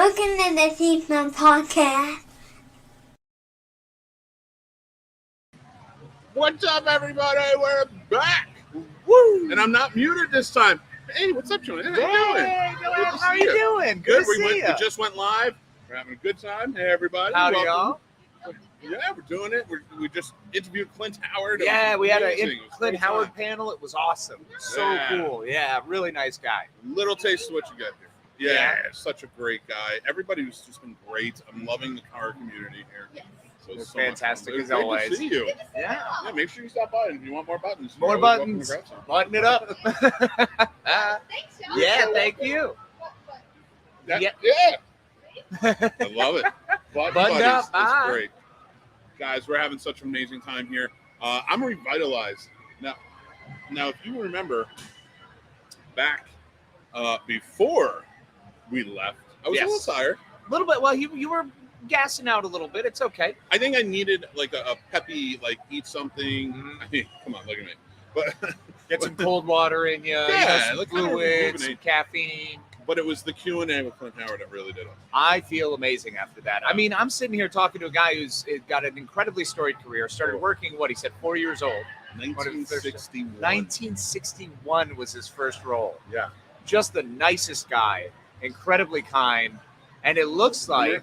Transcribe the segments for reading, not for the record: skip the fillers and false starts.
Welcome to the Snobs podcast. What's up, everybody? We're back. Woo! And I'm not muted this time. Hey, what's up, Joey? How you doing? Hey, Joanne, how you doing? Good. To see We you. just went live. We're having a good time. Hey, everybody. Howdy, Welcome. y'all. Yeah, we're doing it. We just interviewed Clint Howard. Yeah, we had a Amazing. It was Clint great Howard time. panel. It was awesome. So Yeah. cool. Yeah, really nice guy. Little taste of what you get here. Yeah, Yeah. such a great guy. Everybody's just been great. I'm loving the car community here. Yes. So They're it's so much fantastic fun. as Great always. to see you. Yeah. Yeah, make sure you stop by, and if you want more buttons, More you're always welcome buttons. to grab some. Button it up. Thanks, y'all. Yeah, thank you. Yeah. Yeah. I love it. Buttoned Buddies, up, it's bye. great. Guys, we're having such an amazing time here. I'm revitalized. Now, if you remember back before we left, I was Yes. a little tired. A little bit. Well, you were gassing out a little bit. It's okay. I think I needed like a peppy, like eat something. Mhm. I mean, come on, look at me. But Get some cold water in you. Yeah, some look, kinda fluids, some rejuvenate. caffeine. but it was the Q&A with Clint Howard that really did it. I feel amazing after that. I mean, I'm sitting here talking to a guy who's got an incredibly storied career. Started working, what he said, 4 years old. 1961. 1961 was his first role. Yeah. Just the nicest guy, incredibly kind, and it looks like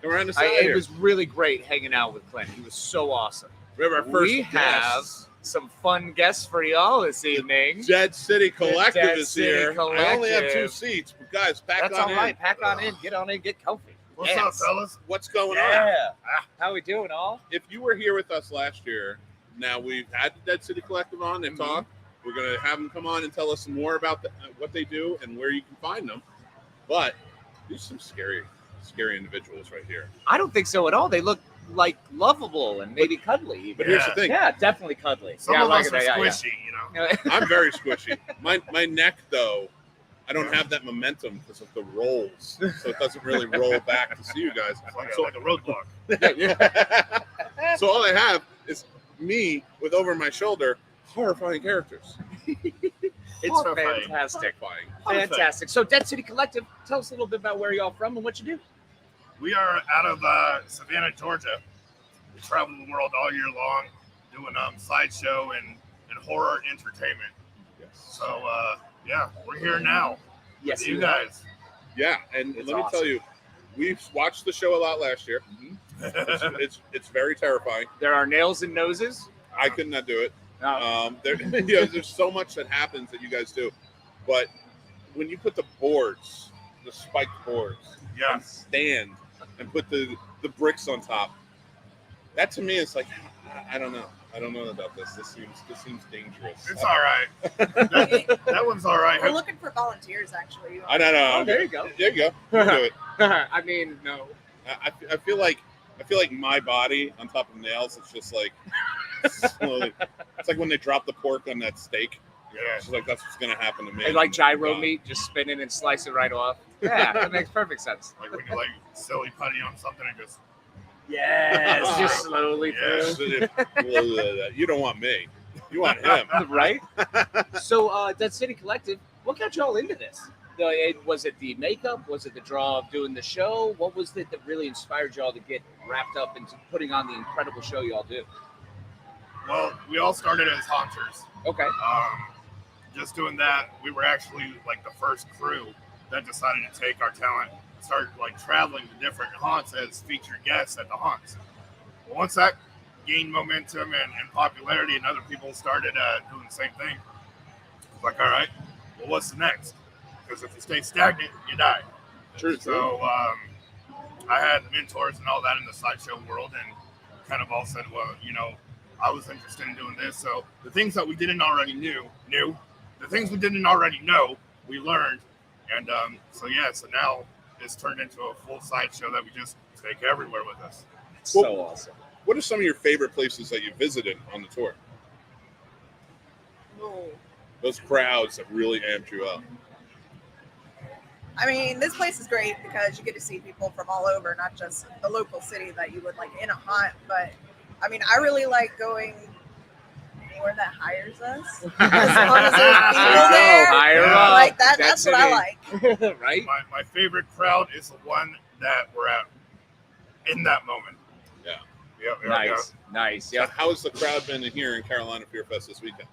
And we're on the side it here. was really great hanging out with Clint. He was so awesome. We have our first We have guest. some fun guests for y'all this evening. Dead City Collective Dead is City here. I only have 2 Collective. seats, but guys, pack That's on all right. in. Pack on in. Get on in. Get comfy. What's up, fellas? What's going on? Yeah. How we doing, all? If you were here with us last year, now we've had the Dead City Collective on. They've Mhm. talked. We're going to have them come on and tell us some more about what they do and where you can find them. But these are some scary individuals right here. I don't think so at all. They look like lovable and maybe cuddly. Even. But here's the thing. Yeah, definitely cuddly. Some yeah, of like us are it, yeah, squishy, you know. yeah. I'm very squishy. My neck, though, I don't have that momentum because of the rolls. So it doesn't really roll back to see you guys. It's like, So- like a roadblock. So all I have is me with over my shoulder horrifying characters. It's Horrifying. fantastic. Horrifying. Fantastic. So, Dead City Collective, tell us a little bit about where y'all from and what you do. We are out of Savannah, Georgia. We travel the world all year long doing sideshow and horror entertainment. Yes. So, yeah, we're here now. Yes, with you guys. Yeah, and It's let me tell awesome. you, we've watched the show a lot last year. It's very terrifying. There are nails and noses. I could not do it. No. There's so much that happens that you guys do, but when you put the boards, the spiked boards, Yeah. and stand and put the bricks on top, that to me is like, I don't know. I don't know about this. This seems dangerous. It's all right. That one's all right. We're looking for volunteers, actually. I don't know. Oh, there you go. There you go. You do it. I mean, no. I feel like my body on top of nails. It's just like slowly. It's like when they drop the pork on that steak. Yeah. It's just like that's what's gonna happen to me. It's like gyro God. meat, just spin it and slice it right off. Yeah, that makes perfect sense. Like when you like silly putty on something and just Yes, just slowly Yeah. through. You don't want me. You want him. Right? So, Dead City Collective, what got y'all into this? Was it the makeup? Was it the draw of doing the show? What was it that really inspired y'all to get wrapped up into putting on the incredible show y'all do? well, we all started as haunters. Okay. Just doing that, we were actually like the first crew that decided to take our talent, start like traveling to different haunts as featured guests at the haunts. Well, once that gained momentum and popularity, and other people started doing the same thing, it's like, all right, well, what's the next? Because if you stay stagnant, you die. True. So I had mentors and all that in the sideshow world, and kind of all said, well, you know, I was interested in doing this. So the things that we didn't already knew. The things we didn't already know, we learned. And so now it's turned into a full sideshow that we just take everywhere with us. It's Well- so awesome. What are some of your favorite places that you visited on the tour? Those crowds that really amped you up. I mean, this place is great because you get to see people from all over, not just the local city that you would like in a haunt. But I mean, I really like going anywhere that hires us. As long as there's people Go, there, hire Yeah. up. like that's what I like. Right? My favorite crowd is the one that we're at in that moment. Yeah. Nice. So Yep. how's the crowd been here in Carolina Fear Fest this weekend?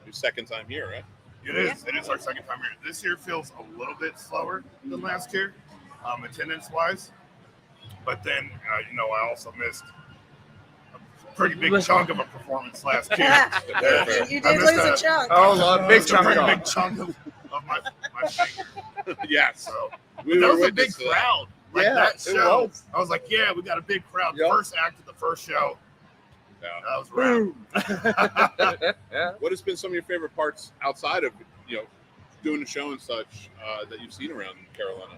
Your second time here, right? It is. It is our second time here. This year feels a little bit slower than last year, attendance-wise. But then, I also missed a pretty big chunk of a performance last year. You I did missed lose a chunk. Oh, love big It's a chunk pretty off. big chunk of my thing. Yes. So We that were was a big witness to that. crowd. Like Yeah, that it show, was. I was like, yeah, we got a big crowd. Yep. First act of the first show, Yeah. that was rad. Yeah. What has been some of your favorite parts outside of doing the show and such that you've seen around Carolina?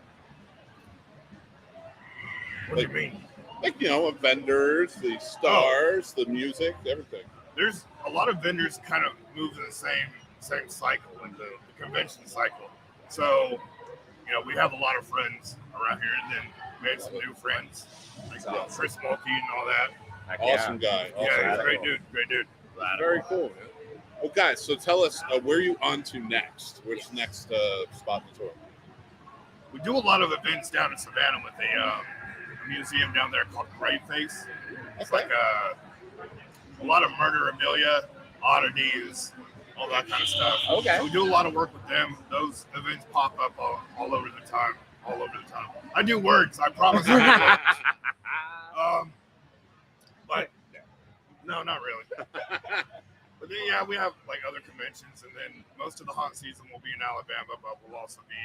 What do you mean? Like vendors, the stars, the music, everything. There's a lot of vendors kind of move in the same cycle, like the convention cycle. So, we have a lot of friends around here, and then we had some new friends, like Chris Mulkey and all that. Heck Awesome guy. Awesome Yeah, he's guy. a great dude. Very cool, man. Well, guys, so tell us where are you on to next? Where's the next spot in the tour? We do a lot of events down in Savannah with a museum down there called Brave Face. It's like a lot of murderabilia, oddities, all that kind of stuff. Okay. So we do a lot of work with them. Those events pop up all over the time. I do words. I promise. I do words. But no, not really. But then, yeah, we have like other conventions, and then most of the haunt season will be in Alabama, but we'll also be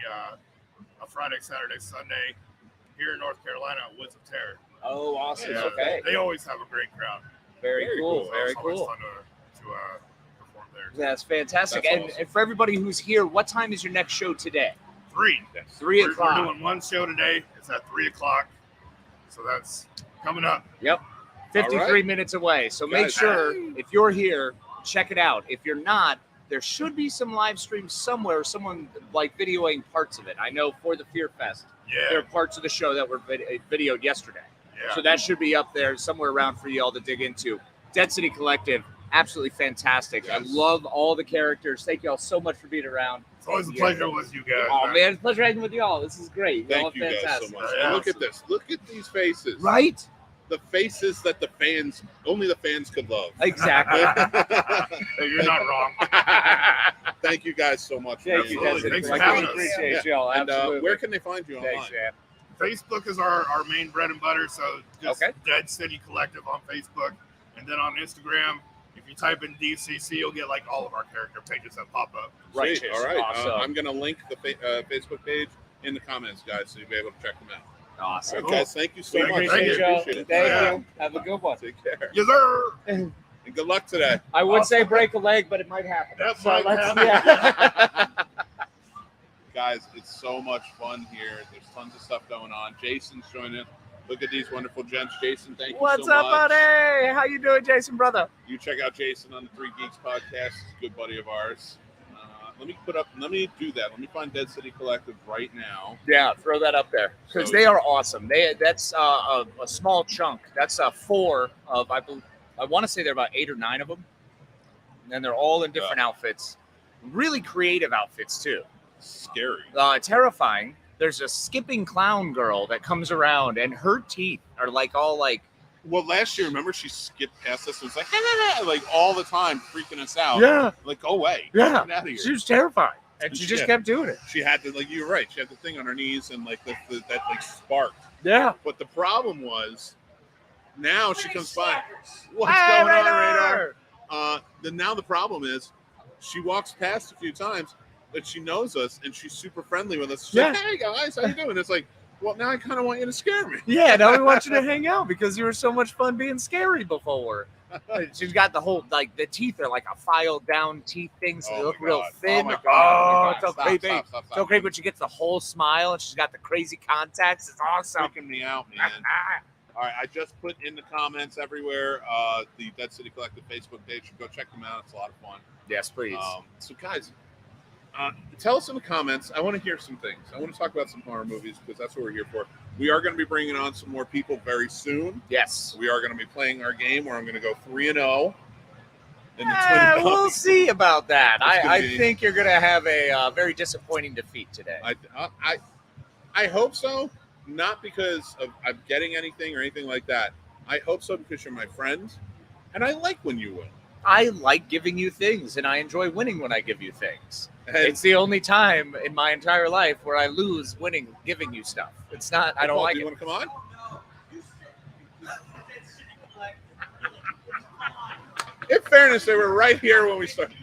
a Friday, Saturday, Sunday here in North Carolina at Woods of Terror. Oh, awesome. Yeah, Okay. They always have a great crowd. Very cool. So Very it's always cool. fun to perform there. That's fantastic. That's and, awesome. and for everybody who's here, what time is your next show today? 3. 3 We're o'clock. doing one show today. It's at 3 o'clock. So that's coming up. Yep. 53 All right. minutes away. So make Guys, sure if you're here, check it out. If you're not, there should be some live streams somewhere, someone like videoing parts of it. I know for the Fear Fest, there are Yeah. parts of the show that were videoed yesterday. Yeah. So that should be up there somewhere around for y'all to dig into. Dead City Collective, absolutely fantastic. Yes. I love all the characters. Thank y'all so much for being around. It's always a pleasure with you guys. Oh man, it's a pleasure hanging with y'all. This is great. Y'all Thank you are guys fantastic. so much. Yeah. And look at this. Look at these faces. Right? The faces that only the fans could love. Exactly. You're not wrong. Thank you guys so much. Thank you, Absolutely. Dead City Thanks for Collective. having us. Appreciate Yeah. y'all. And Absolutely. where can they find you online? Thanks, man. Facebook is our main bread and butter, so just Okay. Dead City Collective on Facebook. And then on Instagram, if you type in DCC, you'll get like all of our character pages that pop up. Right. Sweet. All right. Awesome. I'm going to link the Facebook page in the comments, guys, so you'll be able to check them out. Awesome. All right, guys, thank you so We much. Thank appreciate you. y'all. Appreciate it. Thank Yeah. you. Have a good one. Take care. Yes, sir. And good luck today. I would say break a leg, but it might happen. That So might let's- happen. yeah. Guys, it's so much fun here. There's tons of stuff going on. Jason's joining. Look at these wonderful gents. Jason, thank you What's so up, much. buddy? How you doing, Jason, brother? You check out Jason on the Three Geeks podcast. He's a good buddy of ours. Let me do that. Let me find Dead City Collective right now. Yeah, throw that up there because So- they are awesome. That's a small chunk. That's 4 of I want to say there are about 8 or 9 of them, and they're all in different outfits. Really creative outfits too. Scary. Terrifying. There's a skipping clown girl that comes around, and her teeth are all Well, last year, remember, she skipped past us and was like, like all the time, freaking us out. yeah, Like, go away. yeah. Get out of here. She was terrifying, and she just Yeah. kept doing it. She had to, you're right. She had the thing on her knees and that sparked. Yeah. But the problem was, now she comes by. What's Hey, going on, Radar! Radar? Now the problem is, she walks past a few times, but she knows us and she's super friendly with us. She's like, Yeah. hey guys, how you doing? It's like, well, now I kind of want you to scare me. Yeah, now we want you to hang out because you were so much fun being scary before. She's got the whole the teeth are like a filed down teeth thing, so they look my real God. thin. Oh, my Oh, God. it's so Stop, creepy. stop. So creepy, but she gets the whole smile and she's got the crazy contacts. It's awesome. Freaking me out, man. All right, I just put in the comments everywhere the Dead City Collective Facebook page. Go check them out. It's a lot of fun. Yes, please. So, guys, tell us in the comments. I want to hear some things. I want to talk about some horror movies because that's what we're here for. We are going to be bringing on some more people very soon. Yes. We are going to be playing our game where I'm going to go 3-0. in the Twin We'll Pines. see about that. It's gonna I be- think you're going to have a very disappointing defeat today. I hope so. Not because of I'm getting anything or anything like that. I hope so because you're my friend, and I like when you win. I like giving you things, and I enjoy winning when I give you things. And It's the only time in my entire life where I lose winning, giving you stuff. It's not. I don't Paul, like do you it. want to come on? In fairness, they were right here when we started.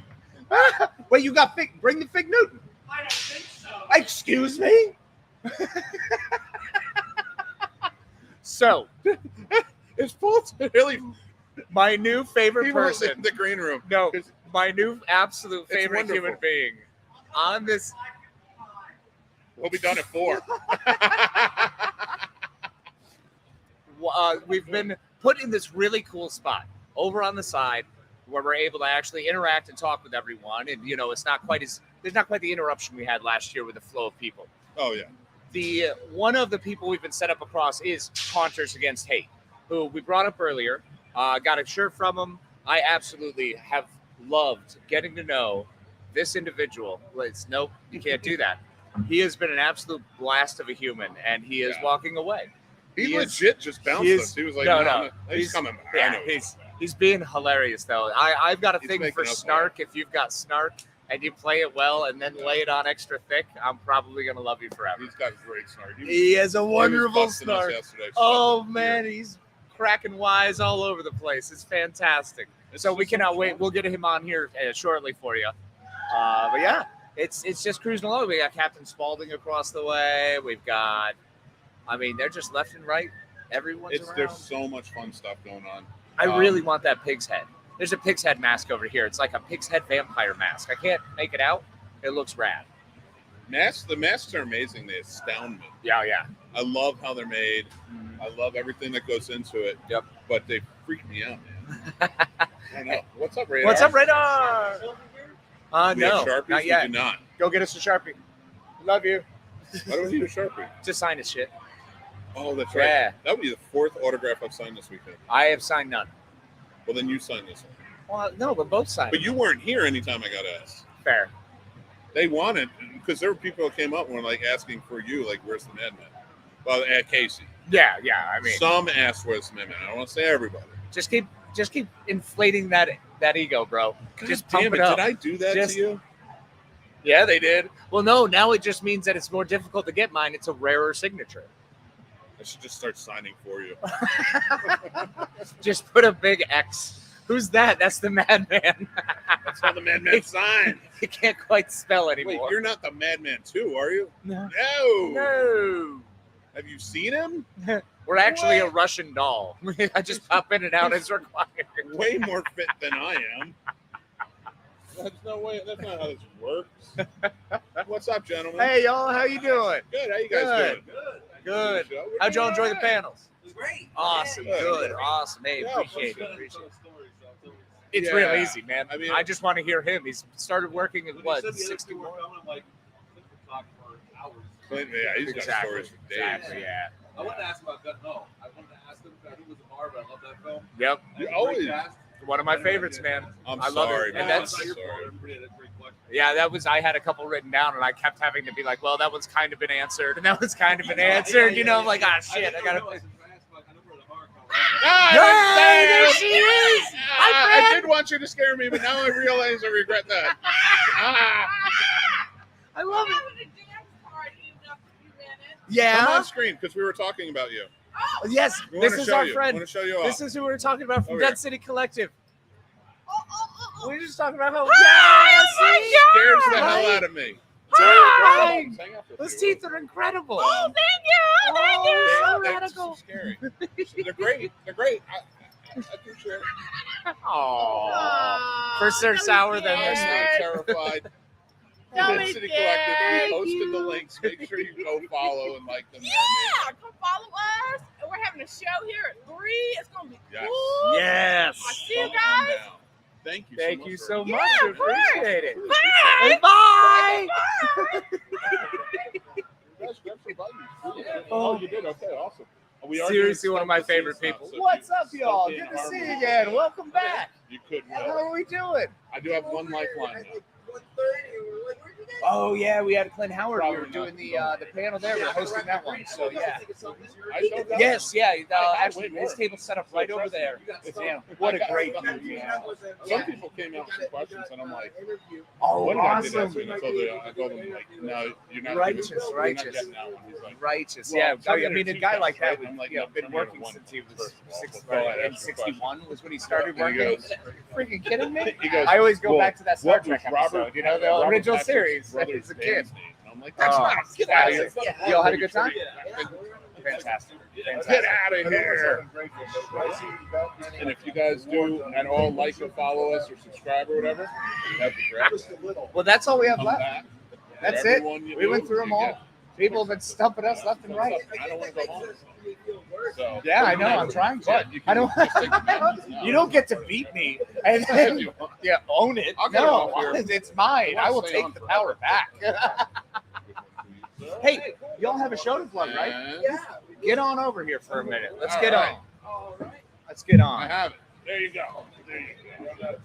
Wait, you got Fig? Bring the Fig Newton. I don't think so. Excuse me. So, It's Paul's really my new favorite people person. in the green room. No, my new absolute It's favorite wonderful. human being on this. We'll be done at 4. We've been put in this really cool spot over on the side where we're able to actually interact and talk with everyone. And it's not quite there's not quite the interruption we had last year with the flow of people. Oh yeah. The one of the people we've been set up across is Haunters Against Hate, who we brought up earlier. Got a shirt from him. I absolutely have loved getting to know this individual. Nope, you can't do that. He has been an absolute blast of a human, and he is Yeah. walking away. He He is- legit just bounced he is- us. He was like, no, no, no. he's coming back. I Yeah, know he's being hilarious though. I've got a He's thing making for up for snark. If you've got snark and you play it well and then lay it on extra thick, I'm probably gonna love you forever. He's got great snark. He has a he was wonderful busting us snark. yesterday. Oh Fucking man, weird. he's cracking wise all over the place. It's fantastic. It's So we just cannot so wait. fun. We'll get him on here shortly for you. But yeah, it's just cruising along. We got Captain Spaulding across the way. We've got, they're just left and right. Everyone's around. There's so much fun stuff going on. I really want that pig's head. There's a pig's head mask over here. It's like a pig's head vampire mask. I can't make it out. It looks rad. The masks are amazing. They astound me. Yeah. I love how they're made. I love everything that goes into it. Yep. But they freak me out, man. I don't know. What's up, Radar? What's up, Radar? We No, have Sharpies? not yet. We do not. Go get us a Sharpie. Love you. Why do we need a Sharpie? Just sign his shit. Oh, that's right. Yeah. That would be the 4th autograph I've signed this weekend. I have signed none. Well, then you signed this one. Well, no, we're both signed. But you weren't here anytime I got asked. Fair. They wanted, because there were people that came up and were like asking for you, like, where's the Madman? Well, at Casey. Yeah. Some asked where's the Madman. I don't want to say everybody. Just keep inflating that ego, bro. Just damn pump it up. Did I do that Just- to you? Yeah, they did. Well, no, now it just means that it's more difficult to get mine. It's a rarer signature. I should just start signing for you. Just put a big X. Who's that? That's the Madman. That's how the Madman signed. You can't quite spell Wait, anymore. you're not the Madman too, are you? No. No. No. Have you seen him? We're actually a Russian doll. I just pop in and out as required. Way more fit than I am. That's no way. That's not how this works. What's up, gentlemen? Hey, y'all. How you doing? Good. How you guys Good. doing? Good. We're How'd y'all doing enjoy the all right. panels? It was great. Awesome. Yeah. Good. Awesome. Hey, Yeah, appreciate for it. sure. Appreciate it. It's real Yeah. easy, man. I mean- I just want to hear him. He's started working at what, 61? I'm like, we could talk for hours. Clint, yeah, he's got Exactly. stories for days. Exactly, yeah. I wanted to ask about Gun Ho. I wanted to ask him because I knew it was a bar, but I love that film. Yep. You Great always- cast. One of my favorites, man. I'm I love it. sorry, And man. that's- I'm not your sorry. fault. Everybody had a great question. Yeah, I had a couple written down, and I kept having to be like, well, that one's kind of been answered, and that one's kind of been answered. You know, I'm like, ah, shit, I gotta. I said, I asked about- I know where the bar comes Ah, Hey, there that's- she is! Hi, I friend! did want you to scare me, but now I realize I regret that. Ah, I love it. having a dance party after you ran it. come Yeah. on screen because we were talking about you. Yes, We this wanna is show our you. friend. Want to show you This off. is who we were talking about from Over Dead here. City Collective. Oh. We were just talking about how. Hi, Yeah, Scares the Hi. hell out of me. Hi. Hang up with Those you. teeth are incredible. Oh, thank you. Thank you. so That's radical. scary. They're great. They're great. I appreciate it. Aww. First they're sour, then they're I'm sweet. terrified. Don't Dead be City scared. Collective. We posted Thank the you. links. Make sure you go follow and like them. They're Yeah, come follow us. And we're having a show here at 3. It's going to be Yes. cool. Yes. I see you amazing. Come on guys. down. Thank you. Thank so much you for- so much. Yeah, We of course. appreciate it. Bye. Bye. Guys, grab some buttons. Oh. Oh, you did. Okay, awesome. We are Seriously, doing one of my stuff to see favorite us now, people. so What's keep up, y'all? stuff in Good to see you harmony. again. Welcome back. You could. How are we doing? I do have one lifeline. Oh yeah, we had Clint Howard. We were Probably doing not. the panel there. We were hosting that one. So yeah. I know that. Yes, yeah. I Actually, went his more. table's set up right over there. Damn, what a great dude. Yeah. Some people came out with some questions, and I'm like, Oh, what did I do awesome. next week? I told them, like, no, you're not Righteous, you're not righteous. getting that one. He's like, Righteous. Well, Yeah. some I mean, a two guy like times, that right? would, I'm like, you know, no, been I'm working one since he was first of all, 60, before I in ask the question. 61 was when he started And he working. goes- Freaking kidding me? He goes, I always go well, back to that Star what Trek was Robert- episode, you know, the Robert original Patrick's series brother's as a band kid. name? And I'm like, that's Oh, not. Get out of here. Y'all had a good time? Get Fantastic. out of here. And if you guys do at all like or follow us or subscribe or whatever, that'd be great. Well, that's all we have Come left. back. That's For it. everyone you We do, went through them you all. get- People have been stumping us left and right. I don't want to go home. So, Yeah, I know. I'm trying to. But you I can don't. just take the mountains now. You don't get to beat me and then yeah, own it. I'll get it No, off here. it's mine. I will Stay take on the forever. power back. Hey, y'all have a show to plug, right? And Get on over here for a minute. Let's All get right. on. Let's get I on. have it. There you go. There you go.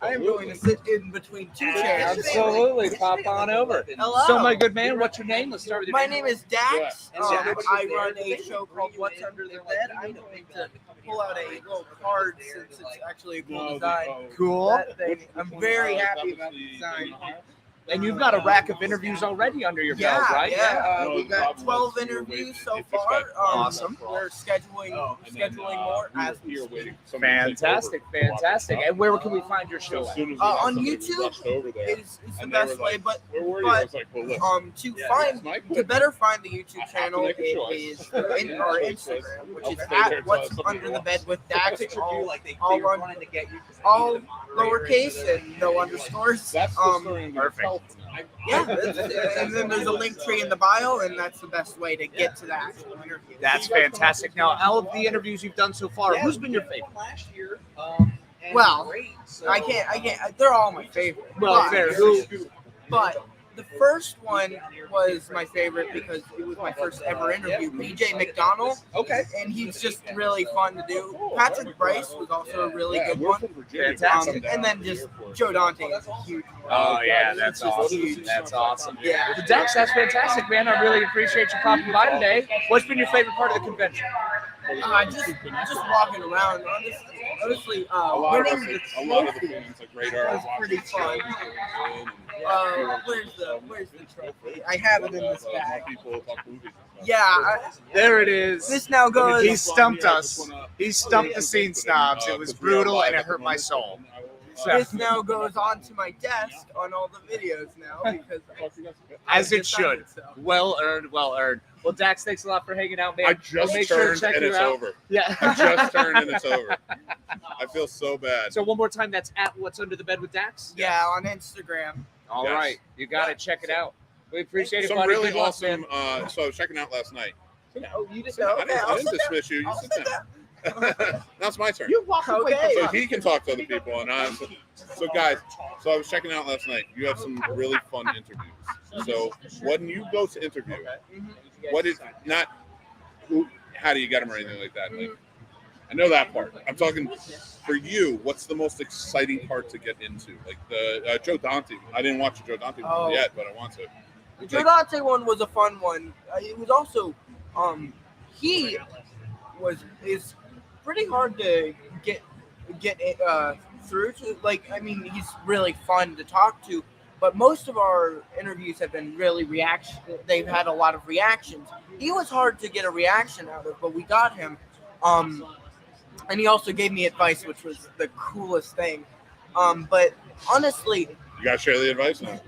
I am going to sit in between two chairs. Absolutely. Pop on over. Hello. So, my good man, what's your name? Let's start with your My name is Dax. Yeah. Dax. I run a show called What's Under the Bed. I'm going to pull out a little card since it's actually a cool design. Cool. That thing, I'm very happy about the design. And you've got a rack of interviews already under your belt, right? Yeah. No, We've the got problem 12 was you were interviews waiting. so If this far. guy- Awesome. We're scheduling more as we here speak. waiting. Somebody to take Fantastic, over and watch fantastic. us. And where can we find your So show as at? soon as we On had somebody who YouTube rushed over there, Is the and they were best way, like, but we're worried. I was like, well, listen, to it's find Mike. to better find the I YouTube have to channel, make a it choice. is in our Instagram, which is at What's Under the Bed with Dax, all lowercase and no underscores. That's the story I'm gonna perfect. tell from now. Yeah, and then there's a link tree in the bio, and that's the best way to get to the actual interview. That's fantastic. Now, all of the interviews you've done so far, who's been your favorite? Well, I can't. They're all my favorite. Well, fair. Who? But the first one was my favorite because it was my first ever interview. BJ McDonald. Okay. And he's just really fun to do. Patrick Bryce was also a really good we're one. from Virginia. Fantastic. And then just Joe Dante is a huge one. Oh yeah, that's awesome. That's awesome. Yeah. Well, Dex, that's fantastic, man. I really appreciate you popping by today. What's been your favorite part of the convention? Just walking around. Honestly, A lot of winning the a lot of the trophy. fans, like radar, was pretty fun. Where's the trophy? I have it in this bag. People talk movies. Yeah, There it is. this now goes. He stumped us. He stumped the scene snobs. It was brutal and it hurt my soul. This now goes onto my desk on all the videos now because As it should. Well earned, well earned. Well, Dax, thanks a lot for hanging out, man. I just We'll make sure to turned check and you it's out. over. I Yeah. just turned and it's over. I feel so bad. So one more time, that's at What's Under the Bed with Dax? Yeah, on Instagram. All Yes. right. You got it. Check it out. We appreciate it, Some buddy. really Good luck, awesome. man. So I was checking out last night. Oh, you didn't I know? didn't, Okay, I I'll didn't sit down. dismiss you. You I'll sit sit down. Now it's my turn. You walk away Okay. So he can talk to other people, and so guys. So I was checking out last night. You have some really fun interviews. So when you go to interview, what is not? How do you get them or anything like that? Like, I know that part. I'm talking for you. What's the most exciting part to get into? Like the Joe Dante. I didn't watch the Joe Dante one yet, but I want to. The Joe Dante one was a fun one. It was also, he is pretty hard to get through to. Like, I mean, he's really fun to talk to. But most of our interviews have been really reaction. They've had a lot of reactions. He was hard to get a reaction out of, but we got him. And he also gave me advice, which was the coolest thing. But honestly, You gotta share the advice now.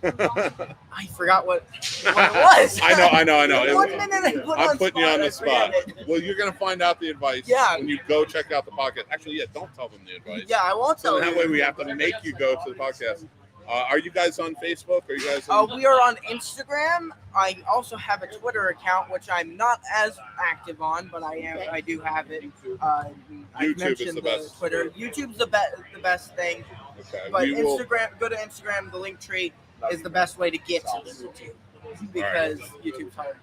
I forgot what it was. I know. 1 minute I put I'm on putting you on the spot. spot. Well, you're gonna find out the advice when you go check out the podcast. Actually, yeah, don't tell them the advice. Yeah, I won't tell So that you. way we have to make you go to the podcast. Are you guys on Facebook? Are you guys? We are on Instagram. I also have a Twitter account, which I'm not as active on, but I am. I do have it. I YouTube is mentioned the best. Twitter. YouTube's the best thing. Okay. But We will- Instagram, go to Instagram. The link tree is the best way to get to YouTube because YouTube's hard.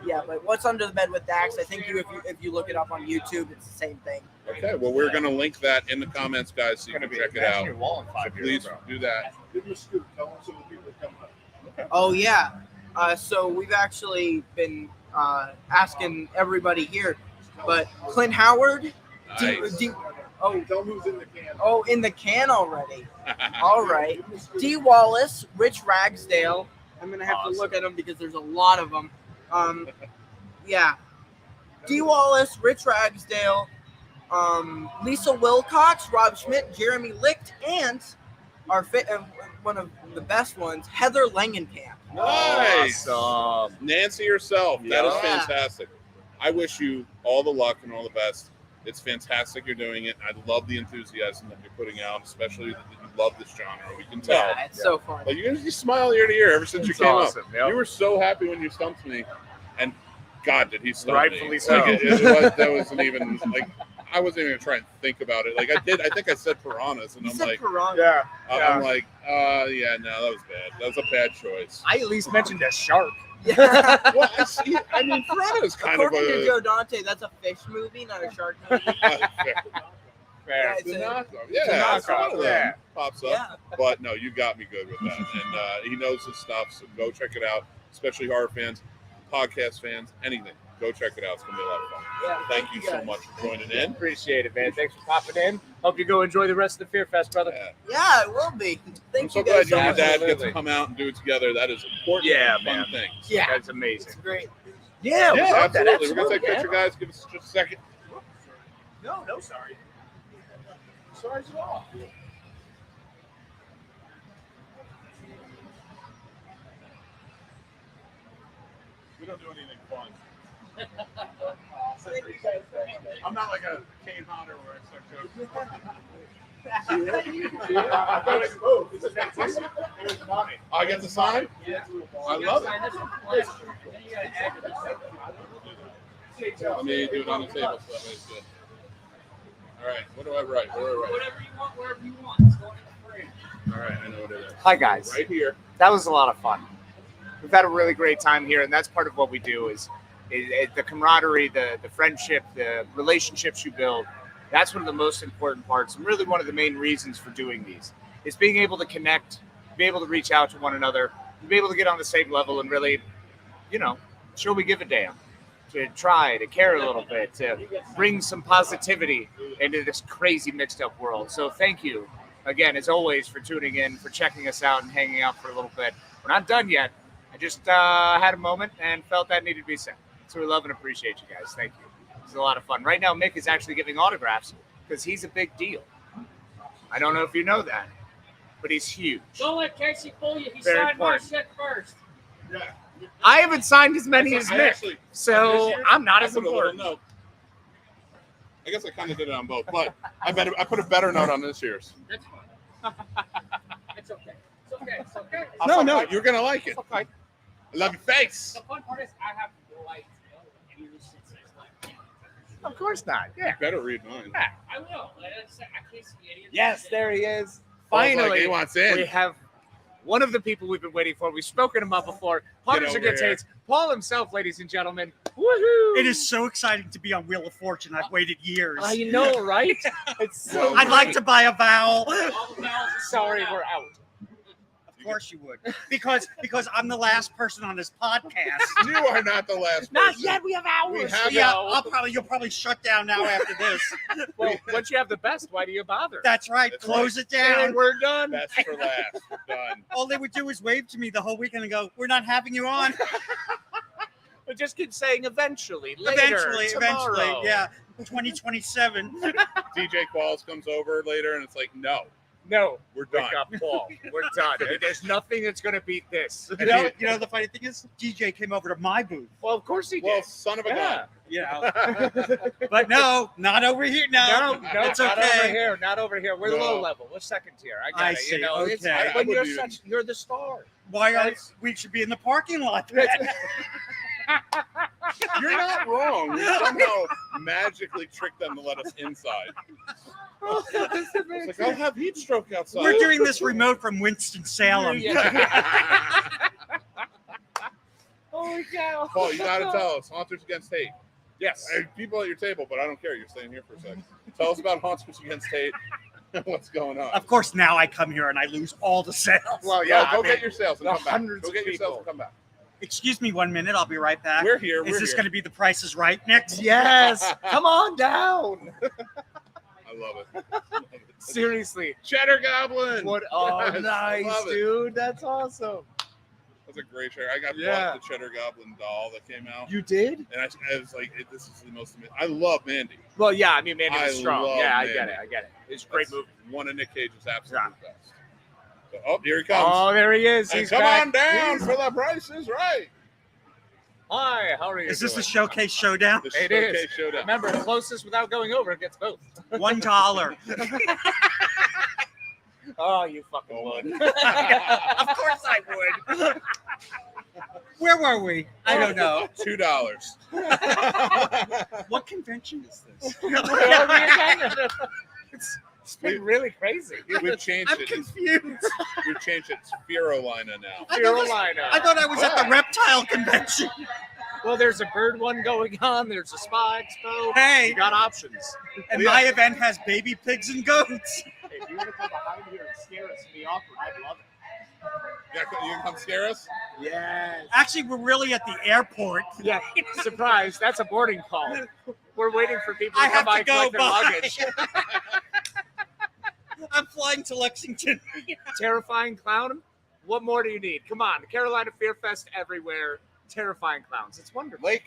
Yeah, but What's Under the Bed with Dax? I think if you look it up on YouTube, it's the same thing. Okay, well, we're going to link that in the comments, guys, so you can check it out. So please do that. Give me a scoop. Tell them some of the people coming up. Oh yeah. So we've actually been asking everybody here, but Clint Howard. Nice. Oh, Tell them who's in the can. oh, in the can already. All right. D. Wallace, Rich Ragsdale. I'm gonna have to look at them because there's a lot of them. Yeah. D. Wallace, Rich Ragsdale, Lisa Wilcox, Rob Schmidt, Jeremy Licht, and our one of the best ones, Heather Langenkamp. Nice. Awesome. Nancy herself. That is Yeah. fantastic. I wish you all the luck and all the best. It's fantastic you're doing it. I love the enthusiasm that you're putting out, especially that you love this genre. We can tell. Yeah, it's so fun. Like you smile ear to ear ever since you It's came awesome, up. yep. You were so happy when you stumped me, and God, did he stump Rightfully me? so. Like, that wasn't even like I wasn't even gonna try and think about it. Like I did. I think I said piranhas, and You I'm said like, piranha. I'm like, yeah, no, that was bad. That was a bad choice. I at least mentioned a shark. Yeah. Well, I mean, piranha is kind According of to a Joe Dante, that's a fish movie, not a shark movie. Fair. It's the a- knockoff. it's a Yeah, it's knockoff, one of them yeah. pops up. Yeah. But no, you got me good with that, and he knows his stuff. So go check it out, especially horror fans, podcast fans, anything. Go check it out. It's gonna be a lot of fun. Yeah, Thank you so guys. much for joining in. Appreciate it, man. Thanks for popping in. Hope you go enjoy the rest of the Fear Fest, brother. Yeah. Yeah, it will be. Thank I'm so you guys glad you and your much. dad get to Absolutely. come out and do it together. That is important. Yeah, and fun man. things. Yeah, That's amazing. it's great. Yeah, Yeah, love that. absolutely. We're gonna take a yeah. picture, guys. Give us just a second. No, sorry. Sorry at all. We don't do anything fun. I'm not like a cane hunter where I start joking. I get the sign? I love it. Let me do it on the table so that makes good. All right, what do I write? What do I write? Whatever you want, wherever you want. It's going in the frame. All right, I know what it is. Hi, guys. Right here. That was a lot of fun. We've had a really great time here, and that's part of what we do is the camaraderie, the friendship, the relationships you build. That's one of the most important parts, and really one of the main reasons for doing these is being able to connect, be able to reach out to one another, be able to get on the same level and really, show we give a damn, to try to care a little bit, to bring some positivity into this crazy mixed up world. So thank you again, as always, for tuning in, for checking us out and hanging out for a little bit. We're not done yet. I just had a moment and felt that needed to be said. So we love and appreciate you guys. Thank you. It's a lot of fun. Right now, Mick is actually giving autographs because he's a big deal. I don't know if you know that, but he's huge. Don't let Casey fool you. He Very signed important. my shit first. I haven't signed as many as I Mick, actually- so this year, I'm not I as put a little important. note. I guess I kind of did it on both, but I put a better note on this year's. That's fine. It's okay. It's okay. It's okay. No, you're gonna like it. Okay. I love your face. The fun part is I have light ears. It's like, Of course not. Yeah. You better read mine. I will. I can't see any of Yes, this shit. there he is. Paul's like, Finally, he wants we in. have one of the people we've been waiting for. We've spoken him up before. Hundreds of over good here. takes. Paul himself, ladies and gentlemen. Woohoo! It is so exciting to be on Wheel of Fortune. I've waited years. I know, right? It's so. I'd like to buy a vowel. All the bells are Sorry, out. we're out. Of course you would, because I'm the last person on this podcast. You are not the last Not person. yet. We have hours. We have Yeah, you'll probably shut down now after this. Well, once you have the best, why do you bother? That's right. That's Close it And down. we're done. That's for last. We're done. All they would do is wave to me the whole weekend and go, "We're not having you on." We just keep saying eventually, later, tomorrow. Eventually, yeah. 2027. DJ Qualls comes over later, and it's like, no, No, we're wake done. up, Paul. We're done. There's nothing that's going to beat this. You know, the funny thing is, DJ came over to my booth. Well, of course he Well, did. son of a Yeah. gun. You know, but no, not over here. No, No, it's not over okay. here. Not over here. We're No. low level. We're second tier. I got I it. see. You know, it's, Okay. when I you're would be- you're the star. Why are That's- we should be in the parking lot? You're not wrong. We somehow magically tricked them to let us inside. It's like, I'll have heat stroke outside. We're doing this remote from Winston-Salem. Yeah. Oh Holy cow. Paul, you gotta tell us. Haunters Against Hate. Yes. Hey, people at your table, but I don't care. You're staying here for a second. Tell us about Haunters Against Hate. What's going on? Of course, now I come here and I lose all the sales. Well, Yeah, yeah. go I mean, get your sales and the come back. hundreds Go of get your sales people. and come back. Excuse me 1 minute. I'll be right back. We're here. Is We're this here. going to be the Price is Right next? Yes. Come on down. I love it. Seriously. Cheddar Goblin. What? Oh, Yes, I nice, love it. dude. That's awesome. That's a great shirt. I got Yeah. bought the Cheddar Goblin doll that came out. You did? And I was like, this is the most amazing. I love Mandy. Well, yeah. I mean, Mandy was I strong. love Yeah, I Mandy. get it. I get it. It's a great That's movie. One of Nick Cage's absolute best. So, oh, here he comes. Oh, there he is. And He's come back. on down for the Price is Right. Hi, how are you? Is this the doing? Showcase Showdown? The It Showcase is. Showdown. Remember, closest without going over gets both. $1. Oh, you fucking Oh, would. Of course I would. Where were we? I don't know. $2. What convention is this? It's been really crazy. We've changed I'm it. confused. We've changed it. It's Spirulina now. Carolina. I thought I was at the reptile convention. Well, there's a bird one going on. There's a spa expo. Hey, You got options. and my event has baby pigs and goats. Hey, if you want to come behind here and scare us and be awkward, I'd love it. Yeah, you can come scare us? Yes. Actually, we're really at the airport. Yeah. Surprise. That's a boarding call. We're waiting for people to I come have by to and go collect their by. luggage. I'm flying to Lexington. Terrifying clown. What more do you need? Come on. Carolina Fear Fest everywhere. Terrifying clowns. It's wonderful. Lake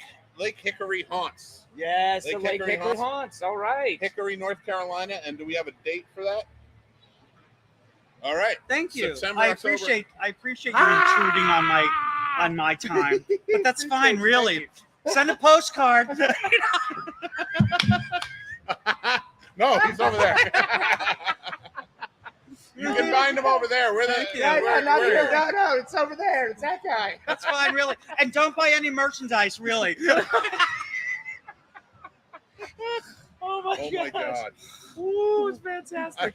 Hickory Haunts. Yes, Lake the Lake Hickory Hickory Haunts. Haunts. All right. Hickory, North Carolina. And do we have a date for that? All right. Thank you. September, I October. appreciate you intruding on my time. But that's fine, really. Send a postcard. No, he's over there. You can find him over there. We're the, Thank you. No, it's over there. It's that guy. That's fine, really. And don't buy any merchandise, really. Oh my Oh my God. Ooh, it's fantastic.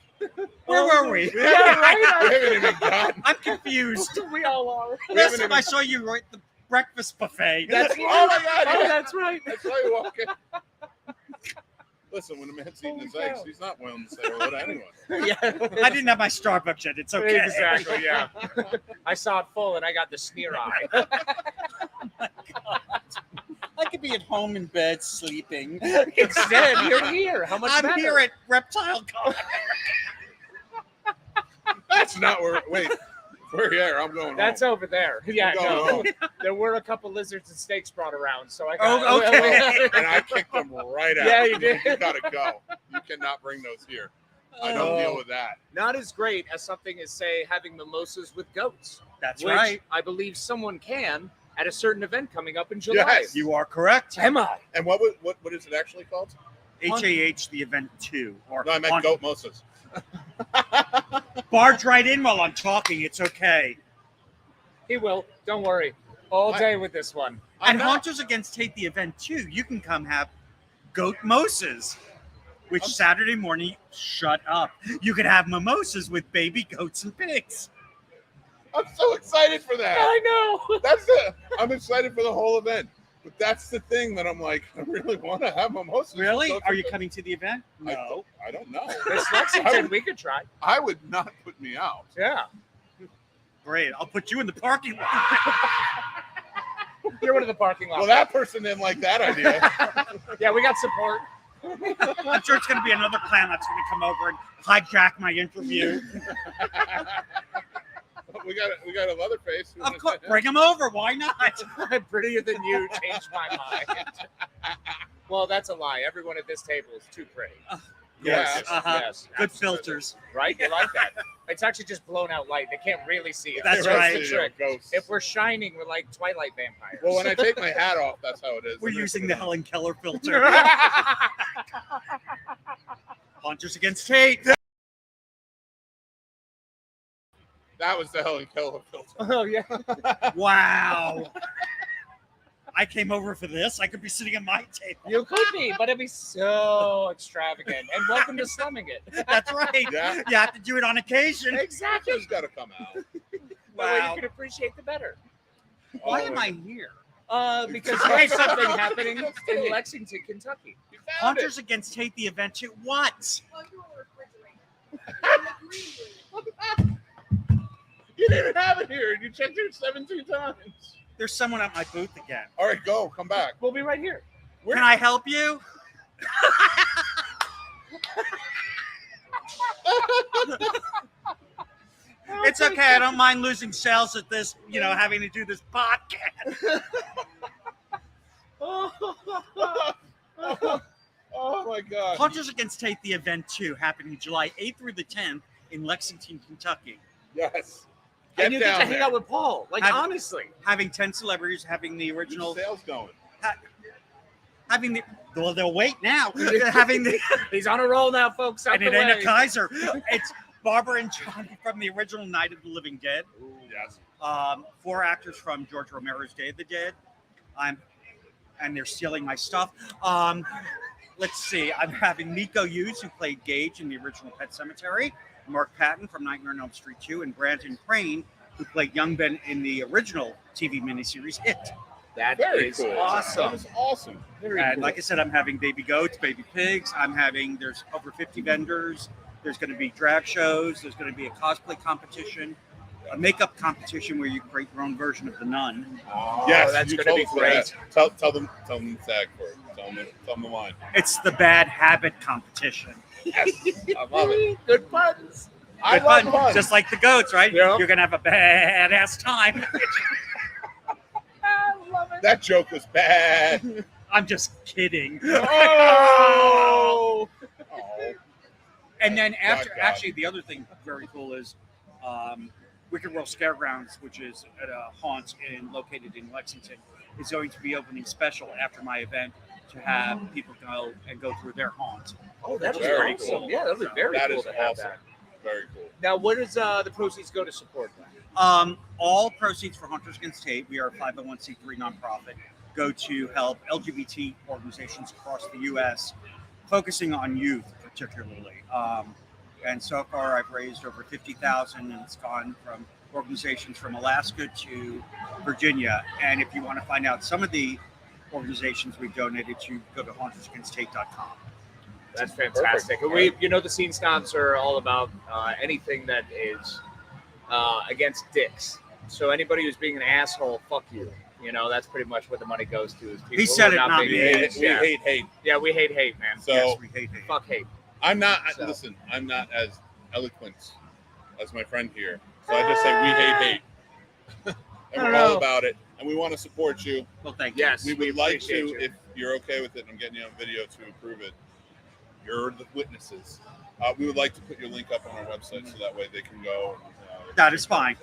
Where were we? We haven't even gotten. I'm confused. We all are. Last time I saw you were at the breakfast buffet. That's Oh my God. Oh, Yeah. that's right. I saw you walking. Listen, when a man's eating his eggs, he's not willing to say hello to anyone. Yeah. I didn't have my Starbucks yet. It's okay. Exactly, yeah. I saw it full and I got the sneer eye. I could be at home in bed sleeping. Instead, you're here. How much I'm better? here at Reptile Con. That's not where. Wait, we're here. I'm going That's home. over there. Yeah, going no. home. There were a couple lizards and snakes brought around, so I got Oh, okay. And I kicked them right out. Yeah, you did. You gotta go. You cannot bring those here. I don't deal with that. Not as great as something as, say, having mimosas with goats. That's which right. I believe someone can at a certain event coming up in July. Yes. You are correct. Am I? And what is it actually called? HAH, the event 2. Or No, I meant on- goat mosas. Barge right in while I'm talking. It's okay. He will. Don't worry. All day with this one. I'm And not- Haunters Against Hate, the event 2, you can come have goat mimosas, which I'm- Saturday morning, shut up. You could have mimosas with baby goats and pigs. I'm so excited for that. I know. That's it. I'm excited for the whole event. But that's the thing that I'm like, I really want to have mimosas. Really? So Are you coming to the event? I- No. I don't know. It's Lexington. We could try. I would not put me out. Yeah. Great. I'll put you in the parking lot. You're one of the parking lots. Well, that person didn't like that idea. Yeah, we got support. I'm sure it's going to be another clown that's going to come over and hijack my interview. we got a Leatherface. Of course, bring him over. Why not? Prettier than you changed my mind. Well, that's a lie. Everyone at this table is too pretty. Yes. Uh-huh. Yes. Good absolutely. filters. Right? You like that. It's actually just blown out light. They can't really see it. That's Right, right. the trick. Ghosts. If we're shining, we're like Twilight vampires. Well, when I take my hat off, that's how it is. We're using the Helen Keller filter. Hunters Against Hate. That was the Helen Keller filter. Oh, yeah. Wow. I came over for this. I could be sitting at my table. You could be, but it'd be so extravagant. And welcome to slumming it. That's right. Yeah. You have to do it on occasion. Exactly. It's got to come out. That way you can appreciate the better. Why am I here? Because there's something happening in Lexington, Kentucky. You found Hunters Against Hate, the event too. What? Oh, you were refrigerating. You didn't even have it here. You checked it 17 times. There's someone at my booth again. All right, go. Come back. We'll be right here. Can I help you? It's okay. I don't mind losing sales at this, having to do this podcast. Oh my God. Hunters Against Hate, the event too, happening July 8th through the 10th in Lexington, Kentucky. Yes. And you get down to hang there. out with Paul. Like, Have- honestly. Having 10 celebrities, having the Keep the original, sales going. having the, well, they'll wait now. Having the, He's on a roll now, folks. Out and the it ain't a way. Kaiser. It's Barbara and Johnny from the original Night of the Living Dead. Yes. 4 actors from George Romero's Day of the Dead. And they're stealing my stuff. Let's see. I'm having Nico Hughes, who played Gage in the original Pet Sematary, Mark Patton from Nightmare on Elm Street 2, and Brandon Crane, who played Young Ben in the original TV miniseries It. That Very is cool. awesome. That is awesome. Very And cool. like I said, I'm having baby goats, baby pigs. There's over 50 vendors. There's going to be drag shows. There's going to be a cosplay competition, a makeup competition where you create your own version of the nun. Yes, that's you gonna be told us great. that. Tell them the tag for it. Tell them the line. It's the bad habit competition. Yes, I love it. Good puns. I Good love fun. puns. Just like the goats, right? Yeah. You're going to have a badass time. I love it. That joke was bad. I'm just kidding. Oh. Oh. And then after, God. actually, the other thing very cool is Wicked World Scaregrounds, which is at a haunt located in Lexington, is going to be opening special after my event to have people go through their haunt. Oh, that was Very awesome. cool. Yeah, that was very That cool is to have awesome. that. Very cool. Now, where does the proceeds go to support that? All proceeds for Hunters Against Hate, we are a 501c3 nonprofit, go to help LGBT organizations across the U.S., focusing on youth particularly. And so far, I've raised over $50,000, and it's gone from organizations from Alaska to Virginia. And if you want to find out some of the organizations we've donated to, go to huntersagainst-hate.com. That's fantastic. Perfect. We, the Scene Snobs are all about anything that is against dicks. So anybody who's being an asshole, fuck you. That's pretty much what the money goes to. Is people He said who are it, not being me. dicks. We hate hate. Yeah, we hate hate, man. So Yes, we hate hate. Fuck hate. I'm not. So. Listen, I'm not as eloquent as my friend here. So I just say we hate hate. And we're all about it, and we want to support you. Well, thank you. Yes, We would like appreciate to, you. if you're okay with it, and I'm getting you on video to approve it. You're the witnesses. We would like to put your link up on our website so that way they can go. That is fine.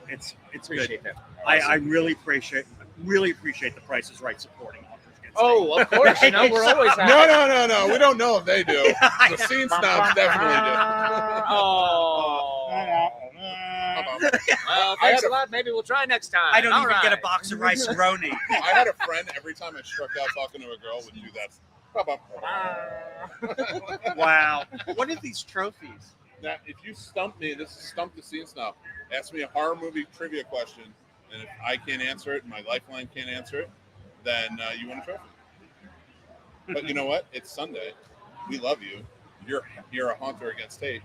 It's good. Appreciate that. I really appreciate the Price is Right supporting Hunters Against Hate. Oh, of course. We're always happy. No. We don't know if they do. The Scene Snobs definitely do. Oh. Well, thanks a lot. Maybe we'll try next time. I don't All even get a right. box of rice and roni. I had a friend every time I struck out talking to a girl would do that. Wow. What are these trophies? Now, if you stump me, this is Stump the Scene Snob. Ask me a horror movie trivia question, and if I can't answer it, and my lifeline can't answer it, then you win a trophy. But you know what? It's Sunday. We love you. You're a haunter against hate.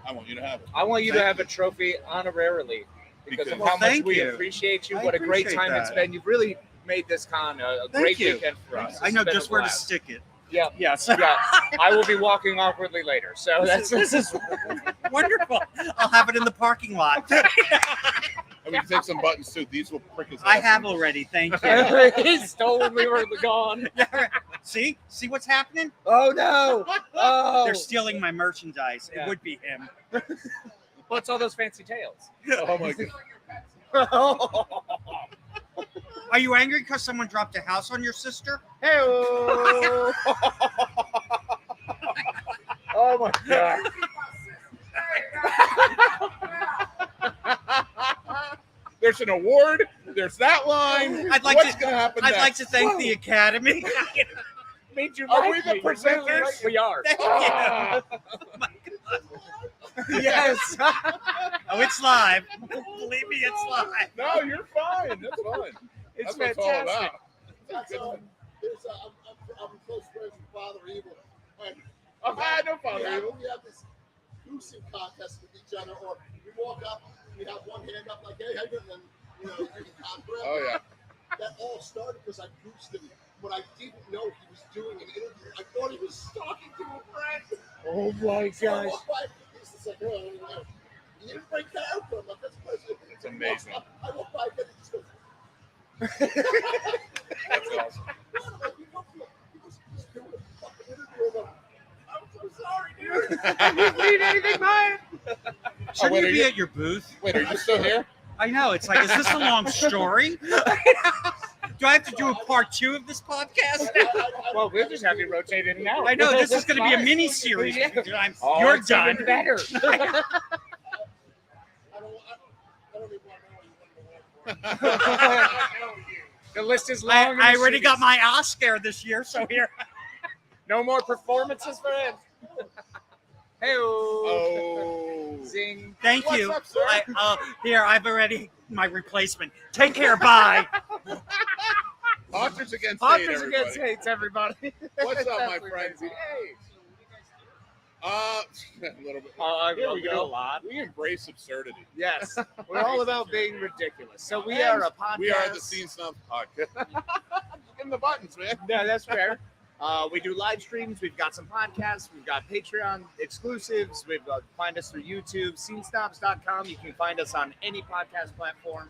I want you to have it. I want you to have a trophy honorarily because of Because- how much thank we you. appreciate you. I What a great appreciate time it's that. been. You've really made this con a Thank great you. weekend for us. I know It's been just a where to blast. stick it. Yeah. Yes. Yeah, I will be walking awkwardly later. So this is Wonderful. I'll have it in the parking lot. And we can take some buttons too. These will prick his I ass. have already. Thank you. he stole when we were gone. See what's happening? Oh no! Oh, They're stealing my merchandise. Yeah. It would be him. what's all those fancy tails? Oh my god. Are you angry because someone dropped a house on your sister? Hey! Oh my god! There's an award. There's that line. I'd like What's to- going to happen I'd next? like to thank the Academy. Made you Are like we the me. presenters? We are. Thank you. Ah. Yes. Oh, it's live. Believe me, it's live. No, you're fine. That's fine. It's That's what it's all fantastic. about. That's I'm close friends with Father Evil. And Oh, hi, no Father Evil. we have this goosing contest with each other, or we walk up, we have one hand up like, hey, how you doing? And you know, you can conquer. Oh yeah. That all started because I goosed him when I didn't know he was doing an interview. I thought he was talking to a friend. Oh my So I gosh. walked by, he's just like, oh, you didn't break character. I'm like, that's crazy. It's amazing. I walk by, and he just goes, That's awesome. "What?" I'm like, "You don't feel-" He goes, "He's doing a fucking interview." I'm so sorry, dude. You need anything, Mike? Shouldn't wait, you are be you- at your booth? Wait, are you still here? I know. It's like, is this a long story? Do I have to do a part 2 of this podcast? Well, we'll just have you rotate in and out. I know this is going to be a Fine. mini series. Yeah. Oh, You're it's done. even better. I don't even want to know what you want to work for. The list is long. I and already got tedious. my Oscar this year, so here. No more performances for him. Hey, Oh. zing. Thank What's you. up, sir? Here, I've already my replacement. Take care. Bye. Hunters against hate, Hunters everybody. against hates, everybody. What's up, my That's friends? crazy. Hey. A little bit. Here we do go. a lot. We embrace absurdity. Yes, we're all about being ridiculous. So we are a podcast. We are the Scene Snobs podcast. Give them the buttons, man. Yeah, that's fair. We do live streams. We've got some podcasts. We've got Patreon exclusives. We've find us through YouTube, scenesnobs.com. You can find us on any podcast platform.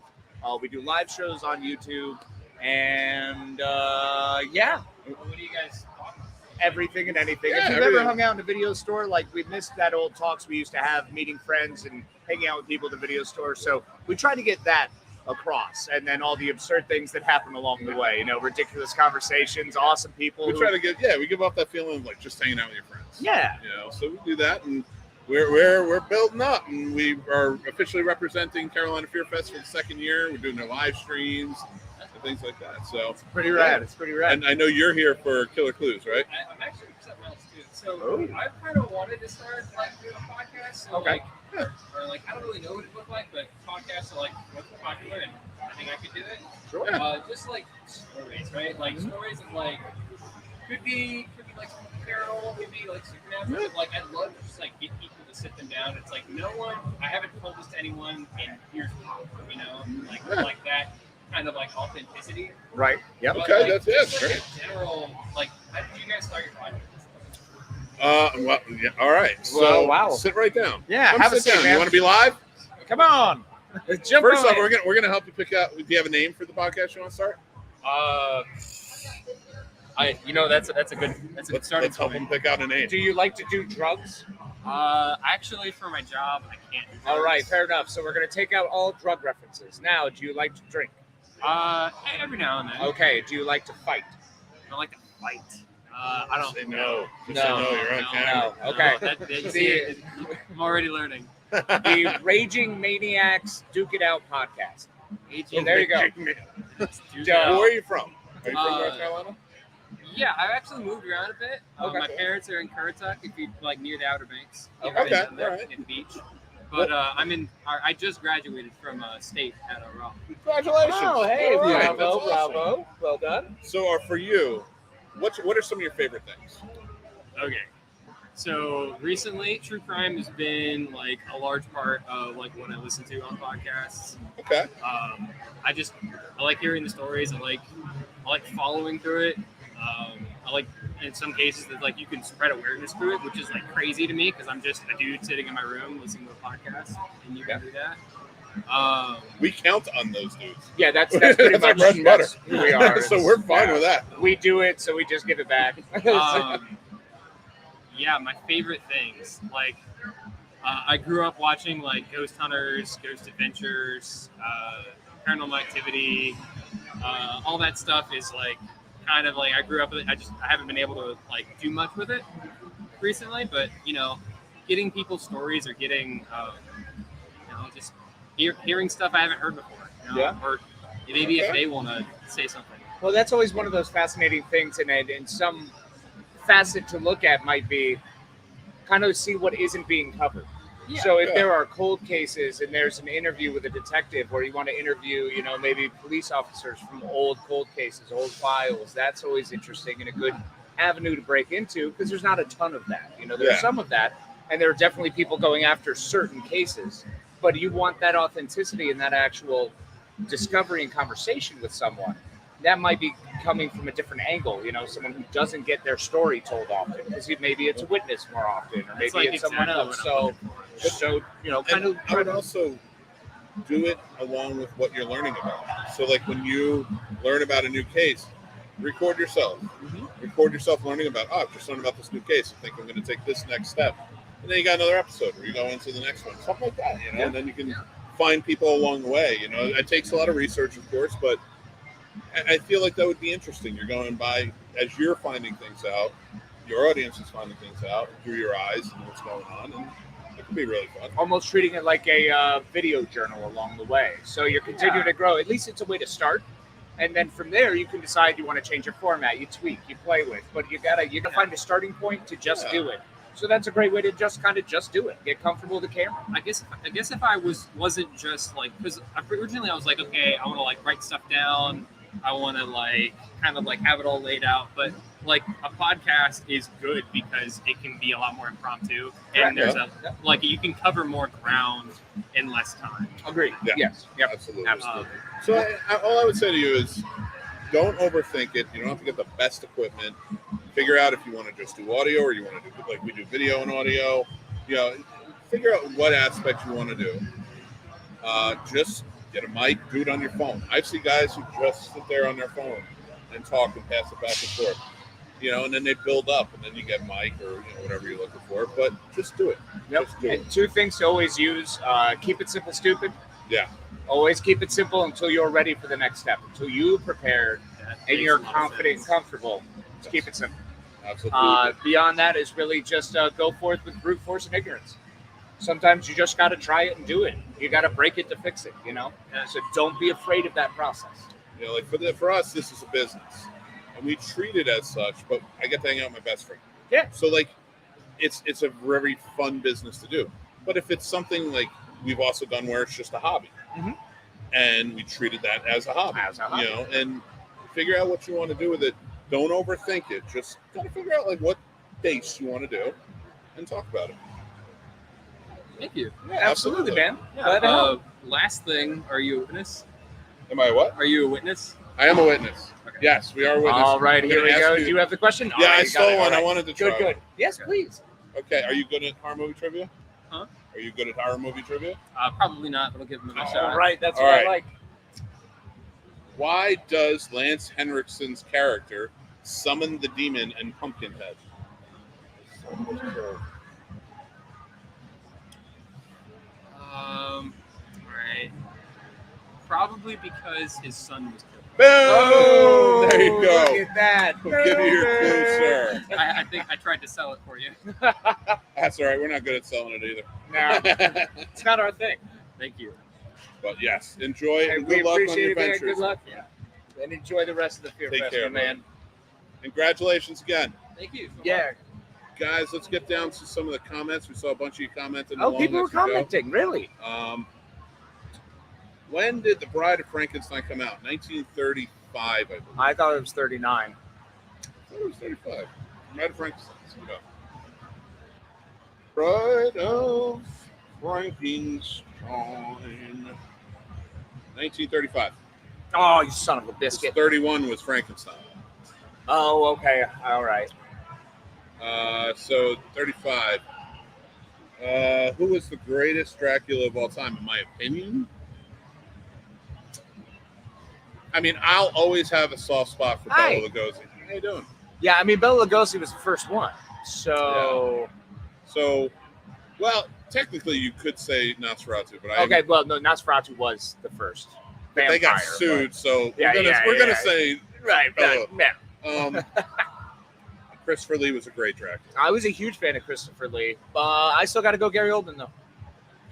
We do live shows on YouTube. And yeah. What do you guys talk about? Everything and anything. Yeah, If you've everything. ever hung out in a video store, like we missed that old talks we used to have, meeting friends and hanging out with people at the video store. So we try to get that across, and then all the absurd things that happen along the way. You know, ridiculous conversations, awesome people. We who- try to get, we give off that feeling of like just hanging out with your friends. Yeah. You know, so we do that, and we're building up, and we are officially representing Carolina Fear Fest for the second year. We're doing their live streams and things like that. So Pretty rad. It's pretty rad. and I know you're here for Killer Clues, right? I'm actually for something else too. So Oh. I've kind of wanted to start like doing a podcast. So, Okay. Or like I don't really know what it looked like, but podcasts are like what's popular, and I think I could do it. Sure. Just like stories, right? Like stories of like could be like paranormal, could be like supernatural. But, like I'd love to just like get people to sit them down. It's like no one. I haven't told this to anyone in years, you know, like that kind of like authenticity. Right. Yep. But, Okay, like, that's just, it. like, Great. in general, like how did you guys start your podcast? Well, yeah, all right. So Well, wow. sit right down. Yeah, Come have a sit seat, down. man. You want to be live? Come on. Jump First on off, it. we're gonna help you pick out. Do you have a name for the podcast you want to start? That's a good starting Let's help them point. pick out a name. Do you like to do drugs? Actually, for my job, I can't. Do All right, drugs. fair enough. So we're going to take out all drug references. Now, do you like to drink? Every now and then. Okay. Do you like to fight? I like to fight. I don't. Say no. Just No. say no. You're on camera. No. Okay. I'm already learning. The Raging Maniacs Duke It Out podcast. There you go. Where are you from? Are you from Uh, North Carolina? Yeah, I've actually moved around a bit. Okay. My parents are in Currituck, if you like near the Outer Banks. Okay. Near Alright. the beach. But I just graduated from state at Raleigh. Congratulations. Oh, hey, All right, bravo, that's awesome. bravo. Well done. So, for you, what are some of your favorite things? Okay. So recently, true crime has been like a large part of like what I listen to on podcasts. Okay. I like hearing the stories. I like following through it. I like in some cases that like you can spread awareness through it, which is like crazy to me because I'm just a dude sitting in my room listening to a podcast, and you can do that. We count on those dudes. Yeah, that's pretty That's our much bread and butter. that's who we are. So we're fine Yeah. with that. We do it, so we just give it back. Yeah, my favorite things like I grew up watching like Ghost Hunters, Ghost Adventures, Paranormal Activity, all that stuff is like kind of like I grew up with it. I haven't been able to like do much with it recently, but you know, getting people's stories or getting just hearing stuff I haven't heard before. You know? Yeah. Or maybe if they want to say something. Well, that's always one of those fascinating things, and some facet to look at might be kind of see what isn't being covered. Yeah. So if Yeah. there are cold cases and there's an interview with a detective where you want to interview, maybe police officers from old cold cases, old files, that's always interesting and a good avenue to break into because there's not a ton of that. There's Yeah. some of that, and there are definitely people going after certain cases, but you want that authenticity and that actual discovery and conversation with someone. That might be coming from a different angle, someone who doesn't get their story told often because maybe it's a witness more often, or maybe That's like it's someone exactly else. what I'm So kind And of I would also do it along with what you're learning about. So, like when you learn about a new case, record yourself. Record yourself learning about, I've just learned about this new case. I think I'm going to take this next step. And then you got another episode where you go into the next one. Something like that, And then you can find people along the way. It takes a lot of research, of course, but I feel like that would be interesting. You're going by, as you're finding things out, your audience is finding things out through your eyes and what's going on. And it could be really fun. almost treating it like a video journal along the way. So you're continuing to grow. At least it's a way to start. And then from there, you can decide you want to change your format, you tweak, you play with. But you gotta find a starting point to just do it. So that's a great way to just do it. Get comfortable with the camera. I guess if I wasn't just like, because originally I was like, okay, I want to like write stuff down. I want to like kind of like have it all laid out. But like a podcast is good because it can be a lot more impromptu, and there's you can cover more ground in less time. Agreed. Yeah. Yes. Yep. Absolutely. Absolutely. So all I would say to you is don't overthink it. You don't have to get the best equipment. Figure out if you want to just do audio or you want to do like we do video and audio. Figure out what aspect you want to do. Just get a mic, do it on your phone. I see guys who just sit there on their phone and talk and pass it back and forth. And then they build up, and then you get mic or whatever you're looking for. But just do it. Yep. Just do And it. two things to always use: keep it simple, stupid. Yeah. Always keep it simple until you're ready for the next step. Until you prepared and you're confident and comfortable. Just keep it simple. Absolutely. Beyond that is really just go forth with brute force and ignorance. Sometimes you just got to try it and do it. You got to break it to fix it. So don't be afraid of that process. Like for us, this is a business, and we treat it as such. But I get to hang out with my best friend. Yeah. So it's a very fun business to do. But if it's something like we've also done where it's just a hobby, and we treated that as a hobby, and figure out what you want to do with it. Don't overthink it. Just kind of figure out what base you want to do, and talk about it. Thank you. Yeah, absolutely, man. Yeah. Last thing, are you a witness? Am I what? Are you a witness? I am a witness. Okay. Yes, we are a witness. All right, I'm here gonna we go. ask Do you have the question? Yeah, All right, I you got stole it. All one. I right. wanted to try. Good. Yes, please. Okay, are you good at horror movie trivia? Huh? Are you good at horror movie trivia? Probably not, but I'll give him a All shot. right, that's All what right. I like. Why does Lance Henriksen's character summon the demon and Pumpkinhead? Right. Probably because his son was killed. Boom! There you go. Look at that. We'll give you your clue, sir. I think I tried to sell it for you. That's all right. We're not good at selling it either. No, it's not our thing. Thank you. But yes, enjoy Hey, and we good luck on appreciate your it, man. ventures. Good luck. Yeah. And enjoy the rest of the Fear Take Fest, care, man. Congratulations again. Thank you. Yeah. Guys, let's get down to some of the comments. We saw a bunch of you commenting. Oh, along people were as we go. commenting. Really? When did The Bride of Frankenstein come out? 1935, I believe. I thought it was 39. I thought it was 35. Bride of Frankenstein. Let's look it up. Bride of Frankenstein. 1935. Oh, you son of a biscuit. 31 was Frankenstein. Oh, okay. All right. So 35. Who was the greatest Dracula of all time, in my opinion? I mean, I'll always have a soft spot for Hi. Bela Lugosi. How you doing? Yeah, I mean, Bela Lugosi was the first one. So, Well, technically, you could say Nosferatu, but I okay, well, no, Nosferatu was the first. but they got vampire, sued, so Yeah, we're gonna yeah. say Right, Bela. yeah. Christopher Lee was a great Dracula. I was a huge fan of Christopher Lee. I still got to go Gary Oldman, though.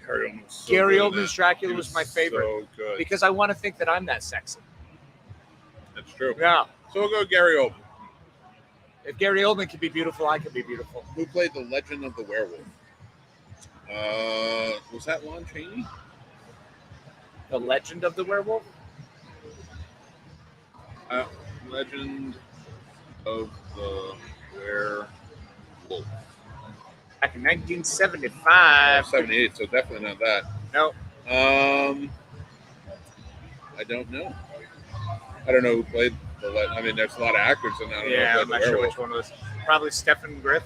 Gary Oldman was so Gary good in Oldman's that. Dracula He was my favorite. So good. Because I want to think that I'm that sexy. That's true. Yeah. So we'll go Gary Oldman. If Gary Oldman can be beautiful, I can be beautiful. Who played the Legend of the Werewolf? Was that Lon Chaney? The Legend of the Werewolf? Legend of the Werewolf. Back in 1975. 78, so definitely not that. No. I don't know. I don't know who played I mean, there's a lot of actors in that. Yeah, I'm not sure werewolf. which one was. Probably Stephen Griff.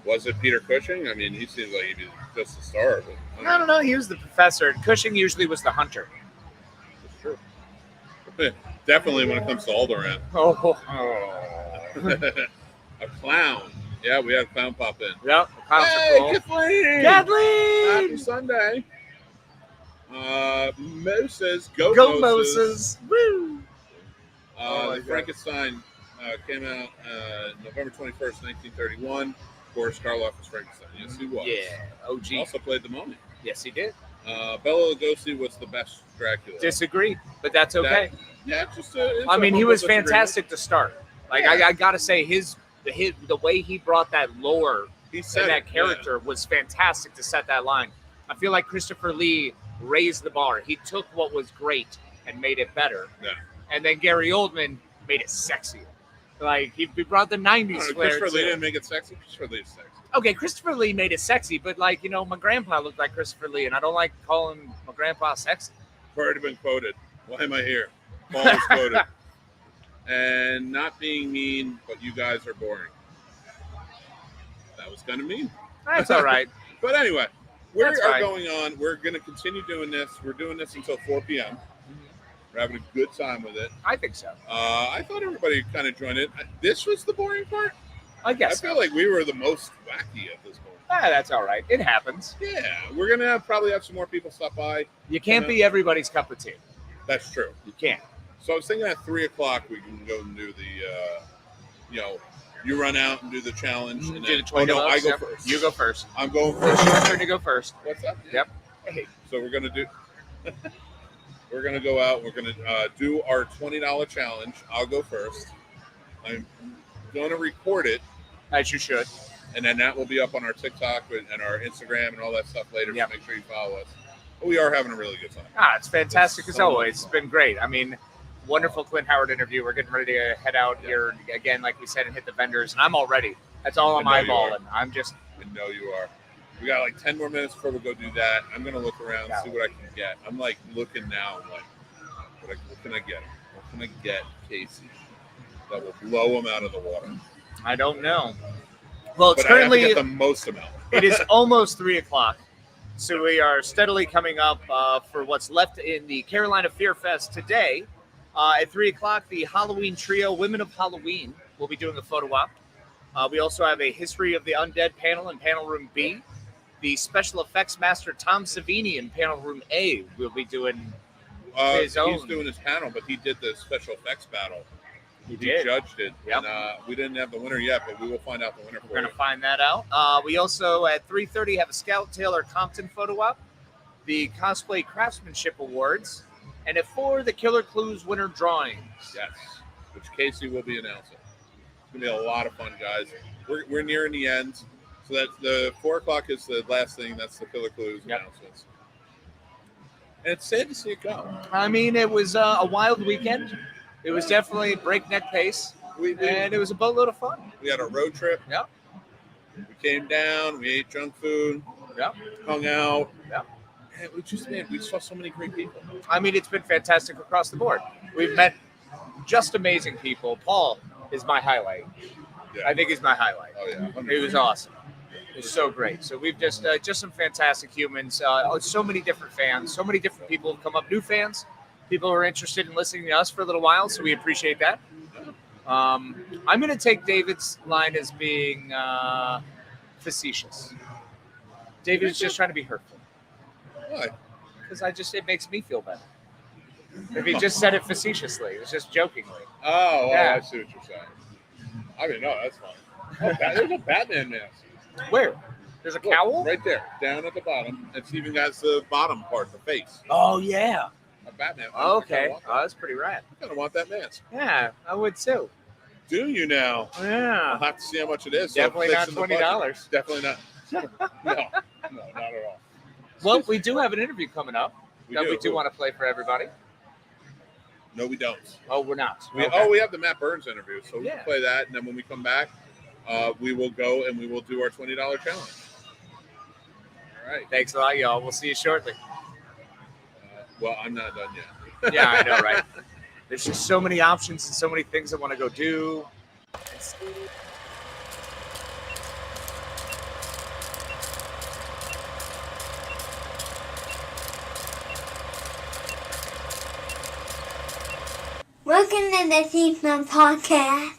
Was it Peter Cushing? I mean, he seems like he'd be just a star. But I don't know. He was the professor. Cushing usually was the hunter. It's true. Definitely when it comes to Alderaan. Oh. A clown. Yeah, we had a clown pop in. Yep. Hey, Cool. Kathleen! Kathleen! Happy Sunday. Moses, Go Moses. Woo! Frankenstein came out November 21st, 1931. Boris Karloff was Frankenstein. Yes, he was. Yeah, OG. Also played the Mummy. Yes, he did. Bela Lugosi was the best Dracula. Disagree, but that's okay. I mean, he was fantastic to start. Like, Yeah. I gotta say, the way he brought that lore He and said that character was fantastic to set that line. I feel like Christopher Lee raised the bar. He took what was great and made it better. Yeah. And then Gary Oldman made it sexier. Like, he brought the 90s flair. Christopher Lee too. didn't make it sexy. Christopher Lee is sexy. Okay, Christopher Lee made it sexy, but like, my grandpa looked like Christopher Lee, and I don't like calling my grandpa sexy. I've already been quoted. Why am I here? Paul was quoted. And not being mean, but you guys are boring. That was kind of mean. That's all right. But anyway, we are That's fine. going on. We're going to continue doing this. We're doing this until 4 p.m. We're having a good time with it. I think so. I thought everybody kind of joined in. This was the boring part? I guess I feel like we were the most wacky at this point. That's all right. It happens. Yeah, we're going to probably have some more people stop by. You can't be everybody's cup of tea. That's true. You can't. So I was thinking at 3 o'clock we can go and do the, you run out and do the challenge. And Do then, the 20 I bucks, go yep. first. You go first. I'm going It's your first. turn to go first. What's up? Yep. Hey. So we're gonna do. We're gonna go out. We're gonna do our $20 challenge. I'll go first. I'm gonna record it, As you should. and then that will be up on our TikTok and our Instagram and all that stuff later. Yep. So make sure you follow us. But we are having a really good time. It's fantastic as always. It's been great. I mean, wonderful Clint Howard interview. We're getting ready to head out here again, like we said, and hit the vendors. And I'm all ready. That's all I'm I know you eyeballing. I'm just. I know you are. We got like 10 more minutes before we go do that. I'm gonna look around, see what I can get. I'm like looking now. I'm like, what can I get? What can I get, Casey, that will blow him out of the water? I don't know. Well, it's But I have to currently get the most amount. it is almost 3 o'clock. So we are steadily coming up for what's left in the Carolina Fear Fest today. At 3 o'clock, the Halloween trio, Women of Halloween, will be doing a photo op. We also have a History of the Undead panel in Panel Room B. The special effects master, Tom Savini, in Panel Room A, will be doing his He's own. doing his panel, but he did the special effects battle. He He did. judged it. Yep. And we didn't have the winner yet, but we will find out the winner We're for going you. to find that out. We also, at 3:30, have a Scout Taylor Compton photo op, the Cosplay Craftsmanship Awards, and at 4, the Killer Clues winner drawings. Yes, which Casey will be announcing. It's going to be a lot of fun, guys. We're nearing the end. So that's the 4 o'clock is the last thing. That's the Killer Clues announcements. And it's sad to see it go. I mean, it was a wild weekend. It was definitely breakneck pace, and it was a boatload of fun. We had a road trip. Yep. We came down. We ate junk food. Yep. Hung out. Yep. And we saw so many great people. I mean, it's been fantastic across the board. We've met just amazing people. Paul is my highlight. Yeah. I think he's my highlight. Oh yeah. It was awesome. It was so great. So we've just some fantastic humans. So many different fans. So many different people have come up. New fans. People who are interested in listening to us for a little while. So we appreciate that. I'm going to take David's line as being facetious. David is just trying to be hurtful. Why? Because it makes me feel better. If he just said it facetiously, it was just jokingly. Oh, Yeah. I see what you're saying. I mean, no, that's fine. Oh, there's a Batman mask. Where? There's a Look, cowl? right there, down at the bottom. It's even got the bottom part, the face. Oh, yeah. A Batman. Okay. Oh, that's pretty rad. I kind of want that mask. Yeah, I would too. Do you now? I'll Yeah. have to see how much it is. Definitely So not it's in the budget. $20. Definitely not. No, not at all. Well, we do have an interview coming up that we do Who? want to play for everybody. No, we don't. Oh, we're not. We, Okay. Oh, we have the Matt Burns interview, so we Yeah. can play that, and then when we come back, we will go and we will do our $20 challenge. All right. Thanks a lot, y'all. We'll see you shortly. Well, I'm not done yet. Yeah, I know, right? There's just so many options and so many things I want to go do. Welcome to the Snobs podcast.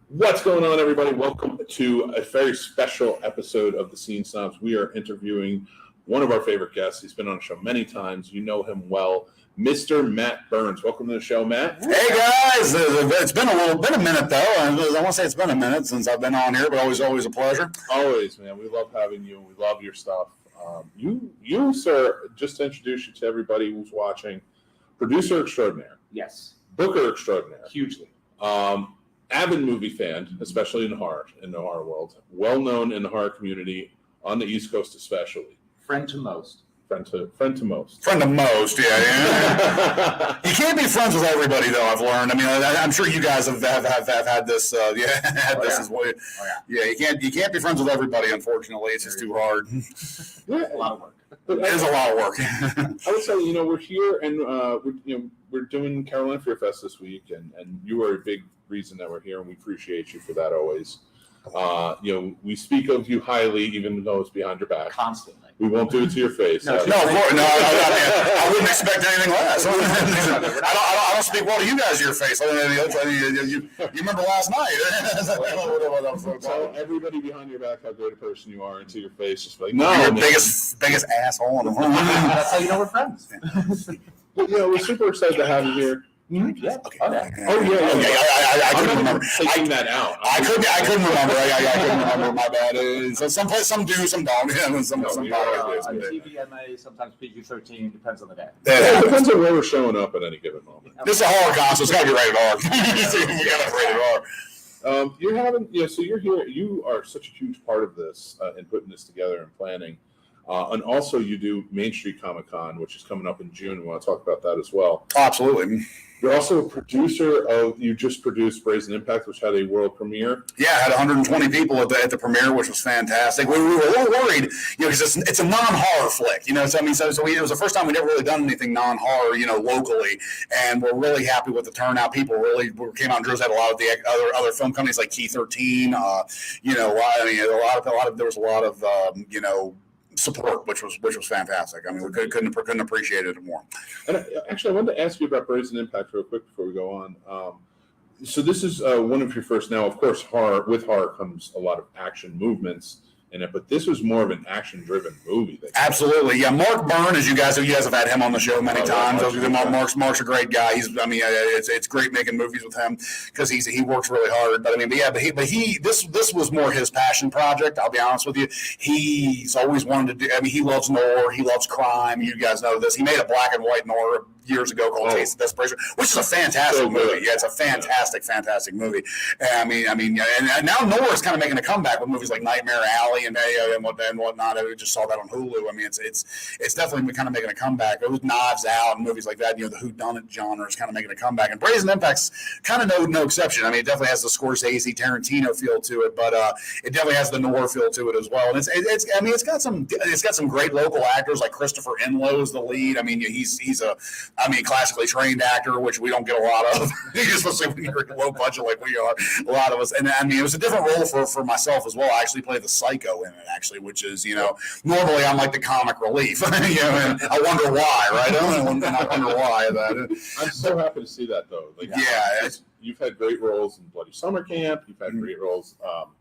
What's going on, everybody? Welcome to a very special episode of the Scene Snobs. We are interviewing one of our favorite guests. He's been on the show many times. You know him well, Mr. Matt Burns. Welcome to the show, Matt. Hey guys, it's been a minute though. I want to say it's been a minute since I've been on here, but always a pleasure. Always, man. We love having you. We love your stuff. You, sir, just to introduce you to everybody who's watching, producer extraordinaire, Yes, booker extraordinaire, hugely. avid movie fan, especially in the horror world, well known in the horror community on the East Coast, especially. Friend to most. Friend to most. Friend of most, yeah. You can't be friends with everybody though. I've learned. I mean, I'm sure you guys have had this. As well. Yeah, you can't be friends with everybody. Unfortunately, it's just too hard. Yeah, A lot of work. but It is a lot of work. I would say, we're here and we're doing Carolina Fear Fest this week, and you are a big reason that we're here, and we appreciate you for that always. We speak of you highly, even though it's behind your back. Constantly. We won't do it to your face. No, of course, no. I wouldn't expect anything less. I don't speak well to you guys. Your face. You remember last night? Tell everybody behind your back how great a person you are, and to your face, just like, no, You're the man. biggest asshole in the world. That's how you know we're friends. But, we're super excited to have you here. Yeah. Okay. Oh, yeah. Okay, I couldn't remember. Taking that out. I couldn't remember. I couldn't remember. My bad. So some do, some don't. Yeah, some TVMA, sometimes PG-13, depends on the day. It depends on where we're showing up at any given moment. This is a horror con, so it's got to be rated R. We got to rated R. You're having, so you're here. You are such a huge part of this in putting this together and planning. And also you do Main Street Comic Con, which is coming up in June. We want to talk about that as well. Absolutely. You're also a producer you just produced Brazen Impact, which had a world premiere. Yeah, I had 120 people at the premiere, which was fantastic. We were a little worried, because it's a non-horror flick, So it was the first time we'd ever really done anything non-horror, locally, and we're really happy with the turnout. People really came out and drove out a lot of the other film companies like Key 13. There was a lot of support, which was fantastic. I mean, we couldn't appreciate it more. And actually, I wanted to ask you about Brazen Impact real quick before we go on. So this is one of your first. Now, of course, with horror comes a lot of action movements in it, but this was more of an action-driven movie. Absolutely, yeah. Mark Byrne, as you guys have had him on the show many times. Mark's a great guy. It's great making movies with him because he works really hard. This was more his passion project. I'll be honest with you. He's always wanted to do. I mean, he loves noir. He loves crime. You guys know this. He made a black and white noir years ago called Taste of Desperation, which is a fantastic movie. Yeah, it's a fantastic movie. And now noir is kind of making a comeback with movies like Nightmare Alley and whatnot. I just saw that on Hulu. I mean, it's definitely kind of making a comeback. It was Knives Out and movies like that. The whodunit genre is kind of making a comeback, and Brazen Impact's kind of no exception. I mean, it definitely has the Scorsese, Tarantino feel to it, but it definitely has the noir feel to it as well. And it's got some great local actors like Christopher Enlow is the lead. I mean, he's a classically trained actor, which we don't get a lot of, especially when you're low budget like we are, a lot of us. And it was a different role for myself as well. I actually play the psycho in it, which is, normally I'm like the comic relief. And I wonder why, right? I wonder why. I'm so happy to see that, though. You've had great roles in Bloody Summer Camp. You've had great roles all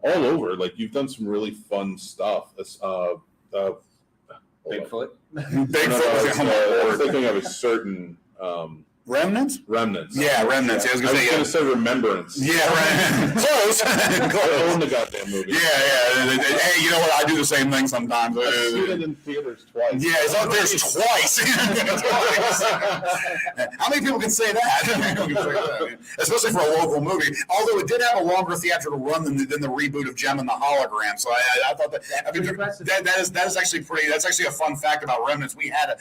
over. Like, you've done some really fun stuff. Bigfoot. I was thinking of a certain Remnants? Remnants. Yeah, Remnants. Yeah, I was going to say Remembrance. Yeah, right. Close. I own the goddamn movie. Yeah. Hey, you know what? I do the same thing sometimes. I've seen it in theaters twice. Yeah, it's up there twice. How many people can say that? Especially for a local movie. Although it did have a longer theatrical run than the reboot of Gem and the Hologram. So I thought that is actually pretty. That's actually a fun fact about Remnants. We had a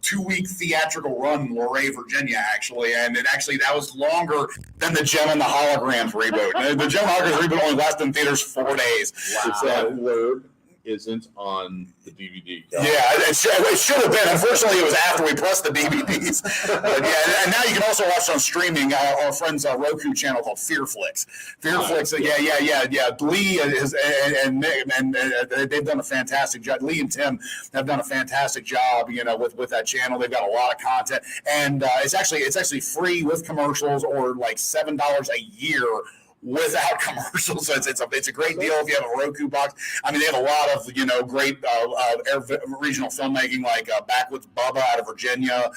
2-week theatrical run in Luray, Virginia, actually, and that was longer than the Gem and the Holograms reboot. The Gem and the Holograms reboot only lasted in theaters 4 days. Wow. So that word isn't on the DVD. Yeah, it should have been. Unfortunately, it was after we pressed the DVDs. But yeah, and now you can also watch on streaming our friend's Roku channel called Fearflix. Fearflix, yeah. Lee and they've done a fantastic job. Lee and Tim have done a fantastic job, with that channel. They've got a lot of content, and it's actually free with commercials, or like $7 a year without commercials. So it's a great deal if you have a Roku box. I mean, they have a lot of great regional filmmaking, like Backwoods Bubba out of Virginia.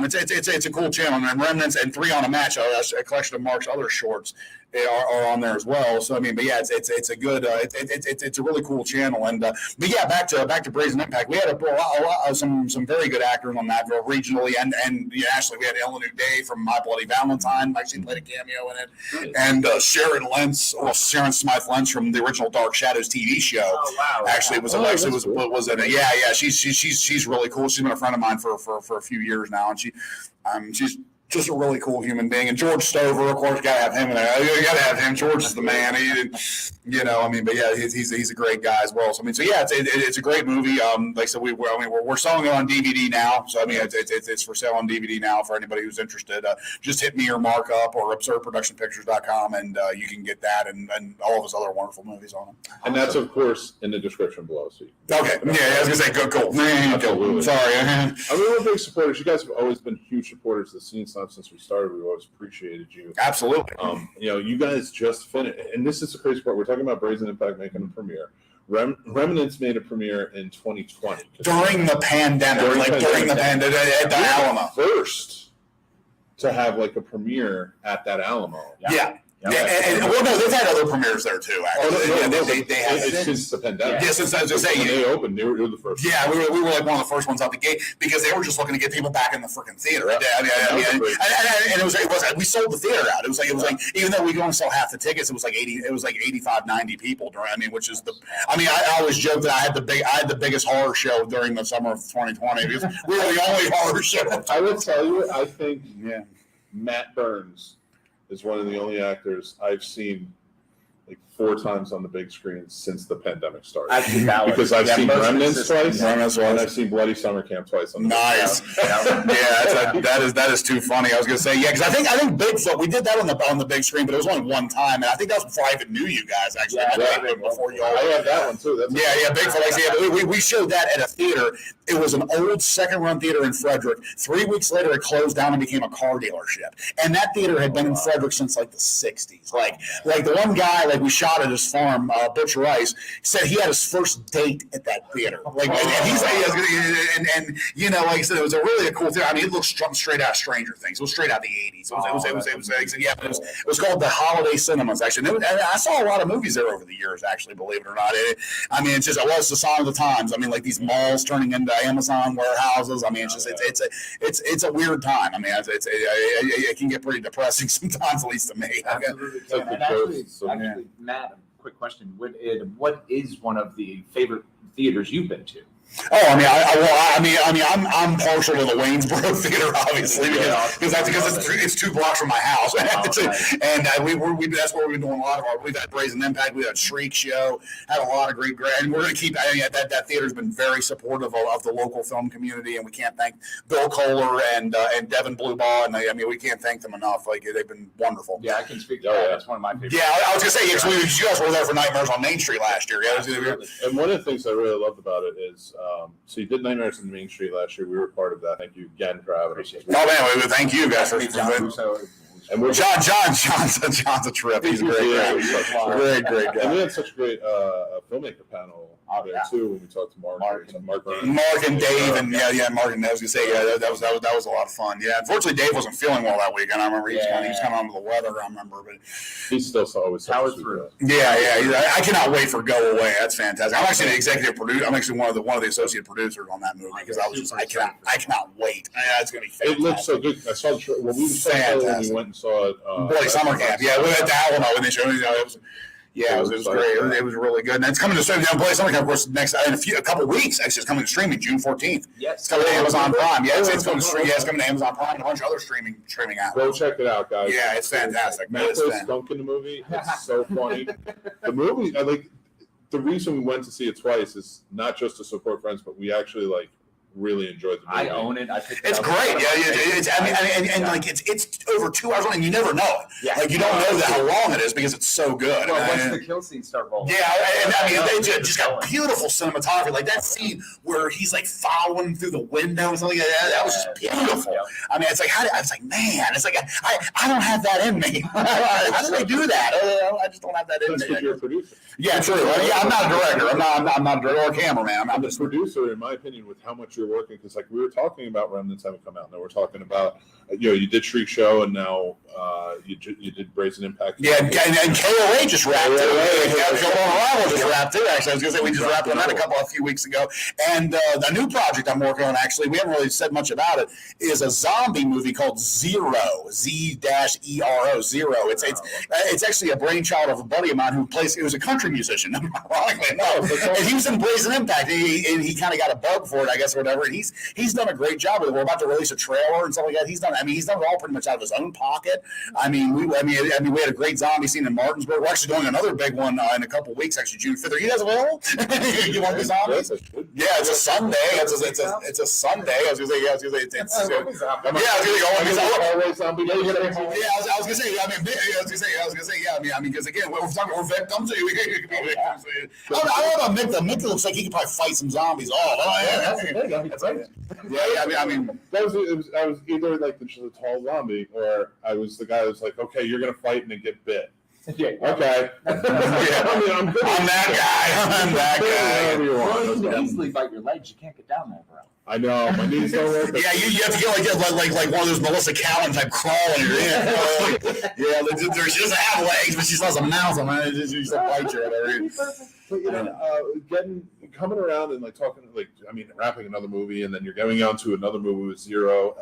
It's a cool channel. And Remnants and 3 on a Match, a collection of Mark's other shorts, are on there as well. So I mean, but yeah, it's a good it's a really cool channel. And but yeah, back to Brazen Impact. We had some very good actors on that regionally, and actually we had Ellen Uday from My Bloody Valentine. Actually played a cameo in it, and Sharon Smythe Lentz from the original Dark Shadows TV show. Oh wow! Actually, was in it. Yeah. She's really cool. She's been a friend of mine for a few years now, and she's just a really cool human being. And George Stover, of course, got to have him in there. You got to have him. George is the man. But yeah, he's a great guy as well. So I mean, it's a great movie. Like I said, we're selling it on DVD now. So I mean, it's for sale on DVD now for anybody who's interested. Just hit me or Mark up or absurdproductionpictures.com, and you can get that and all of his other wonderful movies on them. And that's, of course, in the description below. So okay. Yeah, I was gonna say, cool. Absolutely. Sorry. I mean, we're big supporters. You guys have always been huge supporters of the scene. Since we started, we've always appreciated you. Absolutely. You guys just finished, and this is the crazy part. We're talking about Brazen Impact making a premiere. Remnants made a premiere in 2020 during the pandemic. During the pandemic at the Alamo. First to have like a premiere at that Alamo. Yeah. They've had other premieres there too. Actually, they have since the pandemic. Yeah, since I was just saying, when they opened, they were the first. Yeah, we were like one of the first ones out the gate because they were just looking to get people back in the freaking theater. And it was we sold the theater out. It was like even though we only sold half the tickets, it was like 85, 90 people during. which is I always joke that I had the biggest horror show during the summer of 2020 because we were the only horror show. I will tell you, I think Matt Burns is one of the only actors I've seen like 4 times on the big screen since the pandemic started. Actually, because I've seen Remnants twice, and I've seen Bloody Summer Camp twice. Nice. That is too funny. I was going to say, because I think Bigfoot, we did that on the big screen, but it was only one time, and I think that was before I even knew you guys. Actually, before you all. I had that one too. Bigfoot. We showed that at a theater. It was an old second-run theater in Frederick. 3 weeks later, it closed down and became a car dealership. And that theater had been in Frederick since like the 60s. Like the one guy, we shot at his farm, Butch Rice, said he had his first date at that theater. Like I said, it was a cool theater. I mean, it looked straight out of Stranger Things. It was straight out of the 80s. It was called the Holiday Cinemas, actually. And I saw a lot of movies there over the years, actually, believe it or not. It was the sign of the times. I mean, like these malls turning into Amazon warehouses. I mean, it's a weird time. I mean, it can get pretty depressing sometimes, at least to me. Absolutely. Actually, Matt, quick question: what is one of the favorite theaters you've been to? Oh, I'm partial to the Waynesboro Theater, obviously, because it's 2 blocks from my house, and that's where we've been doing a lot of our. We've had Brazen Impact, we've had Shriek Show, had a lot of great, and we're going to keep. That theater's been very supportive of the local film community, and we can't thank Bill Kohler and Devin Bluebaugh, and we can't thank them enough. They've been wonderful. Yeah, I can speak to that. That's one of my favorites. Yeah, I was going to say, you guys were there for Nightmares on Main Street last year. And one of the things I really loved about it is. So you did Nightmares on Main Street last year. We were part of that. Thank you again for having us. Oh man, thank you guys for John Russo was And we're John's a trip. He's a great guy. Great guy. And we had such a great filmmaker panel there too when we talked to Mark and Dave, and Mark and I was gonna say, that was a lot of fun. Yeah, unfortunately, Dave wasn't feeling well that weekend. I remember he was kind of under the weather. I remember, but he still always powered through. Yeah. I cannot wait for Go Away. That's fantastic. I'm actually the executive producer. I'm actually one of the associate producers on that movie because I cannot wait. It's gonna be fantastic. It looks so good. I saw the trailer. Well, we when we went and saw it. Bloody Summer Camp. Yeah, we went to Alamo when they showed it. It was great. It was really good. And it's coming to streaming. Bloody Summer Camp, of course, next in a couple weeks. Actually, it's coming to streaming June 14th. Yes, it's coming to Amazon Prime. Yeah, it's coming to stream. Yeah, it's coming to Amazon Prime and a bunch of other streaming apps. Go check it out, guys. Yeah, it's fantastic. Matt plays Skunk in the movie. It's so funny. The movie, the reason we went to see it twice is not just to support friends, but we actually really enjoyed the movie. I own it. It's great. It's over 2 hours long, and you never know it. Yeah. You don't know how long it is because it's so good. Well, once the kill scenes start rolling. Yeah, they just got beautiful cinematography. Like that scene where he's following through the window and something like that. That was just beautiful. Yeah. I mean, I don't have that in me. How do they do that? I just don't have that in me. Because you're a producer. Yeah, true. Yeah, I'm not a director. I'm not a director or a cameraman. I'm just a producer, in my opinion, with how much you're working. Because we were talking about Remnants haven't come out. Now we're talking about you did Shriek Show, and now you did Brazen Impact. Yeah, and KOA just wrapped too. KOA just wrapped too. Actually, I was gonna say we just wrapped on that a few weeks ago. And the new project I'm working on, actually, we haven't really said much about it, is a zombie movie called Zero. Z-E-R-O. Zero. It's actually a brainchild of a buddy of mine who plays. He was a country musician, ironically enough, and he was in Brazen Impact. And he kind of got a bug for it, I guess, or whatever. And he's done a great job with it. We're about to release a trailer and stuff like that. He's done it all pretty much out of his own pocket. We had a great zombie scene in Martinsburg. We're actually doing another big one in a couple of weeks, actually June 5th. Are you guys available? You want the zombies? Yeah, it's a Sunday. It's a Sunday. I was gonna say, I was gonna say, because again, we're talking about victims. I don't know. Mick looks like he could probably fight some zombies off. I was either the tall zombie, or I was the guy who was like, okay, you're gonna fight and then get bit. Yeah. Okay. I'm that guy. Well, you can easily bite your legs. You can't get down there, bro. I know. My knees don't work. Yeah, you have to get like one of those Melissa Callan type crawling. You're in. She doesn't have legs, but she still has a mouth on it. She just bite you or whatever. But coming around and talking wrapping another movie, and then you're going on to another movie with Zero.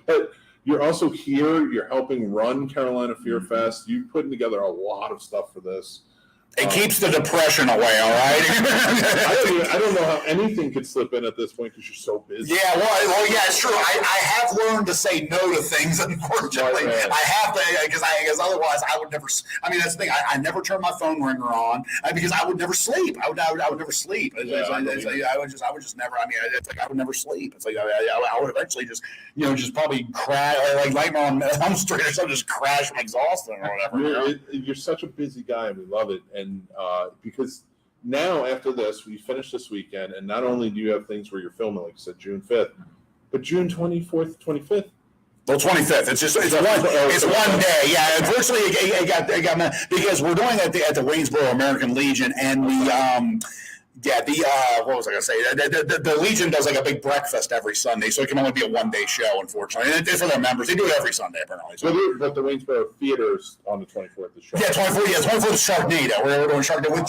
But you're also here. You're helping run Carolina Fear Fest. You're putting together a lot of stuff for this. It keeps the depression away, all right? I don't know how anything could slip in at this point because you're so busy. Yeah, well, yeah, it's true. I have learned to say no to things, unfortunately. Right. I have to, because otherwise I would never, that's the thing. I never turn my phone ringer on because I would never sleep. I would never sleep. I would just never, I would never sleep. It's I would eventually just probably crash, like Nightmare on Elm Street or something, just crash from exhaustion or whatever. You're such a busy guy, and we love it. And because now after this, we finish this weekend, and not only do you have things where you're filming, like you said, June 5th, but June 24th, 25th. Well, 25th. It's one day. Yeah, unfortunately, it got because we're doing it at the Waynesboro American Legion, and what was I going to say? The Legion does a big breakfast every Sunday, so it can only be a one-day show, unfortunately. And it's for their members. They do it every Sunday, apparently. So. But the Waynesboro Theater's on the 24th. The show. Yeah, 24th is Sharknado. We're doing Sharknado with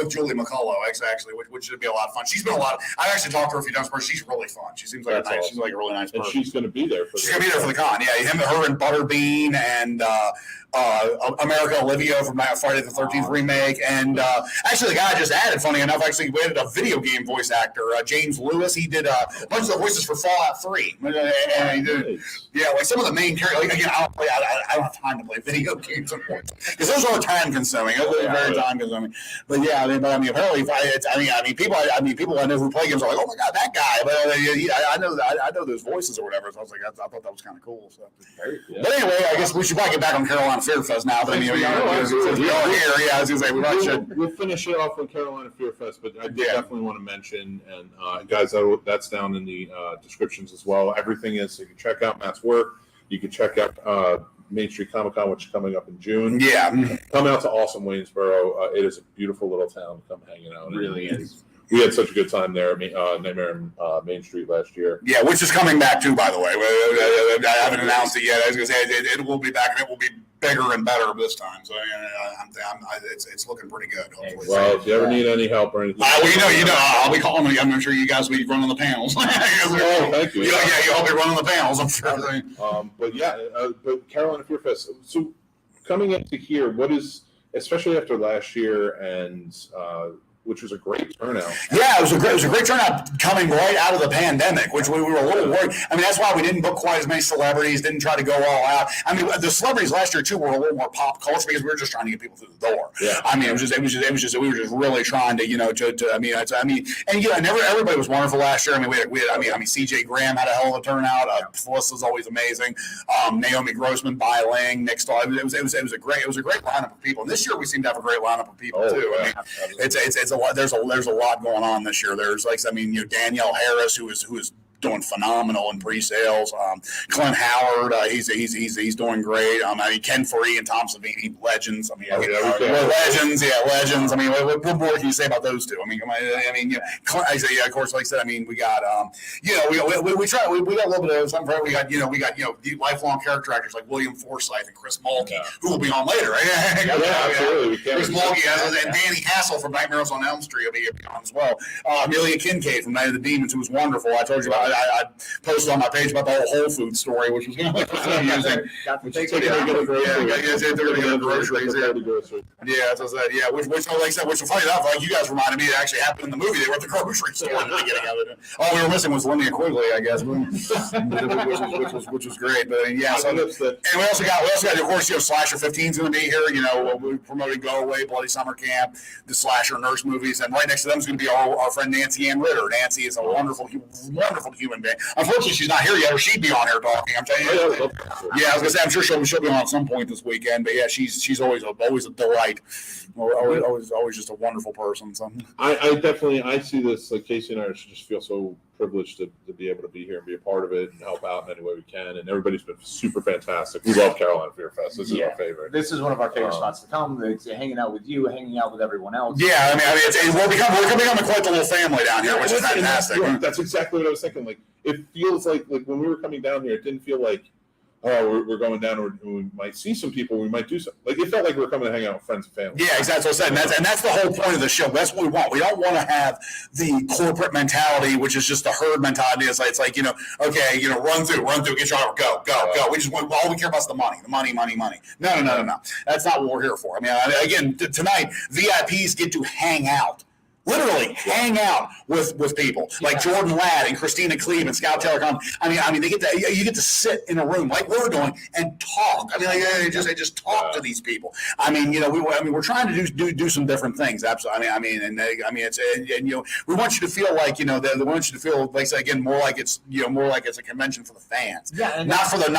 Julie McCullough, actually, which should be a lot of fun. She's been I've actually talked to her a few times, but she's really fun. She seems like she's like a really nice person. And she's going to be there for the con. Yeah, her and Butterbean and America Olivia from Friday the 13th remake. And actually, the guy I just added, funny enough, actually, we added a video game voice actor, James Lewis. He did a bunch of the voices for Fallout 3. And he did, some of the main characters. Again, I don't have time to play video games, unfortunately, because those are time consuming. Very time consuming. But apparently, people I know who play games are like, oh my god, that guy. But I know those voices or whatever. So I was like, I thought that was kind of cool. So. But anyway, I guess we should probably get back on Carolina Fear Fest now. But we are here. Yeah, I was going to say we'll finish it off with Carolina Fear Fest, but I definitely want to mention, and guys, that's down in the descriptions as well. Everything is, so you can check out Matt's work. You can check out Main Street Comic Con, which is coming up in June. Yeah. Come out to awesome Waynesboro. It is a beautiful little town to come hanging out. It really is. We had such a good time there, Nightmare on Main Street last year. Yeah, which is coming back too, by the way. I haven't announced it yet. I was going to say it will be back, and it will be bigger and better this time. So it's looking pretty good. Hopefully. Well, if you ever need any help or anything, I'll be calling you. I'm sure you guys will be running the panels. Thank you. You'll be running the panels. I'm sure. But Carolina Fear Fest. So coming into here, what is, especially after last year and which was a great turnout. Yeah, it was a great turnout coming right out of the pandemic, which we were a little worried. I mean, that's why we didn't book quite as many celebrities, didn't try to go all out. I mean, the celebrities last year too were a little more pop culture because we were just trying to get people through the door. Yeah. I mean, we were just really trying to, and everybody was wonderful last year. I mean, we had CJ Graham had a hell of a turnout. Felicia's always amazing. Naomi Grossman, Bai Ling, Nick Stahl. It was a great lineup of people. And this year we seem to have a great lineup of people too. Yeah, I mean, it's a lot. There's a lot going on this year. There's Danielle Harris who is doing phenomenal in pre-sales. Clint Howard, he's doing great. Ken Free and Tom Savini, legends. Legends. I mean, what more can you say about those two? Of course, like I said, we got we got a little bit of something. Right? We got the lifelong character actors like William Forsythe and Chris Mulkey, who will be on later, right? Absolutely. Chris Mulkey and Danny Hassel from Nightmares on Elm Street will be on as well. Amelia Kincaid from Night of the Demons, who was wonderful. I told you about. I posted on my page about the whole Whole Foods story, which was amusing. They're going to get groceries. Yeah, that's what I said. Yeah, which like I said, which was funny enough, like you guys reminded me, it actually happened in the movie. They were at the grocery store at the beginning of it. All we were missing was Linnea Quigley, I guess, which was great. But yeah, so, and we also got, of course, Slasher 15 is going to be here. We're promoting Go Away, Bloody Summer Camp, the Slasher Nurse movies, and right next to them is going to be our friend Nancy Ann Ritter. Nancy is a wonderful human being. Unfortunately, she's not here yet, or she'd be on here talking. I'm telling you. Yeah, I was gonna say, I'm sure she'll be on at some point this weekend. But yeah, she's always a delight. Always just a wonderful person. So I definitely see this, like Casey and I just feel so privileged to be able to be here and be a part of it and help out in any way we can. And everybody's been super fantastic. We love Carolina Fear Fest. This is our favorite. This is one of our favorite spots to come. It's hanging out with you, hanging out with everyone else. Yeah, we're becoming quite the little family down here, which is fantastic. That's exactly what I was thinking. Like, it feels like when we were coming down here, it didn't feel like, we're going down, or we might see some people, we might do something. Like, it felt like we were coming to hang out with friends and family. Yeah, exactly what I said. And that's the whole point of the show. That's what we want. We don't want to have the corporate mentality, which is just the herd mentality. It's like run through, get your order, go. We just want, all we care about is the money. No. That's not what we're here for. Again, tonight, VIPs get to hang out. Literally hang out with people like Jordan Ladd and Christina Cleve and Scout Taylor. You get to sit in a room like we're doing and talk. They just talk to these people. We're trying to do some different things. Absolutely. We want you to feel like we want you to feel like, again, more like it's a convention for the fans. Yeah, don't get me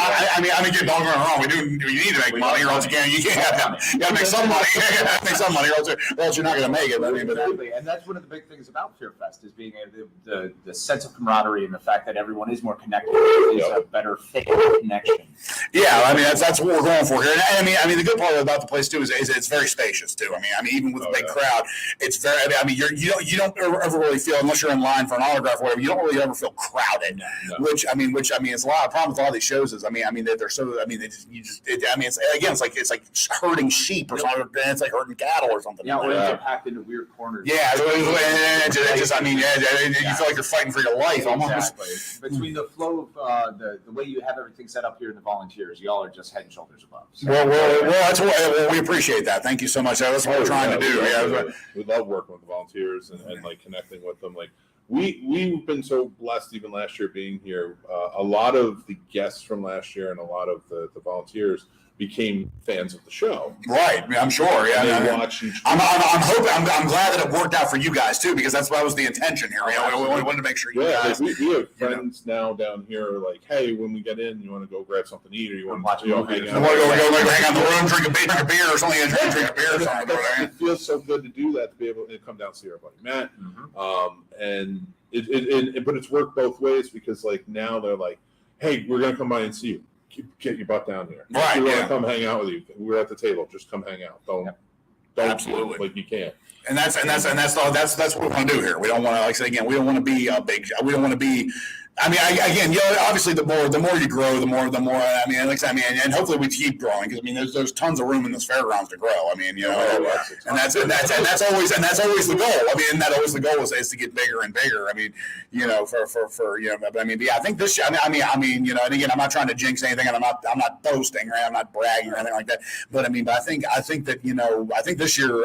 wrong. You need to make money, or else you can't. You got to make some money. Or else you're not going to make it. Exactly. And that's one of the big things about Fear Fest is being the sense of camaraderie and the fact that everyone is more connected. Is a better fit connection. Yeah, that's what we're going for here. And the good part about the place too is it's very spacious too. Even with a big crowd, it's very. You don't ever really feel, unless you're in line for an autograph or whatever, you don't really ever feel crowded. No. Which it's a lot of problem with a lot of these shows is that they're so. It's like herding sheep or something. It's like herding cattle or something. Yeah, or they're packed into weird corners. Yeah. You feel like you're fighting for your life almost. Exactly. Between the flow of the way you have everything set up here and the volunteers, y'all are just head and shoulders above. So. Well, we appreciate that. Thank you so much. That's what we're trying to do. We love working with the volunteers and like connecting with them. Like we've been so blessed even last year being here. A lot of the guests from last year and a lot of the volunteers became fans of the show. Right. I'm sure. Yeah. I'm hoping. I'm glad that it worked out for you guys too, because that was the intention here. We wanted to make sure you guys. We have friends now down here. Like, hey, when we get in, you want to go grab something to eat, or you want to watch a movie? You want to go hang out in the room, drink a beer or something, drink a beer or something. It feels so good to do that, to be able to come down and see our buddy Matt. But it's worked both ways, because like now they're like, hey, we're gonna come by and see you. get your butt down here. Right, If we want yeah. to come hang out with you. We're at the table. Just come hang out. Don't Absolutely. like you can't. And that's what we want to do here. We don't want to, like I said again, we don't want to be a big. We don't want to be. I mean, obviously, the more you grow, the more. I mean, like I mean, and hopefully we keep growing because I mean, there's tons of room in this fairgrounds to grow. I mean, and that's always the goal. I mean, the goal is to get bigger and bigger. I mean, but I mean, yeah, I think this year. I mean, and again, I'm not trying to jinx anything, and I'm not boasting, right? I'm not bragging or anything like that. But I mean, I think that I think this year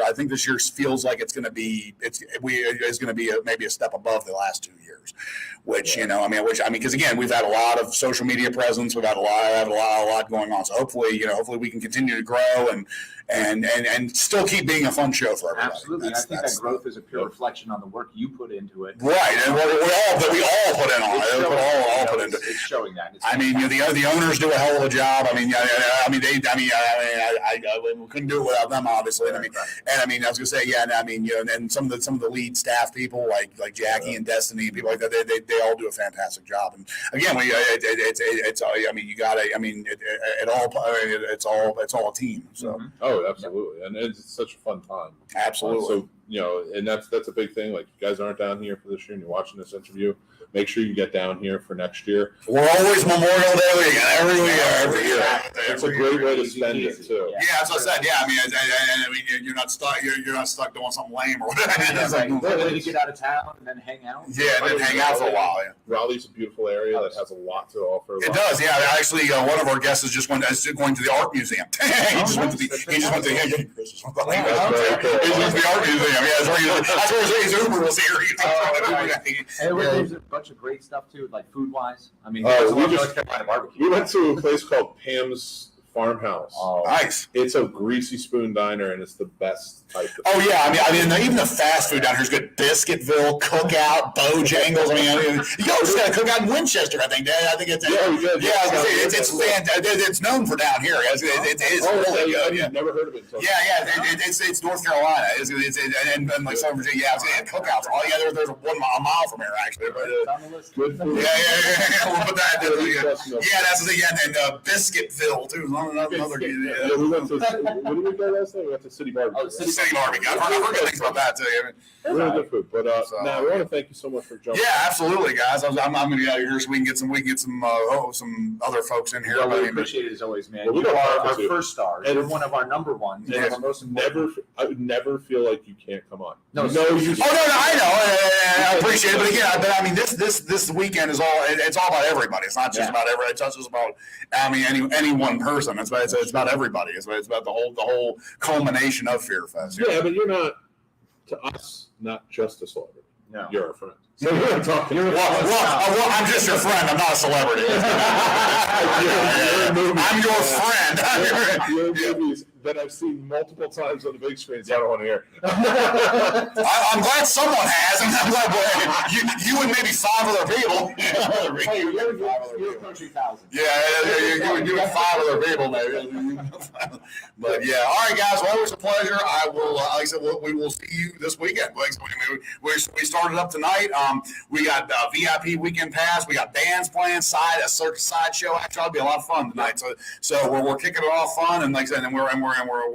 feels like it's going to be maybe a step above the last 2 years, which because again, we've had a lot of social media presence, we've had a lot going on. So hopefully we can continue to grow and still keep being a fun show for everybody. Absolutely, I think that growth is a pure reflection on the work you put into it. Right, and we all put in on it. It's showing that. I mean, the owners do a hell of a job. I mean, we couldn't do it without them, obviously. Right, I mean, I was gonna say, and some of the lead staff people like Jackie and Destiny, people like that, they all do a fantastic job. And again, it's all a team. So. Mm-hmm. Oh, absolutely, and it's such a fun time. Absolutely. So and that's a big thing. Like, you guys aren't down here for this year, and you're watching this interview. Make sure you get down here for next year. We're always Memorial Day weekend, every year. It's a great way to spend it too. Yeah, that's what I said. Yeah, I mean, you're not stuck. You're not stuck doing something lame or whatever. Way to get out of town and then hang out. Yeah, and then hang out for a while. Yeah. Raleigh's a beautiful area that has a lot to offer. It does. Yeah, actually, one of our guests is going to the art museum. He just went to the art museum. Yeah, that's where his Uber was here. And there's a bunch of great stuff too, like food wise. I mean, North Carolina barbecue. We went to a place called Pam's Farmhouse. Oh, nice. It's a greasy spoon diner, and it's the best type of food. Oh yeah, I mean, even the fast food down here is good. Biscuitville, Cookout, Bojangles. I mean, you just got a Cookout in Winchester, I think. I think it's it's fantastic. It's known for down here. It is really good. Yeah. Never heard of it. It's North Carolina. And like Southern Virginia. Yeah, Cookouts. Oh yeah, there's a mile from here actually. Good food. Yeah. We'll put that. That's the thing. And Biscuitville too. We went to. Where did we go last night? We went to City Barbecue. City Barbecue. I've heard good things about that too. Really good food. But now we want to thank you so much for jumping. Yeah, absolutely, guys. I'm going to get out of here so we can get some other folks in here. Well, we appreciate it as always, man. You are our first stars. You're one of our number ones. I would never feel like you can't come on. No, I know. I appreciate it, but again, I mean, this weekend is it's all about everybody. It's not just about everybody. It's not just about any one person. It's about everybody. It's about the whole culmination of Fear Fest. Yeah, but you're not, to us, not just a celebrity. No. You're our friend. So we're talking. Well, I'm just your friend. I'm not a celebrity. I'm your friend. You're movies that I've seen multiple times on the big screens. I don't want to hear. I'm glad someone has. I'm glad you and maybe 5 other people. Hey, you're approaching 1,000. Yeah, you and 5 other people, maybe. But yeah, all right, guys. Well, always a pleasure. I will. Like I said, we will see you this weekend. We started up tonight. We got VIP weekend pass. We got bands playing a circus sideshow. Actually, it'll be a lot of fun tonight. So we're kicking it off fun, and like I said, and we're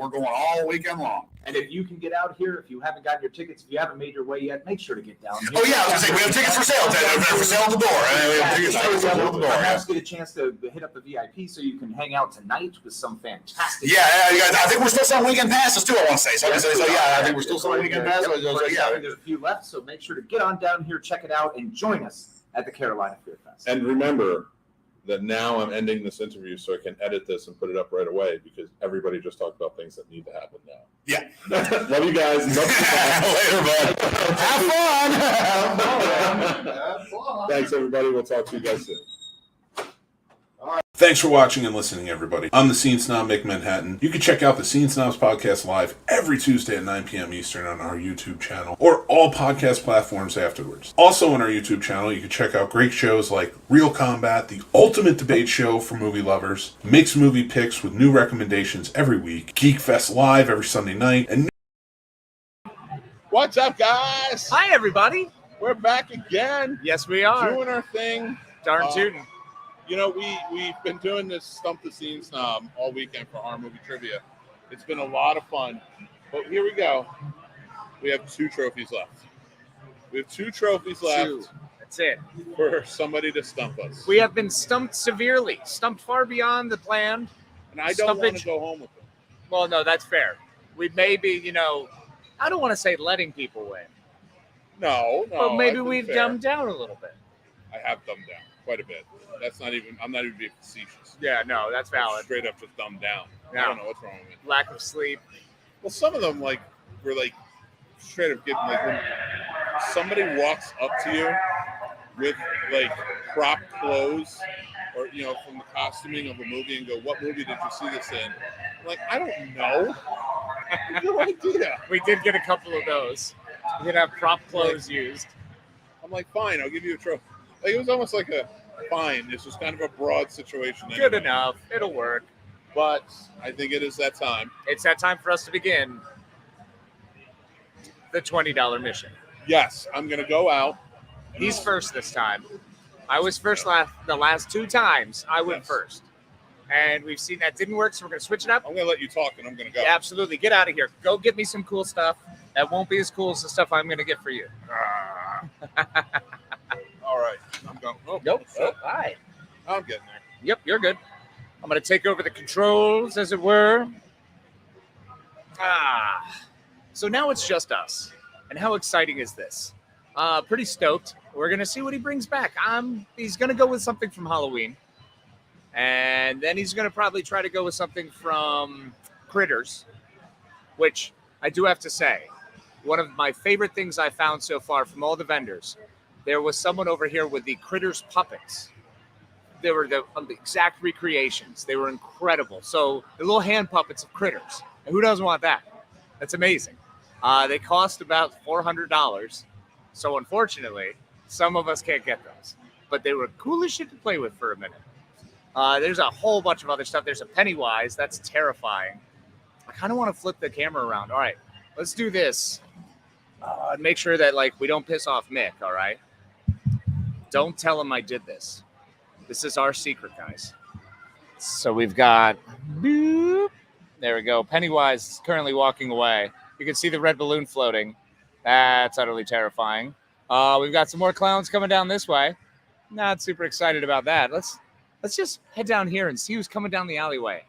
going all weekend long. And if you can get out here, if you haven't gotten your tickets, if you haven't made your way yet, make sure to get down here. Oh yeah, I was gonna say we have tickets for sale. They're for sale at the door. We have tickets for sale at the door. Perhaps get a chance to hit up the VIP so you can hang out tonight with some fantastic. Yeah, I think we're still selling weekend passes too. I want to say so. I think we're still selling weekend passes. There's a few left, so make sure to get on down here, check it out, and join us at the Carolina Fear Fest. And remember that now I'm ending this interview so I can edit this and put it up right away because everybody just talked about things that need to happen now. Yeah. Love you guys. Later, bud. Have fun. Have fun. Thanks, everybody. We'll talk to you guys soon. Thanks for watching and listening, everybody. I'm the Scene Snob, Mick Manhattan. You can check out the Scene Snobs podcast live every Tuesday at 9 p.m. Eastern on our YouTube channel or all podcast platforms afterwards. Also on our YouTube channel, you can check out great shows like Real Combat, the ultimate debate show for movie lovers, Mixed Movie Picks with new recommendations every week, Geek Fest live every Sunday night, and what's up, guys? Hi, everybody. We're back again. Yes, we are. Doing our thing. Darn tootin'. we've been doing this Stump the Scene Snob all weekend for our movie trivia. It's been a lot of fun. But here we go. We have 2 trophies left. We have 2 trophies left. 2. That's it. For somebody to stump us. We have been stumped severely, stumped far beyond the plan. And I don't want to go home with them. Well, no, that's fair. We may be, I don't want to say letting people win. No. But maybe we've dumbed down a little bit. I have dumbed down quite a bit. I'm not even being facetious. Yeah, no, that's valid. Straight up just dumbed down. Yeah. I don't know what's wrong with me. Lack of sleep. Well, some of them were straight up getting when somebody walks up to you with prop clothes or from the costuming of a movie and go, "What movie did you see this in?" I'm like, I don't know. I have no idea. We did get a couple of those. We did have prop clothes used. I'm like, fine, I'll give you a trophy. It was almost like a fine. This was kind of a broad situation. Good enough. It'll work. But I think it is that time. It's that time for us to begin the $20 mission. Yes, I'm going to go out. He's first this time. I was first the last 2 times. I went first. And we've seen that didn't work, so we're going to switch it up. I'm going to let you talk, and I'm going to go. Yeah, absolutely. Get out of here. Go get me some cool stuff. That won't be as cool as the stuff I'm going to get for you. All right. I'm going. Oh, nope. All right. I'm getting there. Yep, you're good. I'm going to take over the controls, as it were. So now it's just us. And how exciting is this? Pretty stoked. We're going to see what he brings back. He's going to go with something from Halloween. And then he's going to probably try to go with something from Critters, which I do have to say, one of my favorite things I found so far from all the vendors, there was someone over here with the Critters puppets. They were the exact recreations. They were incredible. So the little hand puppets of Critters. And who doesn't want that? That's amazing. They cost about $400. So unfortunately, some of us can't get those. But they were cool as shit to play with for a minute. There's a whole bunch of other stuff. There's a Pennywise. That's terrifying. I kind of want to flip the camera around. All right, let's do this. Make sure that we don't piss off Mick, all right? Don't tell him I did this. This is our secret, guys. So we've got... Boop. There we go. Pennywise is currently walking away. You can see the red balloon floating. That's utterly terrifying. We've got some more clowns coming down this way. Not super excited about that. Let's just head down here and see who's coming down the alleyway.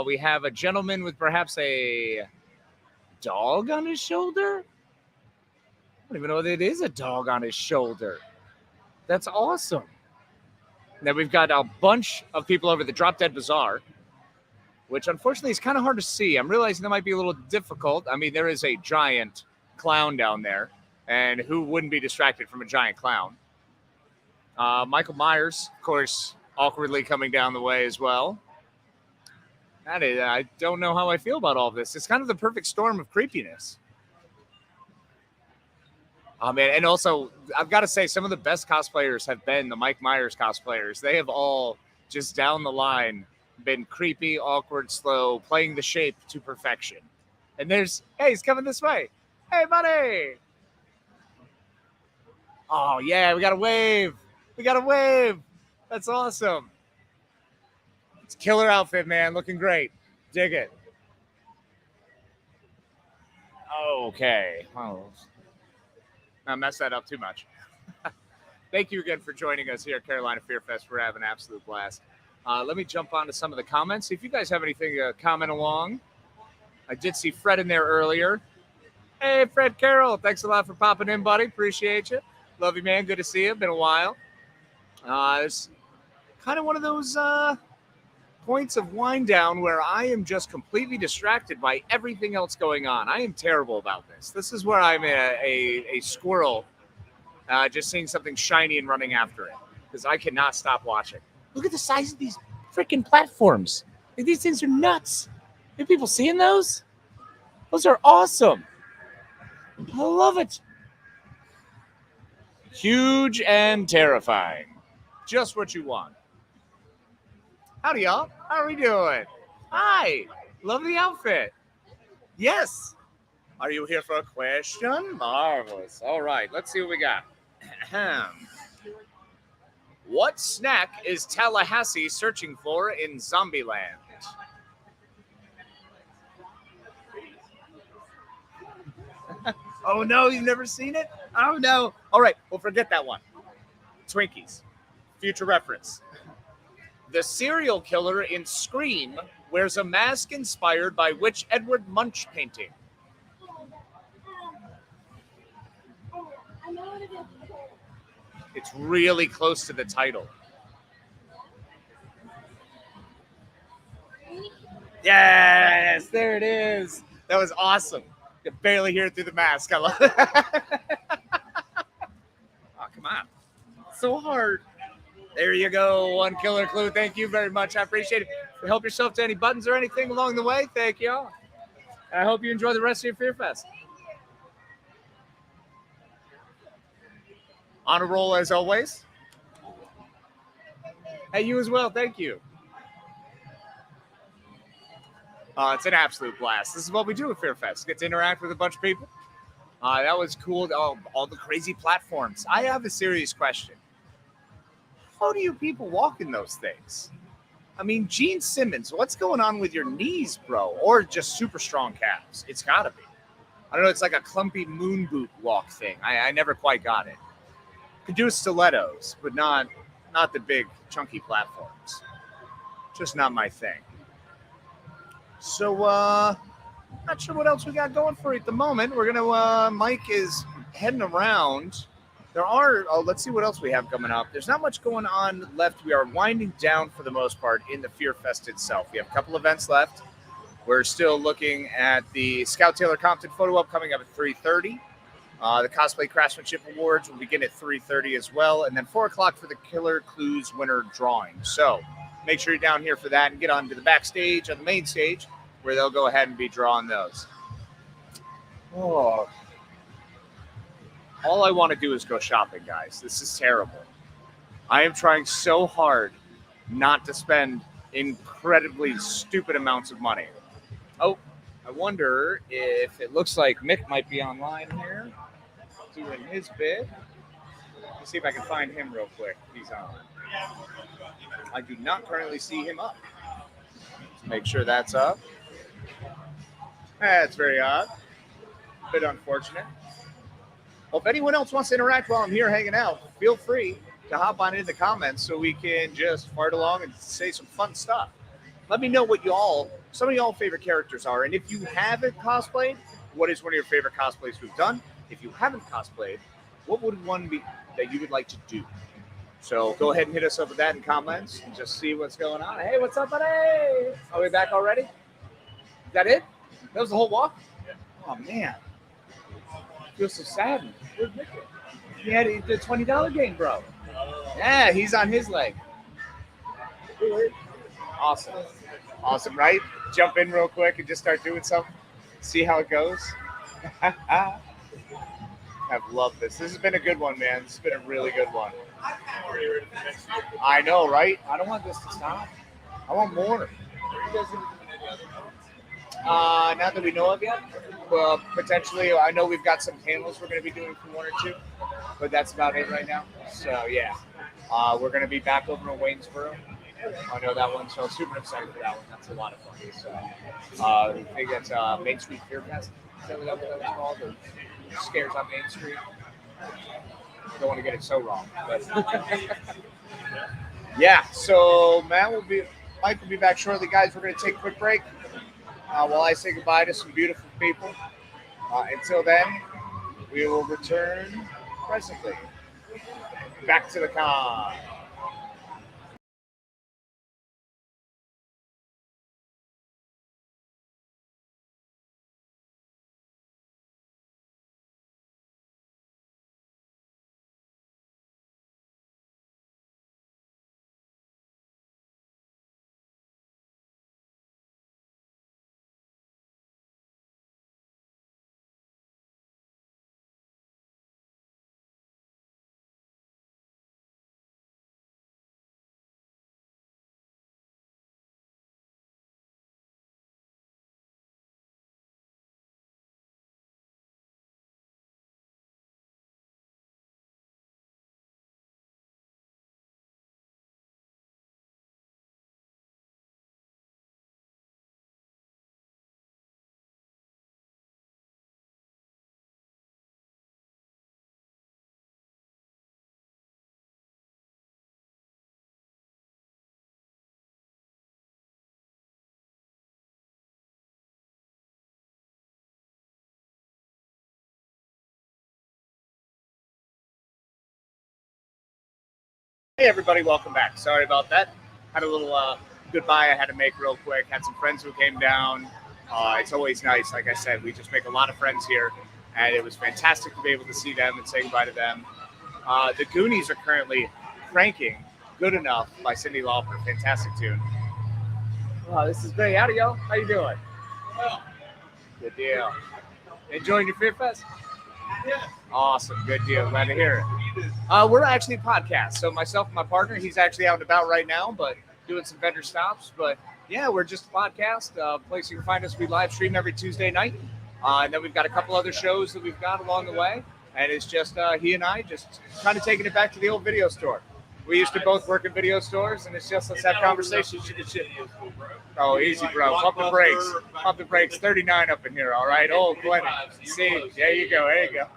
We have a gentleman with perhaps a dog on his shoulder. I don't even know if it is a dog on his shoulder. That's awesome. And then we've got a bunch of people over the Drop Dead Bazaar, which unfortunately is kind of hard to see. I'm realizing that might be a little difficult. I mean, there is a giant clown down there, and who wouldn't be distracted from a giant clown? Michael Myers, of course, awkwardly coming down the way as well. I don't know how I feel about all of this. It's kind of the perfect storm of creepiness. Oh, man. And also, I've got to say, some of the best cosplayers have been the Mike Myers cosplayers. They have all, just down the line, been creepy, awkward, slow, playing the shape to perfection. And hey, he's coming this way. Hey, buddy. Oh, yeah, we got a wave. That's awesome. It's killer outfit, man. Looking great. Dig it. Okay. Oh, I messed that up too much. Thank you again for joining us here at Carolina Fear Fest. We're having an absolute blast. Let me jump on to some of the comments. If you guys have anything to comment along. I did see Fred in there earlier. Hey, Fred Carroll. Thanks a lot for popping in, buddy. Appreciate you. Love you, man. Good to see you. Been a while. It's kind of one of those points of wind down where I am just completely distracted by everything else going on. I am terrible about this. This is where I'm a squirrel just seeing something shiny and running after it because I cannot stop watching. Look at the size of these freaking platforms. These things are nuts. Are people seeing those? Those are awesome. I love it. Huge and terrifying. Just what you want. Howdy, y'all. How are we doing? Hi. Love the outfit. Yes. Are you here for a question? Marvelous. All right. Let's see what we got. What snack is Tallahassee searching for in Zombieland? Oh no, you've never seen it? Oh no. All right, well, forget that one. Twinkies. Future reference. The serial killer in Scream wears a mask inspired by which Edward Munch painting? It's really close to the title. Yes, there it is. That was awesome. You can barely hear it through the mask. I love it. Oh, come on. So hard. There you go. One killer clue. Thank you very much. I appreciate it. Help yourself to any buttons or anything along the way. Thank you all. And I hope you enjoy the rest of your Fear Fest. On a roll as always. Hey, you as well. Thank you. It's an absolute blast. This is what we do at Fear Fest. Get to interact with a bunch of people. That was cool. All the crazy platforms. I have a serious question. How do you people walk in those things? I mean, Gene Simmons, what's going on with your knees, bro? Or just super strong calves? It's got to be. I don't know. It's like a clumpy moon boot walk thing. I never quite got it. Could do stilettos, but not the big chunky platforms. Just not my thing. So, not sure what else we got going for you at the moment. We're gonna. Mike is heading around. There are. Let's see what else we have coming up. There's not much going on left. We are winding down for the most part in the Fear Fest itself. We have a couple events left. We're still looking at the Scout Taylor Compton photo op coming up at 3:30. The Cosplay Craftsmanship Awards will begin at 3:30 as well, and then 4 o'clock for the Killer Clues winner drawing. So make sure you're down here for that and get onto the backstage on the main stage where they'll go ahead and be drawing those. Oh. All I want to do is go shopping, guys. This is terrible. I am trying so hard not to spend incredibly stupid amounts of money. Oh, I wonder if it looks like Mick might be online here doing his bit. Let's see if I can find him real quick. He's on. I do not currently see him up. Let's make sure that's up. That's very odd. Bit unfortunate. Well, if anyone else wants to interact while I'm here hanging out, feel free to hop on in the comments so we can just fart along and say some fun stuff. Let me know what some of y'all favorite characters are. And if you haven't cosplayed, what is one of your favorite cosplays we've done? If you haven't cosplayed, what would one be that you would like to do? So go ahead and hit us up with that in comments and just see what's going on. Hey, what's up, buddy? Are we back already? Is that it? That was the whole walk? Oh, man. I feel so sad. Where's Mickey? He had the $20 game, bro. Yeah, he's on his leg. Awesome. Awesome, right? Jump in real quick and just start doing something. See how it goes. I've loved this. This has been a good one, man. This has been a really good one. I know, right? I don't want this to stop. I want more. Not that we know of yet. Well, potentially, I know we've got some panels we're going to be doing for 1 or 2, but that's about it right now. So, yeah. We're going to be back over in Waynesboro. I know that one, so I'm super excited for that one. That's a lot of fun. So, I think that's Main Street Fear Fest. Is that what that was called? Or Scares on Main Street? Don't want to get it so wrong. But yeah, so Mike will be back shortly, guys. We're going to take a quick break while I say goodbye to some beautiful people. Until then, we will return presently. Back to the con. Hey everybody, welcome back. Sorry about that. Had a little goodbye I had to make real quick. Had some friends who came down. It's always nice. Like I said, we just make a lot of friends here, and it was fantastic to be able to see them and say goodbye to them. The Goonies are currently cranking "Good Enough" by Cyndi Lauper. Fantastic tune. Oh, this is great. Howdy, y'all. How you doing? Good deal. Enjoying your Fear Fest? Awesome. Good deal. Glad to hear it. We're actually a podcast. So myself and my partner, he's actually out and about right now, but doing some vendor stops. But yeah, we're just a podcast. Place you can find us. We live stream every Tuesday night. And then we've got a couple other shows that we've got along the way. And it's just he and I just kind of taking it back to the old video store. We used to both work in video stores, and it's just let's have conversations. Oh, easy, bro. Pump the brakes. Pump the brakes. 39 up in here, all right? Oh, plenty. See, there you go. There you go.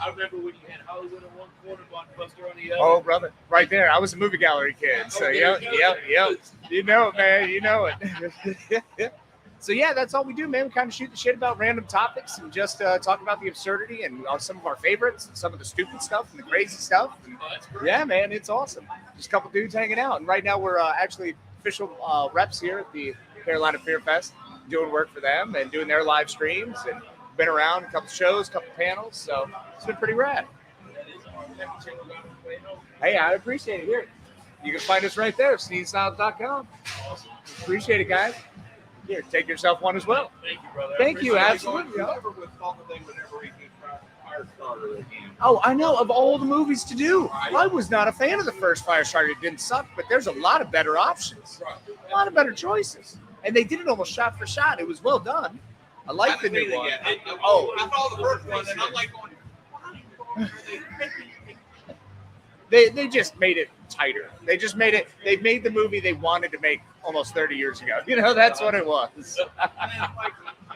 I remember when you had Hollywood in one corner, Blockbuster on the other. Oh, brother. Right there. I was a movie gallery kid. So, yep. You know it, man. You know it. So, yeah, that's all we do, man. We kind of shoot the shit about random topics and just talk about the absurdity and some of our favorites and some of the stupid stuff and the crazy stuff. And, yeah, man, it's awesome. Just a couple dudes hanging out. And right now we're actually official reps here at the Carolina Fear Fest, doing work for them and doing their live streams and been around a couple shows, a couple panels. So it's been pretty rad. Hey, I appreciate it. Here, you can find us right there, Snobs.com. Awesome. Appreciate it, guys. Here, take yourself one as well. Thank you, brother. Thank you, absolutely. Oh, I know, of all the movies to do. I was not a fan of the first Firestarter. It didn't suck, but there's a lot of better options. A lot of better choices. And they did it almost shot for shot. It was well done. I like the new one. I saw the first one, and I'm like going, They just made it tighter. They made the movie they wanted to make almost 30 years ago. You know, that's what it was. and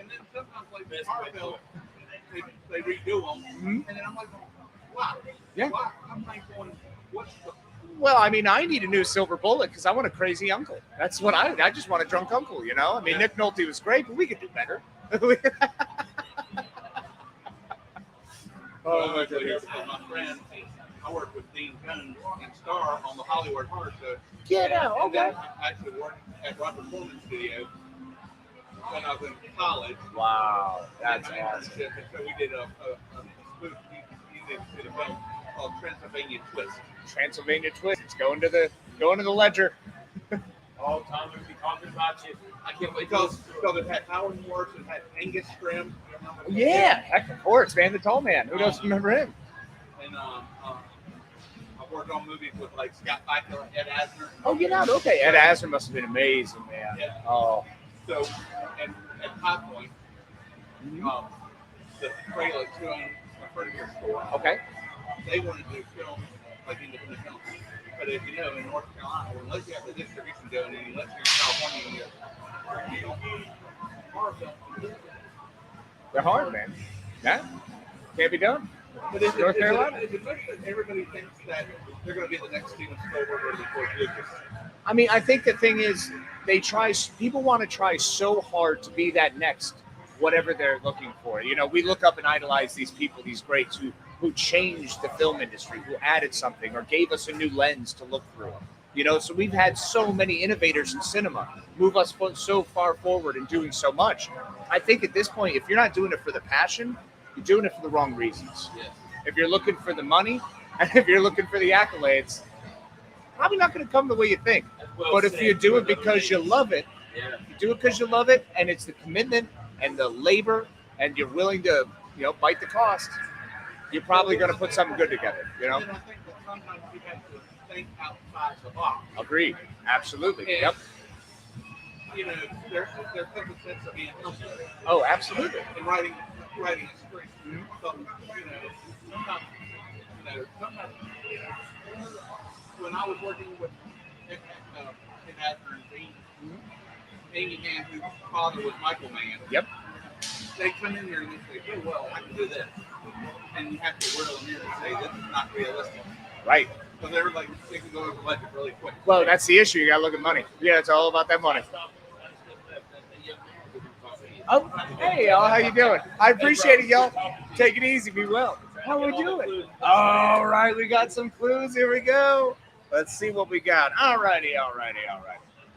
then sometimes like the car film, they redo them, and then I'm like, wow. Yeah. Wow. I'm like going, what's the... Well, I mean, I need a new Silver Bullet because I want a crazy uncle. That's what I just want a drunk uncle, you know? I mean, Nick Nolte was great, but we could do better. Oh, my goodness. My friend, I work with Dean Coons and Star on the Hollywood Horror Show. Get out, okay. I actually worked at Robert Foreman's studio when I was in college. Wow, that's awesome. So we did a spoof. He did a film called Transylvania Twist. Transylvania Twist. It's going to the ledger. All the time we'll be talking about you. I can't wait because it had Howard Morris and had Angus Scrim. Yeah, heck, of course, man, the tall man. Who doesn't remember him? And I worked on movies with like Scott Bakula, Ed Asner. Oh, get out. Okay, Ed Asner must have been amazing, man. Yeah. Oh. So, and at High Point, the trailer to a furniture store. Okay. They wanted to film like independent films. But as you know, in North Carolina, unless you have the distribution going, and unless you're in California, you don't horror films. They're hard, man. Yeah. Can't be done. But North Carolina. It's that everybody thinks that they're going to be the next Steven Spielberg or the George Lucas. I mean, I think the thing is, people want to try so hard to be that next, whatever they're looking for. You know, we look up and idolize these people, these greats who changed the film industry, who added something or gave us a new lens to look through. You know, so we've had so many innovators in cinema move us so far forward and doing so much. I think at this point, if you're not doing it for the passion, you're doing it for the wrong reasons. Yes. If you're looking for the money and if you're looking for the accolades, probably not going to come the way you think. But if you do it because you love it, you do it because you love it, and it's the commitment and the labor, and you're willing to, bite the cost, you're probably going to put something good together, And I think that sometimes you have to think outside the box. Agreed. Absolutely. And, Yep. There's such a sense of being humble. Oh, absolutely. And writing a script. Mm-hmm. So, sometimes, when I was working with Ed Asner and Dean, Amy Mann, whose father was Michael Mann. Yep. They come in here and they say, "Oh, well, I can do this," and you have to wheel them in and say, "This is not realistic." Right. So they're like, they can go over budget really quick. Well, that's the issue. You got to look at money. Yeah, it's all about that money. Oh, hey, y'all. How you doing? I appreciate it, y'all. Take it easy. Be well. How we doing? All right. We got some clues. Here we go. Let's see what we got. All righty.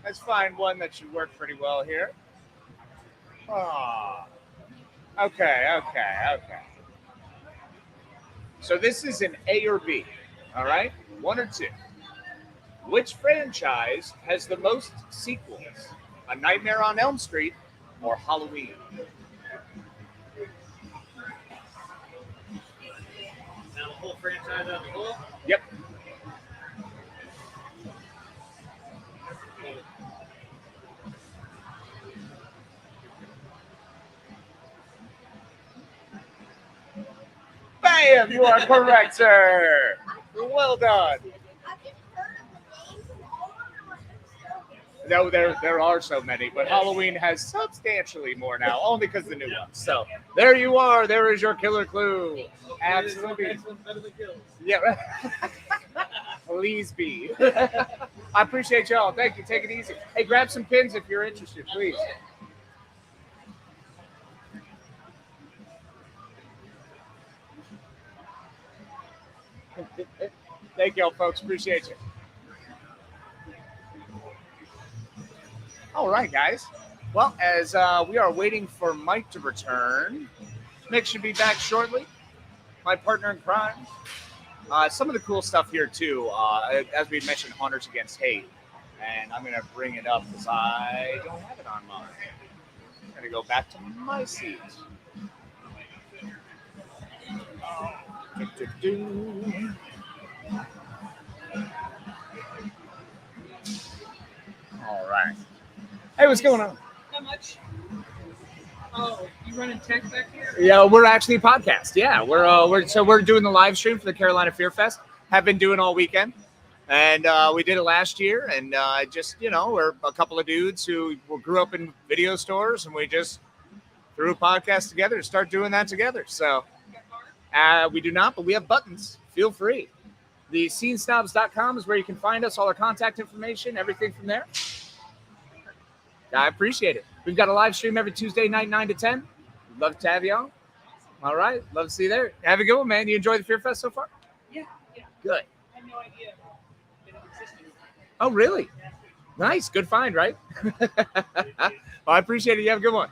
Let's find one that should work pretty well here. Oh. Okay. So this is an A or B. All right? 1 or 2. Which franchise has the most sequels? A Nightmare on Elm Street or Halloween? Now the whole franchise as a whole. Yep. Bam! You are correct, sir. Well done. No, there are so many, but Halloween has substantially more now, only because the new ones. So there you are. There is your killer clue. Absolutely. Yeah. Please be. I appreciate y'all. Thank you. Take it easy. Hey, grab some pins if you're interested, please. Thank y'all, folks. Appreciate you. All right, guys. Well, as we are waiting for Mike to return, Mick should be back shortly. My partner in crime. Some of the cool stuff here, too, as we mentioned, Hunters Against Hate. And I'm going to bring it up because I don't have it on mine. I'm going to go back to my seat. All right. Hey, what's going on? Not much. Oh, you running tech back here? Yeah, we're actually a podcast. Yeah, we're doing the live stream for the Carolina Fear Fest. Have been doing all weekend, and we did it last year. And just we're a couple of dudes who grew up in video stores, and we just threw a podcast together to start doing that together. So we do not, but we have buttons. Feel free. The scenesnobs.com is where you can find us, all our contact information, everything from there. I appreciate it. We've got a live stream every Tuesday night, 9 to 10. Love to have you on. All right. Love to see you there. Have a good one, man. You enjoy the Fear Fest so far? Yeah. Good. I had no idea that it existed. Oh, really? Nice. Good find, right? Well, I appreciate it. You have a good one.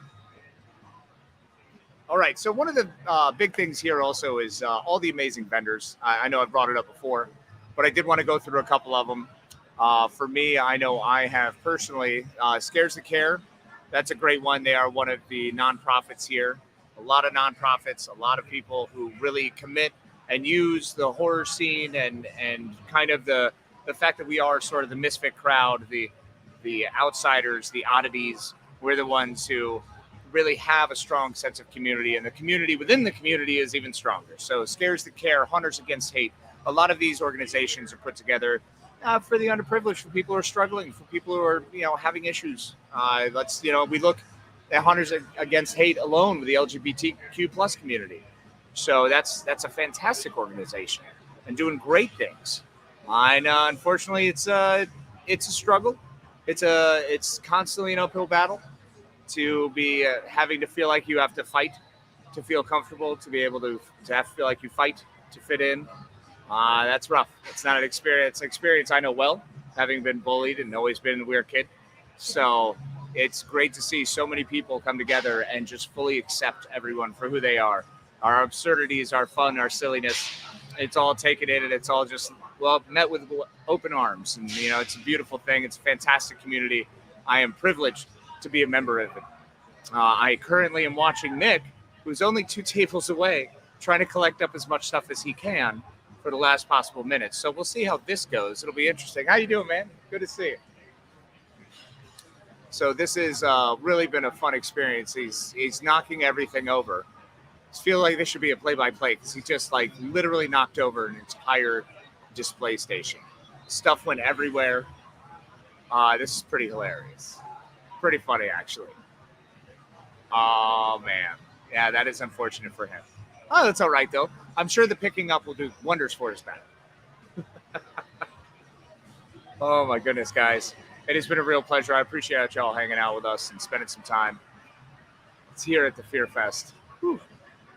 All right. So one of the big things here also is all the amazing vendors. I know I've brought it up before, but I did want to go through a couple of them. For me, I know I have personally Scares the Care. That's a great one. They are one of the nonprofits here. A lot of nonprofits, a lot of people who really commit and use the horror scene and kind of the fact that we are sort of the misfit crowd, the outsiders, the oddities. We're the ones who really have a strong sense of community, and the community within the community is even stronger. So Scares the Care, Hunters Against Hate, a lot of these organizations are put together for the underprivileged, for people who are struggling, for people who are, having issues. We look at Hunters Against Hate alone with the LGBTQ plus community. So that's a fantastic organization and doing great things. And unfortunately, it's a struggle. It's constantly an uphill battle to be having to feel like you have to fight to feel comfortable, to be able to have to feel like you fight to fit in. That's rough. It's not an experience. Experience I know well, having been bullied and always been a weird kid. So it's great to see so many people come together and just fully accept everyone for who they are. Our absurdities, our fun, our silliness, it's all taken in, and it's all just, met with open arms. And, it's a beautiful thing. It's a fantastic community. I am privileged to be a member of it. I currently am watching Mick, who's only 2 tables away, trying to collect up as much stuff as he can for the last possible minutes. So we'll see how this goes. It'll be interesting. How you doing, man? Good to see you. So this has really been a fun experience. He's knocking everything over. I feel like this should be a play-by-play because he just literally knocked over an entire display station. Stuff went everywhere. This is pretty hilarious. Pretty funny, actually. Oh, man. Yeah, that is unfortunate for him. Oh, that's all right, though. I'm sure the picking up will do wonders for his back. Oh, my goodness, guys. It has been a real pleasure. I appreciate y'all hanging out with us and spending some time. It's here at the Fear Fest. Whew.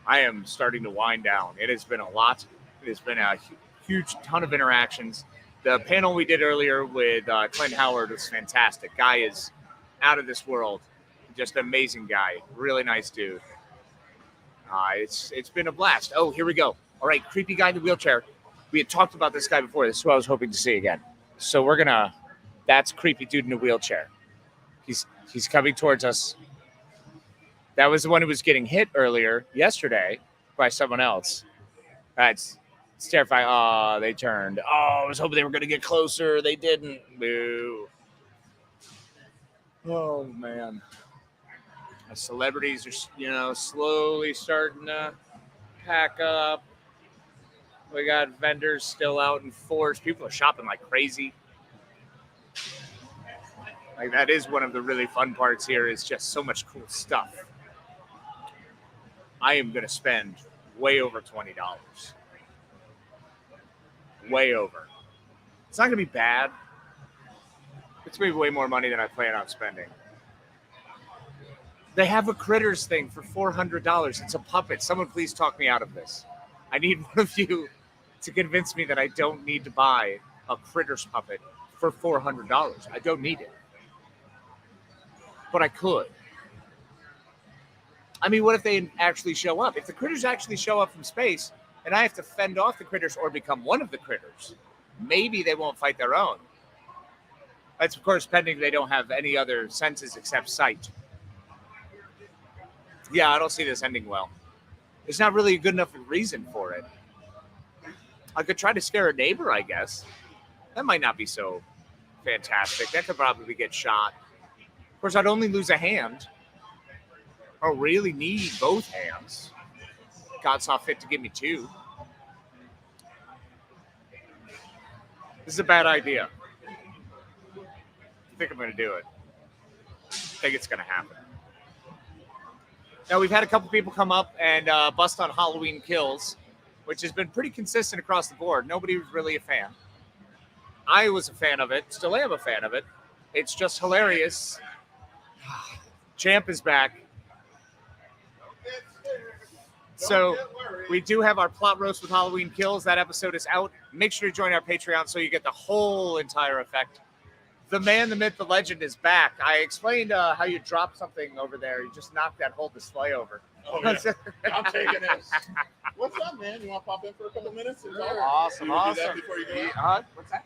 I am starting to wind down. It has been a lot. It has been a huge ton of interactions. The panel we did earlier with Clint Howard was fantastic. Guy is out of this world. Just an amazing guy. Really nice dude. It's been a blast. Oh, here we go. All right, creepy guy in the wheelchair. We had talked about this guy before. This is who I was hoping to see again. So we're gonna. That's creepy dude in a wheelchair. He's coming towards us. That was the one who was getting hit earlier yesterday by someone else. It's terrifying. Oh, they turned. Oh, I was hoping they were gonna get closer. They didn't. Boo. Oh man. The celebrities are, slowly starting to pack up. We got vendors still out in force. People are shopping like crazy. Like that is one of the really fun parts here. Is just so much cool stuff. I am gonna spend way over $20. Way over. It's not gonna be bad. It's gonna be way more money than I plan on spending. They have a Critters thing for $400. It's a puppet. Someone please talk me out of this. I need one of you to convince me that I don't need to buy a Critters puppet for $400. I don't need it. But I could. I mean, what if they actually show up? If the Critters actually show up from space and I have to fend off the Critters or become one of the Critters, maybe they won't fight their own. That's, of course, pending they don't have any other senses except sight. Yeah, I don't see this ending well. There's not really a good enough reason for it. I could try to scare a neighbor, I guess. That might not be so fantastic. That could probably get shot. Of course, I'd only lose a hand. I don't really need both hands. God saw fit to give me two. This is a bad idea. I think I'm going to do it. I think it's going to happen. Now, we've had a couple people come up and bust on Halloween Kills, which has been pretty consistent across the board. Nobody was really a fan. I was a fan of it. Still am a fan of it. It's just hilarious. Champ is back. So we do have our plot roast with Halloween Kills. That episode is out. Make sure to join our Patreon so you get the whole entire effect. The man, the myth, the legend is back. I explained how you drop something over there. You just knock that whole display over. Oh, yeah. I'm taking this. What's up, man? You want to pop in for a couple minutes? Awesome, Do awesome. that before you go out? What's that?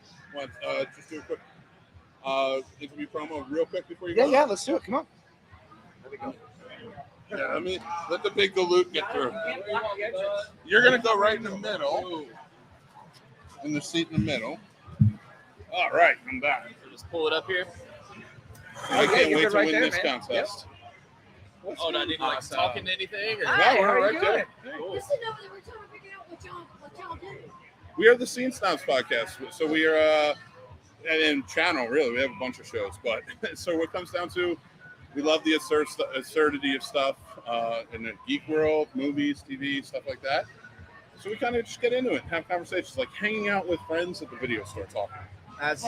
Just do a quick interview promo real quick before you Yeah, go yeah, out? let's do it. Come on. There we go. Yeah, let the big galoot get through. You're going to go right in the middle. In the seat in the middle. All right, I'm back. Just pull it up here. I can't you wait good to right win there, this man. contest. Oh, do I need to like talk into anything? Or? Yeah, we're how right you there. Cool. Listen over there, we're trying to figure out what y'all do. We are the Scene Snobs podcast. So we are, and channel, really. We have a bunch of shows. But so what comes down to, we love the absurdity of stuff in the geek world, movies, TV, stuff like that. So we kind of just get into it and have conversations, like hanging out with friends at the video store talking. That's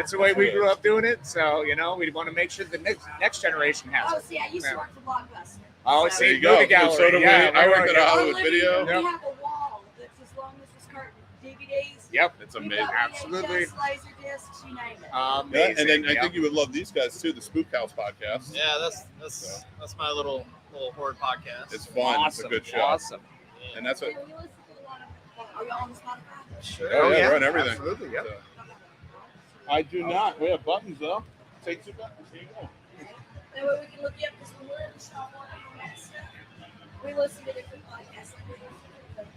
the way we grew up doing it. So, we want to make sure the next generation has Oh, it. see, I used to work for Blockbuster. Oh, So- see, There you go. movie gallery. So do we. Yeah, I worked right, at yeah. a Our Hollywood living video. room, Yep. We have a wall that's as long as this curtain. DVDs. Yep. It's We've amazing. got Absolutely. VHS, laser discs, you name it. Amazing. And then I Yep. think you would love these guys too, the Spook House podcast. Yeah, that's my little horror podcast. It's fun. Awesome. It's a good show. Awesome. And that's what. Yeah, we listen to a lot of. Are y'all on the Spotify? Sure. Oh, yeah, yeah, run everything. absolutely, yep. So. I do not. We have buttons though. Take two buttons. Here you go. That way we can look you up because when we're in the shop on that stuff, we listen to different podcasts. Like we listen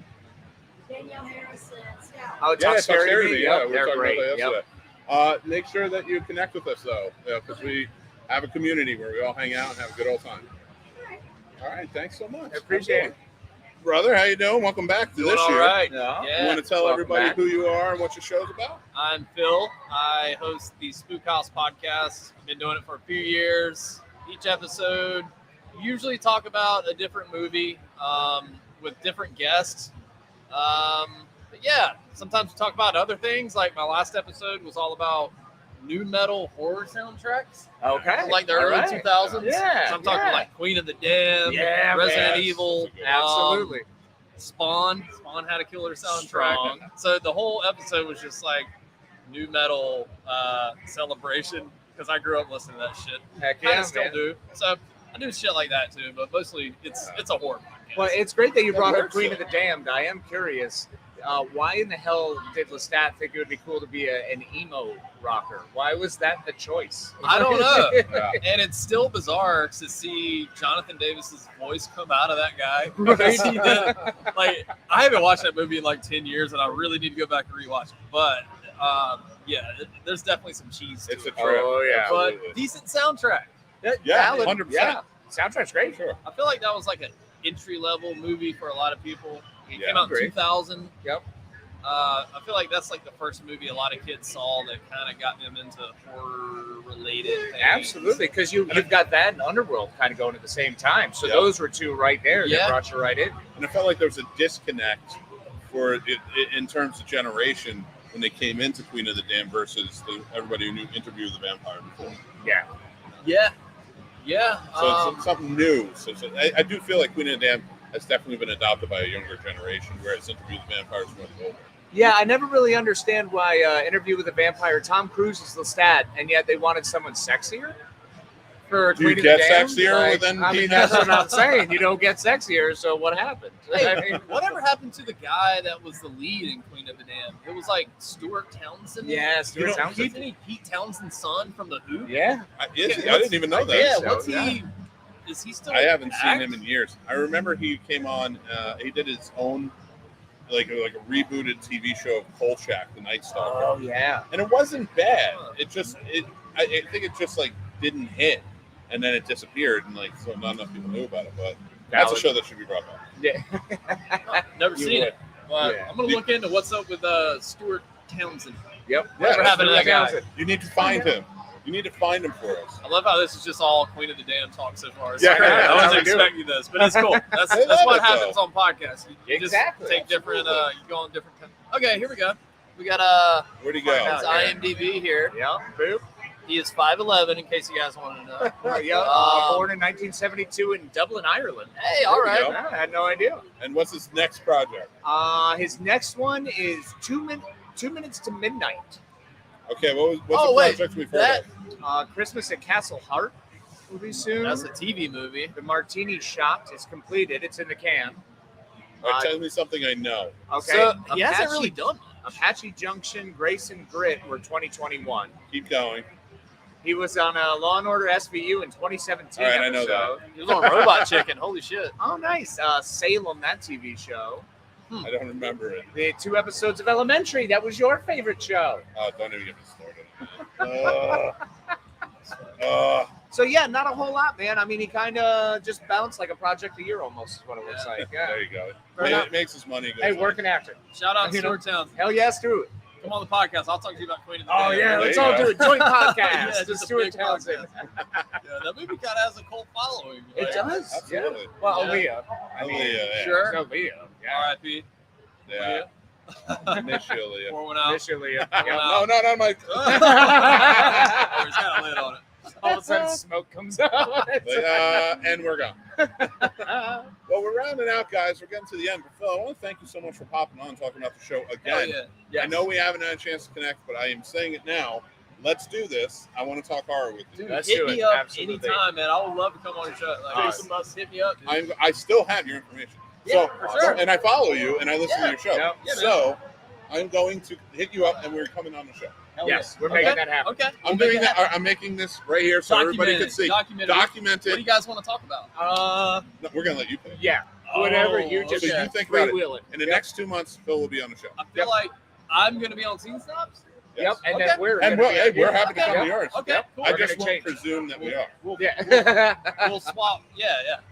to Danielle Harris and Scout. Oh, Yeah, Talk Talk Scary Scary to to Me. Me. Yeah, Yep, we were they're talking great. about that Yep. yesterday. Make sure that you connect with us though, because we have a community where we all hang out and have a good old time. All right, thanks so much. I appreciate it. Brother, how you doing? Welcome back to Doing this all year. right. Yeah. Yeah. You want to tell Welcome everybody back. who you are and what your show's about? I'm Phil. I host the Spook House podcast. Been doing it for a few years. Each episode, usually talk about a different movie with different guests. But yeah, sometimes we talk about other things. Like my last episode was all about new metal horror soundtracks, Okay. like the All early right. 2000s. Yeah, So I'm talking yeah. like Queen of the Damned, Yeah, Resident man. Evil, Absolutely. Spawn. Spawn had a killer soundtrack. Strong. So the whole episode was just like new metal celebration because I grew up listening to that shit. Heck Kind yeah, of still man. do. So I do shit like that too, but mostly it's a horror podcast. Well, it's great that you That brought up works, Queen though. of the Damned. I am curious. Why in the hell did Lestat think it would be cool to be an emo rocker? Why was that the choice? I don't know. Yeah. And it's still bizarre to see Jonathan Davis's voice come out of that guy. Right. Because he did, like, I haven't watched that movie in like 10 years, and I really need to go back and rewatch it. But yeah, there's definitely some cheese to It's a it. trip. Oh, yeah. But Absolutely. decent soundtrack. Yeah, Valid. 100%. Yeah, soundtrack's great. Sure. I feel like that was like an entry level movie for a lot of people. It Yeah, came out in agree. 2000. Yep. I feel like that's like the first movie a lot of kids saw that kind of got them into horror related things. Absolutely, because you've got that and Underworld kind of going at the same time. So Yep. those were two right there Yeah. that brought you right in. And I felt like there was a disconnect for it in terms of generation when they came into Queen of the Damned versus everybody who knew Interview with the Vampire before. Yeah. Yeah. Yeah. So it's something new. So I do feel like Queen of the Damned has definitely been adopted by a younger generation, whereas Interview with the Vampire is more older. Yeah, I never really understand why Interview with the Vampire, Tom Cruise is Lestat, and yet they wanted someone sexier for Do you Queen of get the Damned? sexier than I he mean, that's has? what I'm saying. You don't get sexier, so what happened? Hey, I mean, whatever happened to the guy that was the lead in Queen of the Damned? It was like Stuart Townsend. yeah, Stuart know, Townsend. Isn't he Pete Townsend's son from The Who? Yeah. I didn't even know that. Yeah, so, what's yeah. he? Is he still? I haven't seen act? him in years. I remember he came on. He did his own, like a rebooted TV show of Kolchak, the Night Stalker, Oh, yeah. and it wasn't bad. I think it just like didn't hit, and then it disappeared, and like so not enough people knew about it. But that's a Valid. show that should be brought back. Yeah. Never You seen would. it. But Yeah. I'm gonna look into what's up with Stuart Townsend. Yep. Whatever happened to that guy? Townsend. You need to find him. You need to find him for us. I love how this is just all Queen of the Damned talk so far. It's Yeah, great. that's I how wasn't we do it. expecting this, but it's cool. That's They love what it, happens though. on podcasts. You Exactly. just take different. Absolutely. You go on different. Okay, here we go. We got Where'd he go? his IMDb here. Yep. Boop. He is 5'11", in case you guys want to know. Yep. Born in 1972 in Dublin, Ireland. Hey, all There we right. go. I had no idea. And what's his next project? His next one is 2 minutes to midnight. Okay, what's Oh, the wait, project we've heard that- of? Christmas at Castle Hart will be soon. That's a TV movie. The Martini Shot is completed. It's in the can. All right, tell me something I know. Okay. So he hasn't really done much. Apache Junction, Grace and Grit were 2021. Keep going. He was on Law and Order SVU in 2017. All right, I know episode. He was on Robot Chicken. Holy shit. Oh, nice. Salem, that TV show. I don't remember it. The 2 episodes of Elementary. That was your favorite show. Oh, don't even get me started. So yeah, not a whole lot, man. I mean, he kind of just bounced like a project a year almost is what it looks like. Yeah. There you go. Fair enough. It makes his money. Goes Hey, on. working actor. Shout out to You know- Stuart Townsend. Hell yes, do it. Come on the podcast. I'll talk to you about Queen of the Oh Damned. yeah, there let's you all go. do a joint podcast. Yeah, to just a Stuart big Townsend. Yeah, that movie kind of has a cult following. It right? does. Absolutely. Yeah. Well, Yeah. Aaliyah. I mean, Aaliyah, yeah. Sure. so Aaliyah. Yeah. R.I.P. Yeah. Initially. Pour one out. Miss Aaliyah. No, not my. Oh, he's got a lid on it. All of a sudden, smoke comes out. And we're gone. Well, we're rounding out, guys. We're getting to the end. But Phil, I want to thank you so much for popping on and talking about the show Hell again. yeah. I know we haven't had a chance to connect, but I am saying it now. Let's do this. I want to talk horror with you. Dude, Let's hit do me it. up Absolutely. anytime, man. I would love to come on your show. Like, All right. Jason Bus, hit me up. Dude. I still have your information. Yeah, so, for sure. And I follow you, and I listen to your show. Yep. Yeah, man. So I'm going to hit you up, and we're coming on the show. Hell Yes, yeah. we're making Okay. that happen. Okay. I'm doing that. I'm making this right here so everybody can see. Documented. Document What do it. you guys want to talk about? No, we're gonna let you pick. Yeah. Whatever you Oh, just So you think about it. freewheel it. In the next 2 months, Phil will be on the show. I feel like I'm going to be on Teen Snobs. Yep. And Okay. then we're And gonna we're, be- we're happy to yeah. come to yours. Okay, cool. I We're just gonna won't change. presume that we are. Yeah. We'll swap. Yeah.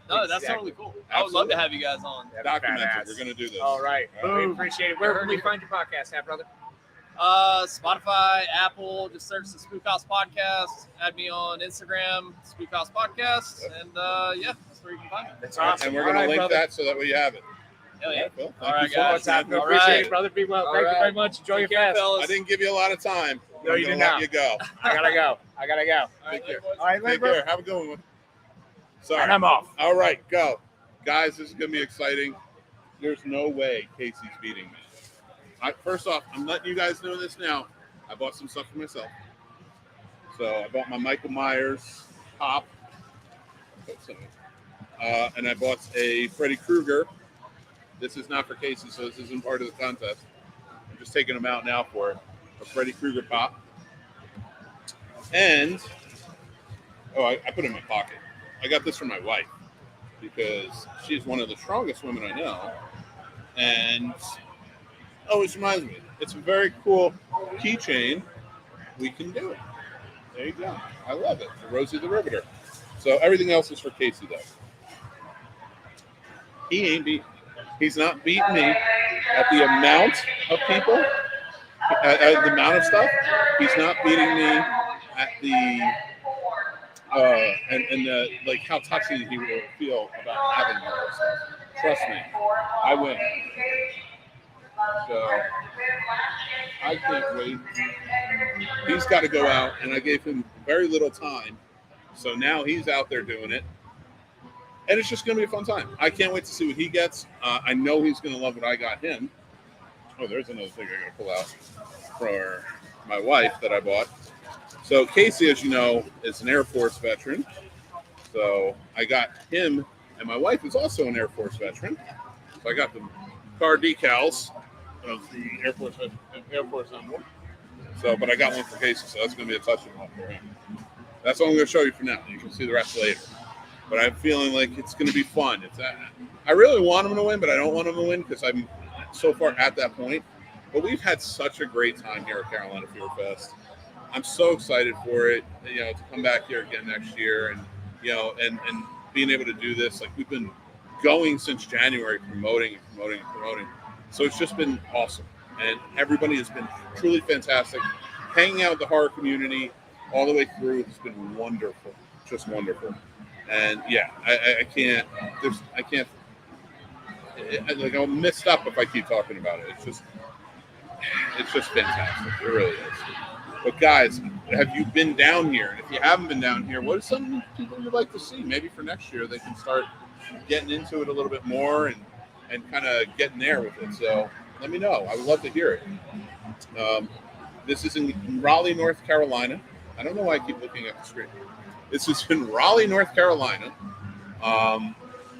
No, that's Exactly. totally cool. I would love to have you guys on. Documented. Badass. We're gonna do this. All right. All We right. appreciate it. Where can we find your podcast at, brother? Spotify, Apple, just search the Spook House Podcast. Add me on Instagram, Spook House Podcast. And yeah, that's where you can find me. That's awesome. And we're All gonna right, link brother. that so that way you have it. Hell yeah. Phil, All right, you so guys. much, man. We All appreciate right. it, brother. Be well. All Thank you right. very much. Enjoy your Take care, fest. fellas. I didn't give you a lot of time. No, I'm you gonna did let not. you go. I gotta go. I gotta go. All right, care. boys. All right, Take later, bro. care. Have a good one. Sorry. And I'm off. All right, go. Guys, this is going to be exciting. There's no way Casey's beating me. First off, I'm letting you guys know this now. I bought some stuff for myself. So I bought my Michael Myers pop. And I bought a Freddy Krueger. This is not for Casey, so this isn't part of the contest. I'm just taking them out now for a Freddy Krueger pop. And, I put it in my pocket. I got this from my wife because she's one of the strongest women I know. And always reminds me, it's a very cool keychain. We can do it. There you go. I love it. For Rosie the Riveter. So everything else is for Casey, though. He ain't beat. He's not beating me at the amount of people, at the amount of stuff. He's not beating me at the and the like how touchy he will feel about having all this stuff. Trust me, I win. So I can't wait. He's got to go out, and I gave him very little time. So now he's out there doing it. And it's just going to be a fun time. I can't wait to see what he gets. I know he's going to love what I got him. Oh, there's another thing I got to pull out for my wife that I bought. So Casey, as you know, is an Air Force veteran. So I got him, and my wife is also an Air Force veteran. So I got the car decals of the Air Force emblem. So, but I got one for Casey, so that's going to be a touching one for him. That's all I'm going to show you for now. You can see the rest later. But I'm feeling like it's going to be fun. I really want him to win, but I don't want him to win because I'm so far at that point. But we've had such a great time here at Carolina Fear Fest. I'm so excited for it, to come back here again next year and being able to do this. Like, we've been going since January, promoting. So it's just been awesome. And everybody has been truly fantastic. Hanging out with the horror community all the way through has been wonderful. Just wonderful. And yeah, I can't. I'll mess up if I keep talking about it. It's just fantastic. It really is. But guys, have you been down here? And if you haven't been down here, what are some people you'd like to see? Maybe for next year they can start getting into it a little bit more and kind of getting there with it. So let me know. I would love to hear it. This is in Raleigh, North Carolina. I don't know why I keep looking at the screen. This is in Raleigh, North Carolina.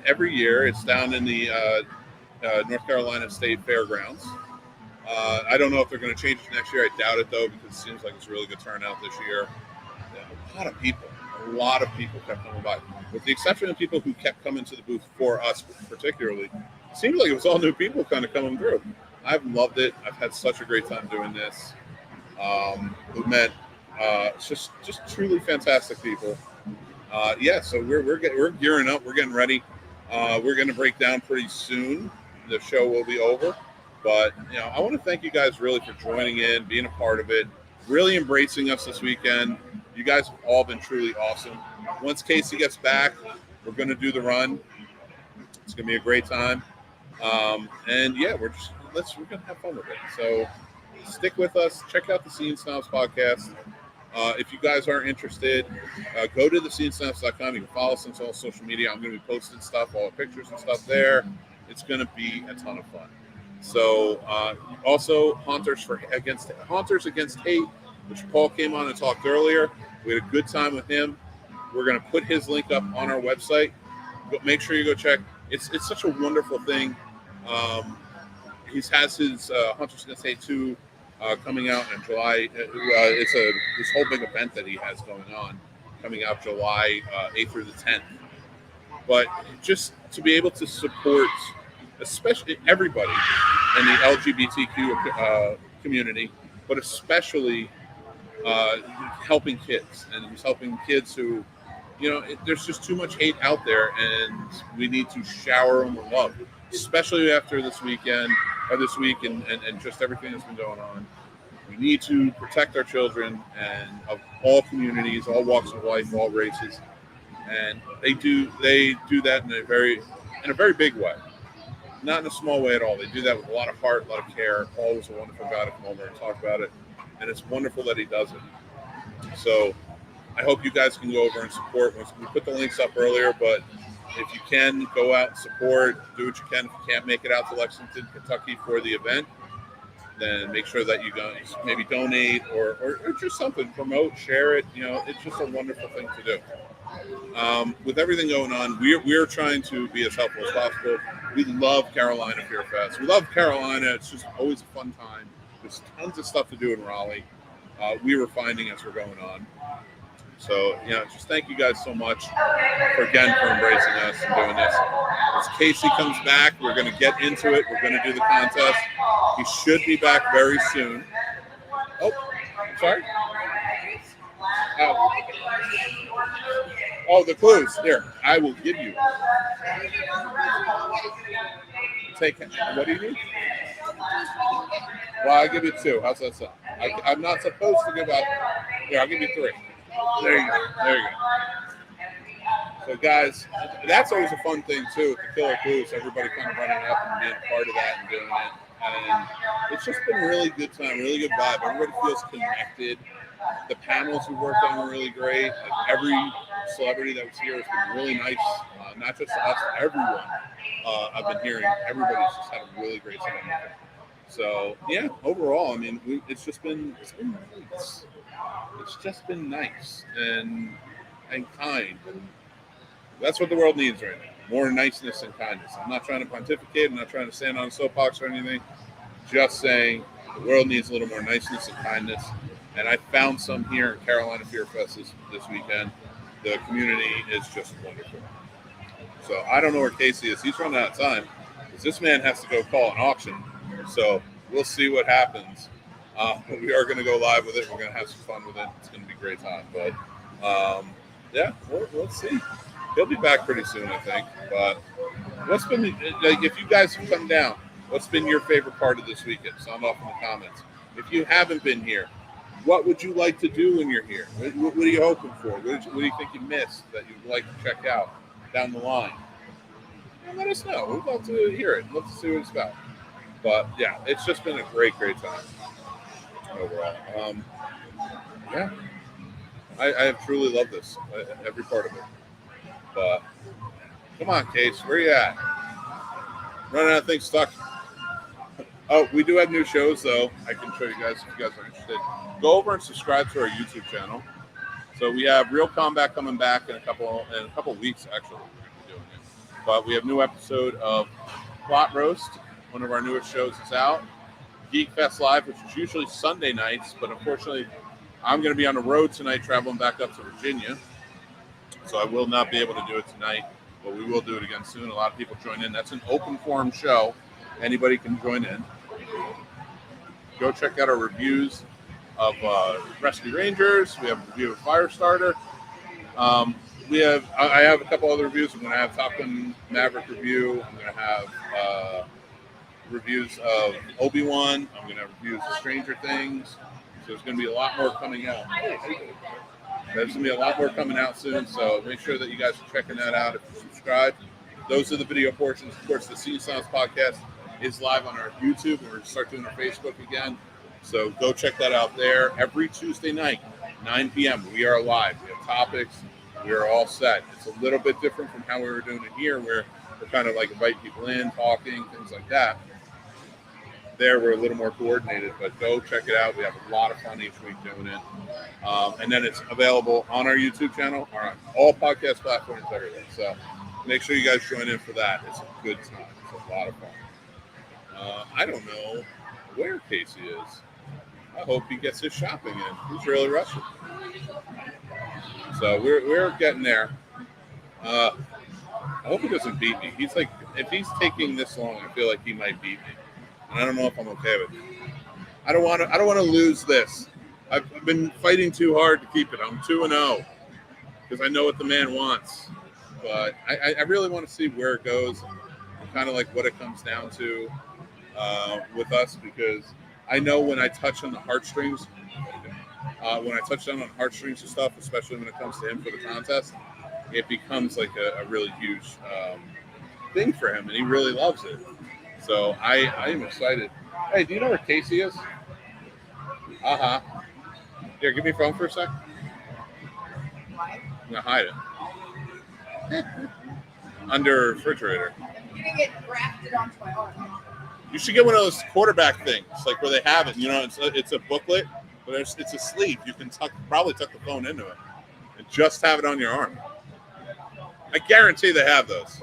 Every year, it's down in the North Carolina State Fairgrounds. I don't know if they're going to change it next year. I doubt it, though, because it seems like it's a really good turnout this year. A lot of people kept coming by. With the exception of people who kept coming to the booth for us particularly, it seemed like it was all new people kind of coming through. I've loved it. I've had such a great time doing this. We've met just truly fantastic people. So we're gearing up. We're getting ready. We're going to break down pretty soon. The show will be over. But, I want to thank you guys really for joining in, being a part of it, really embracing us this weekend. You guys have all been truly awesome. Once Casey gets back, we're going to do the run. It's going to be a great time. We're going to have fun with it. So stick with us. Check out the Snobs podcast. If you guys are interested, go to thescensnobs.com. You can follow us on all social media. I'm going to be posting stuff, all the pictures and stuff there. It's going to be a ton of fun. So also Haunters Against Hate, which Paul came on and talked earlier. We had a good time with him. We're going to put his link up on our website. But make sure you go check. It's such a wonderful thing. He has his Hunters Against Hate 2 coming out in July. It's this whole big event that he has going on, coming out July 8th through the 10th. But just to be able to support, especially everybody in the LGBTQ community, but especially helping kids. And he's helping kids who, there's just too much hate out there, and we need to shower them with love, especially after this weekend, or this week, and just everything that's been going on. We need to protect our children and of all communities, all walks of life, all races. And they do that in a very big way. Not in a small way at all. They do that with a lot of heart, a lot of care. Paul was a wonderful guy to come over and talk about it. And it's wonderful that he does it. So I hope you guys can go over and support. We put the links up earlier, but if you can, go out and support. Do what you can. If you can't make it out to Lexington, Kentucky for the event, then make sure that you guys maybe donate or just something, promote, share it. It's just a wonderful thing to do. With everything going on, we're trying to be as helpful as possible. We love Carolina Fear Fest. We love Carolina. It's just always a fun time. There's tons of stuff to do in Raleigh. We were finding as we're going on. So, just thank you guys so much for embracing us and doing this. As Casey comes back, we're going to get into it. We're going to do the contest. He should be back very soon. Oh, sorry. Oh, the clues. Here, I will give you. What do you need? Well, I'll give you 2. How's that sound? I'm not supposed to give out. Here, I'll give you 3. There you go. So, guys, that's always a fun thing, too, with the Killer Clues. Everybody kind of running up and being a part of that and doing it. And it's just been a really good time, really good vibe. Everybody feels connected. The panels we worked on were really great. Like every celebrity that was here has been really nice. Not just to us, everyone. I've been hearing everybody's just had a really great time. So yeah, overall, I mean, it's been nice. It's just been nice and kind. That's what the world needs right now. More niceness and kindness. I'm not trying to pontificate. I'm not trying to stand on a soapbox or anything. Just saying the world needs a little more niceness and kindness. And I found some here in Carolina Fear Fest this weekend. The community is just wonderful. So I don't know where Casey is. He's running out of time. Because this man has to go call an auction. So we'll see what happens. We are going to go live with it. We're going to have some fun with it. It's going to be a great time. But yeah, we'll see. He'll be back pretty soon, I think. But what's been, like, if you guys have come down, what's been your favorite part of this weekend? Sound off in the comments. If you haven't been here, what would you like to do when you're here? What are you hoping for? What do you think you missed that you'd like to check out down the line? And let us know. We'd love to hear it. Love to see what it's about. But yeah, it's just been a great time overall. Yeah, I have truly loved this, every part of it. But come on, Case, where you at? Running out of things stuck. Oh, we do have new shows, though. I can show you guys if you guys are interested. Go over and subscribe to our YouTube channel. So we have Real Combat coming back in a couple weeks, actually. We're going to be doing it. But we have a new episode of Plot Roast. One of our newest shows is out. Geek Fest Live, which is usually Sunday nights, but unfortunately, I'm going to be on the road tonight, traveling back up to Virginia. So I will not be able to do it tonight, but we will do it again soon. A lot of people join in. That's an open forum show. Anybody can join in. Go check out our reviews of Rescue Rangers. We have a review of Firestarter. I have a couple other reviews. I'm going to have Top Gun Maverick review. I'm going to have reviews of Obi-Wan. I'm going to have reviews of Stranger Things. So there's going to be a lot more coming out. There's going to be a lot more coming out soon, so make sure that you guys are checking that out if you subscribe. Those are the video portions. Of course, the Snobs podcast is live on our YouTube. We're going to start doing our Facebook again. So go check that out there. Every Tuesday night, 9 p.m., we are live. We have topics. We are all set. It's a little bit different from how we were doing it here, where we're kind of like inviting people in, talking, things like that. There, we're a little more coordinated, but go check it out. We have a lot of fun each week doing it. And then it's available on our YouTube channel, or on all podcast platforms, everything. So make sure you guys join in for that. It's a good time. It's a lot of fun. I don't know where Casey is. I hope he gets his shopping in. He's really rushing. So we're getting there. I hope he doesn't beat me. He's like, if he's taking this long, I feel like he might beat me. And I don't know if I'm okay with it. I don't want to lose this. I've been fighting too hard to keep it. I'm 2-0 because I know what the man wants. But I really want to see where it goes, kind of like what it comes down to with us, because I know when I touch on the heartstrings, and stuff, especially when it comes to him for the contest, it becomes like a really huge thing for him, and he really loves it. So I am excited. Hey, do you know where Casey is? Uh-huh. Here, give me your phone for a sec. Why? I'm going to hide it. Under refrigerator. I'm gonna get grafted onto my arm. You should get one of those quarterback things, like where they have it. It's a booklet, but it's a sleeve. You can probably tuck the phone into it and just have it on your arm. I guarantee they have those.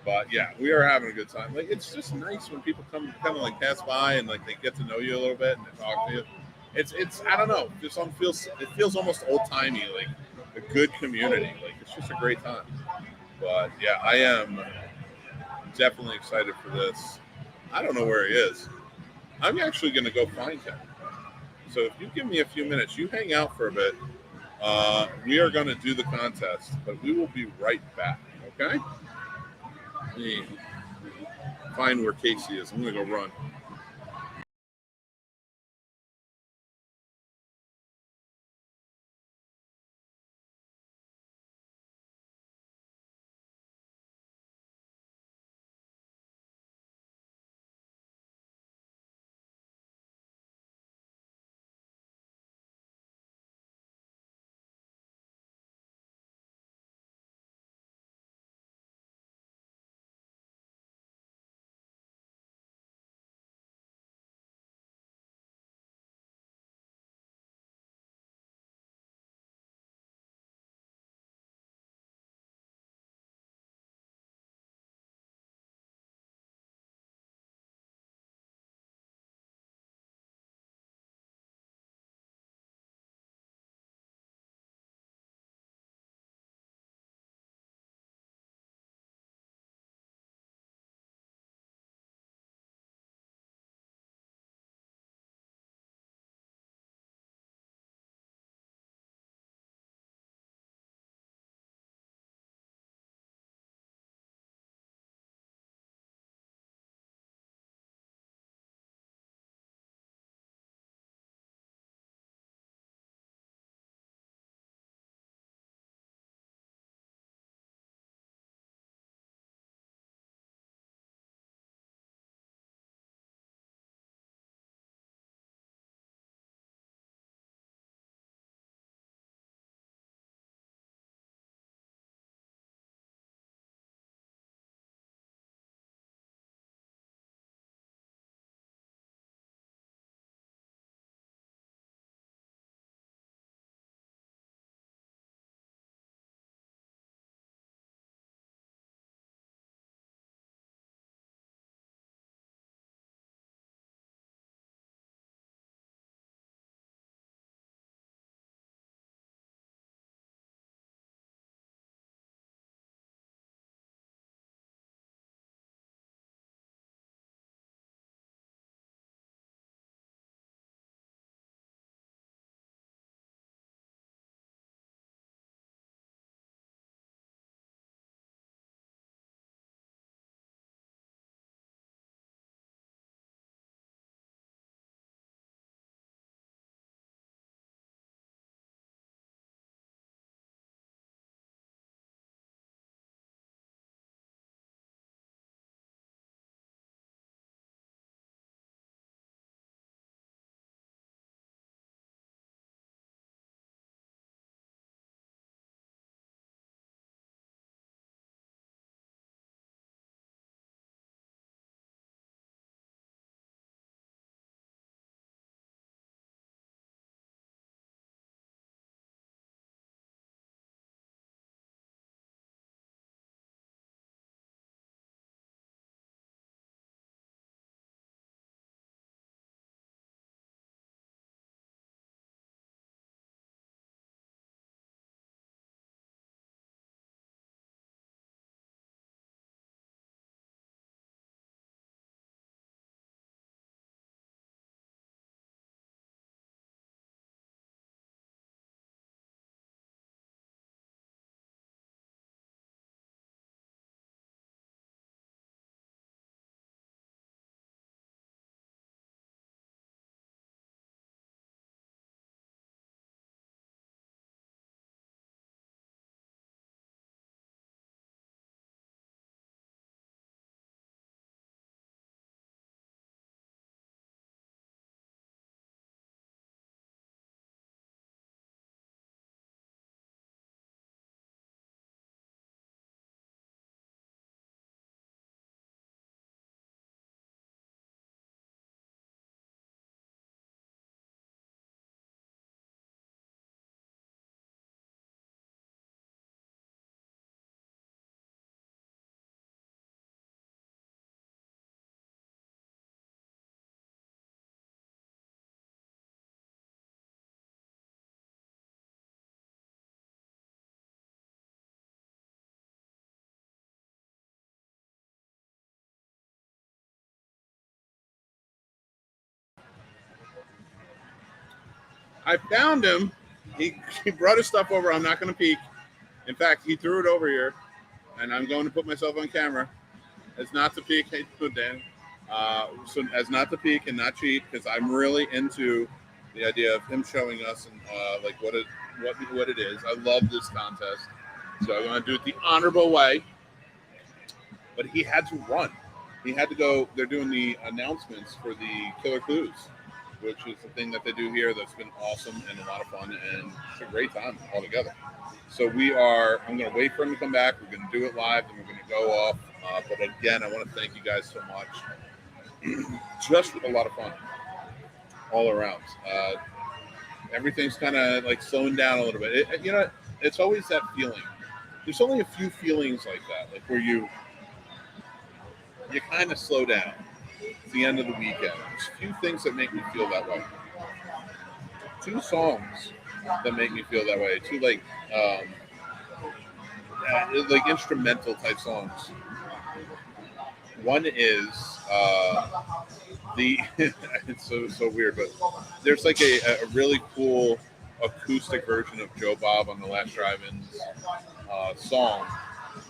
But yeah, we are having a good time. Like, it's just nice when people kind of like pass by and like they get to know you a little bit and they talk to you. It's I don't know. It feels almost old timey, like a good community. Like, it's just a great time. But yeah, I am definitely excited for this. I don't know where he is. I'm actually going to go find him. So if you give me a few minutes, you hang out for a bit. We are going to do the contest, but we will be right back. Okay? Let me find where Casey is. I'm going to go run. I found him. He brought his stuff over. I'm not going to peek. In fact, he threw it over here, and I'm going to put myself on camera as not to peek. Hey, Dan. So as not to peek and not cheat, because I'm really into the idea of him showing us and like what it is. I love this contest, so I'm going to do it the honorable way. But he had to run. He had to go. They're doing the announcements for the Killer Clues, which is the thing that they do here that's been awesome and a lot of fun, and it's a great time all together. So I'm going to wait for him to come back. We're going to do it live, and we're going to go off. But again, I want to thank you guys so much. Just a lot of fun all around. Everything's kind of like slowing down a little bit. It's always that feeling. There's only a few feelings like that, like where you kind of slow down. It's the end of the weekend. There's a few things that make me feel that way. 2 songs that make me feel that way. 2 like instrumental type songs. One is it's so weird, but there's like a really cool acoustic version of Joe Bob on the Last Drive-In's song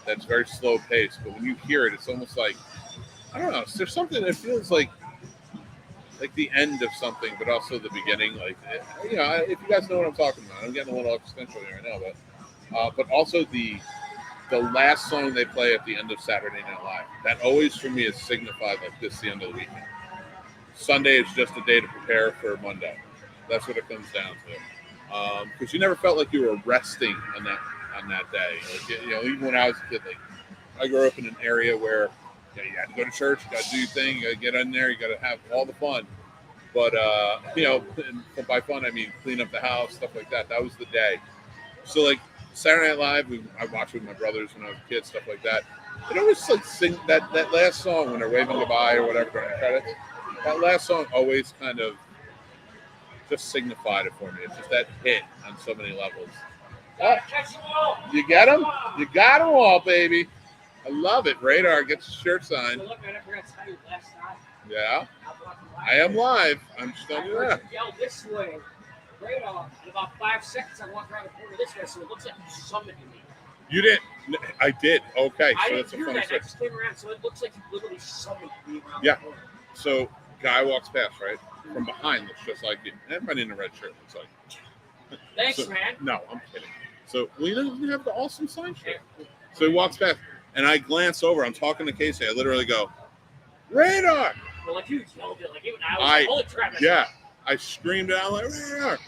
that's very slow paced, but when you hear it, it's almost like, I don't know, there's something that feels like the end of something, but also the beginning. Like, if you guys know what I'm talking about, I'm getting a little existential here, I know, but also the last song they play at the end of Saturday Night Live. That always for me is signified like this, the end of the weekend. Sunday is just a day to prepare for Monday. That's what it comes down to. Because you never felt like you were resting on that day. Like, even when I was a kid, like I grew up in an area where you had to go to church, you got to do your thing, you got to get in there, you got to have all the fun. But and by fun I mean clean up the house, stuff like that. That was the day. So like Saturday Night Live, I watched with my brothers when I was a kid, stuff like that. It always like sing that last song when they're waving goodbye or whatever during the credits. That last song always kind of just signified it for me. It's just that hit on so many levels. You get them? You got them all, baby. I love it. Radar gets his shirt signed. Yeah. I am live. I'm just telling you that. Yell this way. Radar. In about 5 seconds, I walked around the corner this way, so it looks like you summoned me. You didn't? I did. Okay. I So didn't that's a hear funny that. story. I just came around, so it looks like you literally summoned me around Yeah. the corner. So guy walks past, right? From behind looks just like you. Everybody in a red shirt looks like. Thanks, man. No, I'm kidding. So we didn't have the awesome sign shirt. So he walks past, and I glance over. I'm talking to Casey. I literally go, Radar! Well, like you yelled it, like even I was holy crap. Yeah, I screamed out like Radar,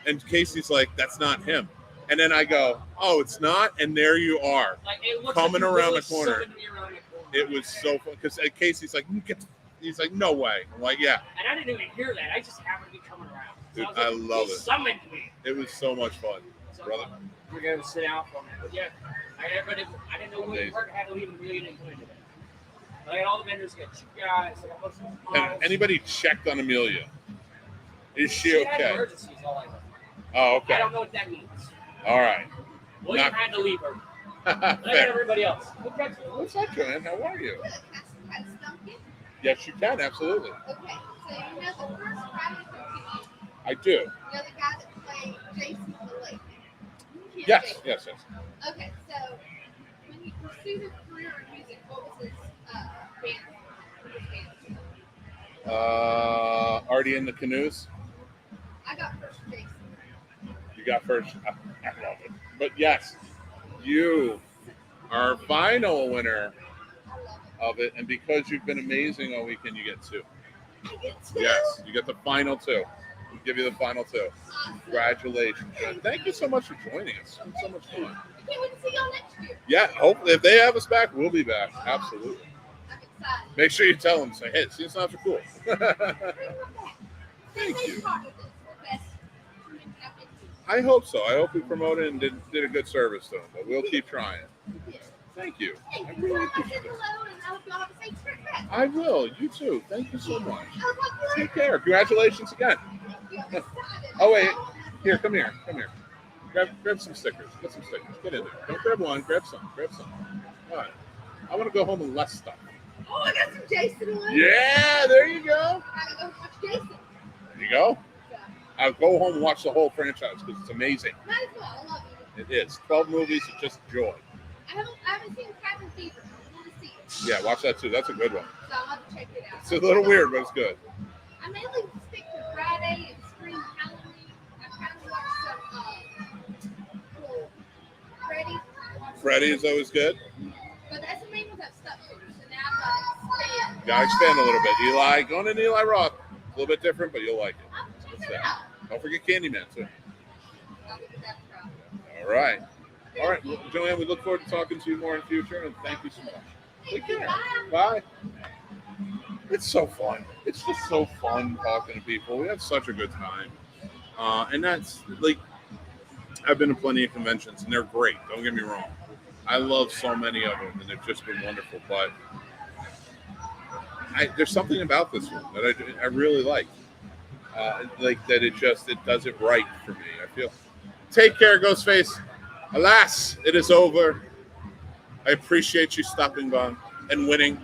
and Casey's like, that's not him. And then I go, oh, it's not, and there you are, Like, it looks coming like you around the literally corner. summoned me around the corner. It was so fun because Casey's like, he's like, no way. I'm like, yeah. And I didn't even hear that. I just happened to be coming around. So Dude, I was like, I love he it. Summoned me. It was so much fun, So, brother. we're gonna sit down for a minute. But yeah, I didn't know where you were. I had to leave a million and put into it. I got all the vendors, got you guys, I got most of the Have anybody checked on Amelia? Is she had okay? emergencies, all I know. Oh, okay. I don't know what that means. All right. William Not- had to leave her. But I got everybody else. What's up, Joanne? How are you? Yes, you can, absolutely. Okay, so you know the first Friday the 13th, I do. you know the guy that played Jason the Lake? Yes, yes, yes. Okay, so when he pursued his career in music, what was his band? Already in the canoes? I got first Jason. You got first. I love it. But yes, you are final winner of it. And because you've been amazing all weekend, you get 2. I get 2? Yes, you get the final 2. We'll give you the final 2. Congratulations, Joanne. Thank you so much for joining us. It's been so much fun. I can't wait to see y'all next year. Yeah, hopefully if they have us back, we'll be back. Absolutely. I'm excited. Make sure you tell them, say, hey, see, Snobs are cool. Thank you. I hope so. I hope we promoted and did a good service to them, but we'll keep trying. Thank you. I really appreciate it. Hello, and I hope y'all have a safe trip back. I will. You too. Thank you so much. Take care. Congratulations again. Oh, wait. Here, come here. Come here. Grab some stickers. Get some stickers. Get in there. Don't grab one. Grab some. Grab some. All right. I want to go home with less stuff. Oh, I got some Jason ones. Yeah, there you go. I gotta go watch Jason. There you go. I'll go home and watch the whole franchise because it's amazing. Might as well. I love it. It is 12 movies. It's just joy. I haven't seen Cabin Fever. I want to see it. Yeah, watch that too. That's a good one. So I'll have to check it out. It's a little weird, but it's good. I mainly stick to Friday and Scream Halloween. I kind of watched some little Freddy. Freddy is always good. But that's the main ones I've stuck to. So now I've got to expand. Gotta expand a little bit. Eli, going in Eli Roth. A little bit different, but you'll like it. I'll check What's it that? out. Don't forget Candyman too. I'll give it that a try. All right. All right, well, Joanne, we look forward to talking to you more in the future, and thank you so much. Take care. Bye. It's so fun. It's just so fun talking to people. We have such a good time. And that's, like, I've been to plenty of conventions, and they're great. Don't get me wrong. I love so many of them, and they've just been wonderful. But there's something about this one that I really like. Like that it does it right for me, I feel. Take care, Ghostface. Alas, it is over. I appreciate you stopping by and winning.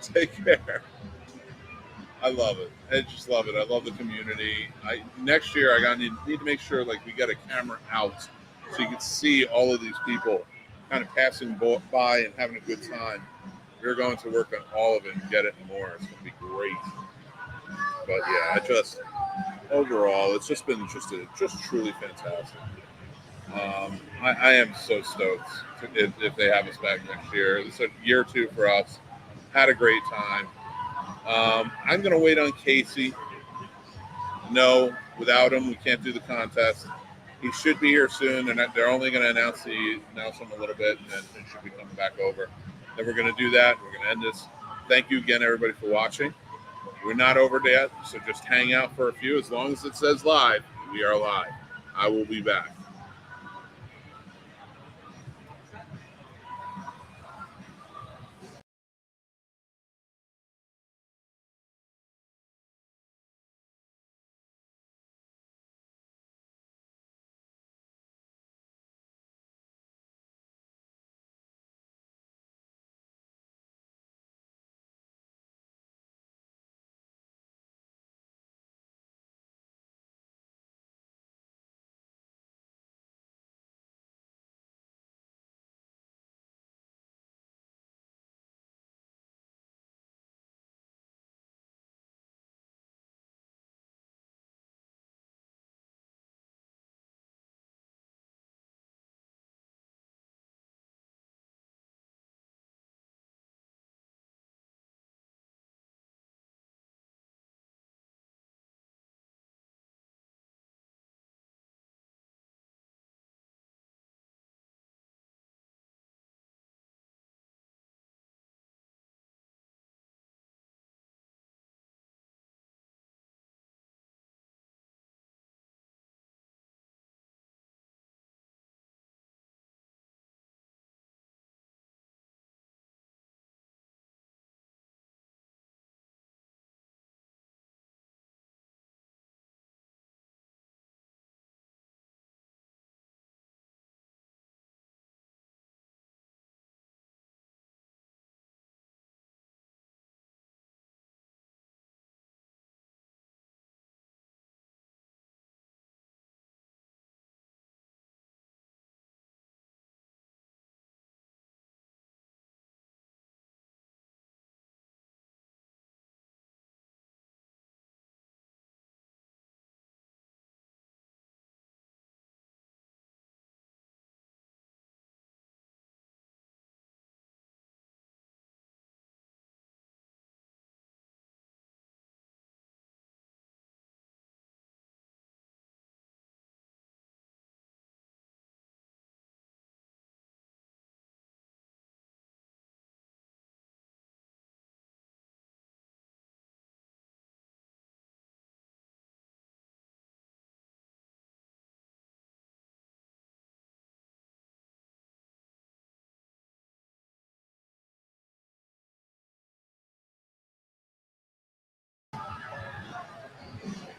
Take care. I love it. I just love it. I love the community. Next year I need to make sure like we got a camera out so you can see all of these people kind of passing by and having a good time. We're going to work on all of it and get it more. It's going to be great. But yeah, overall, it's just been just truly fantastic. I am so stoked if they have us back next year. It's a year two for us. Had a great time. I'm going to wait on Casey. No, without him, we can't do the contest. He should be here soon, and they're only going to announce him a little bit, and then he should be coming back over. Then we're going to do that. We're going to end this. Thank you again, everybody, for watching. We're not over yet, so just hang out for a few. As long as it says live, we are live. I will be back.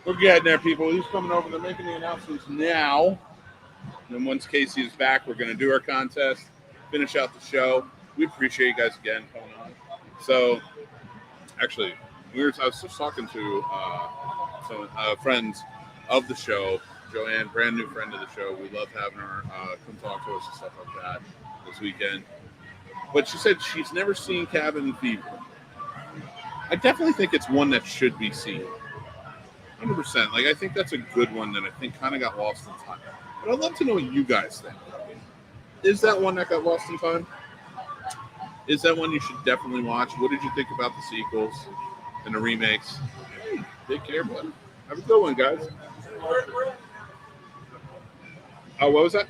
We're getting there, people. He's coming over. They're making the announcements now. And then once Casey is back, we're going to do our contest, finish out the show. We appreciate you guys again coming on. So, actually, I was just talking to So friends of the show, Joanne, brand new friend of the show. We love having her come talk to us and stuff like that this weekend. But she said she's never seen Cabin Fever. I definitely think it's one that should be seen. 100%. Like, I think that's a good one that I think kind of got lost in time. But I'd love to know what you guys think. Is that one that got lost in time? Is that one you should definitely watch? What did you think about the sequels and the remakes? Hey, take care, bud. Have a good one, guys. Oh, what was that?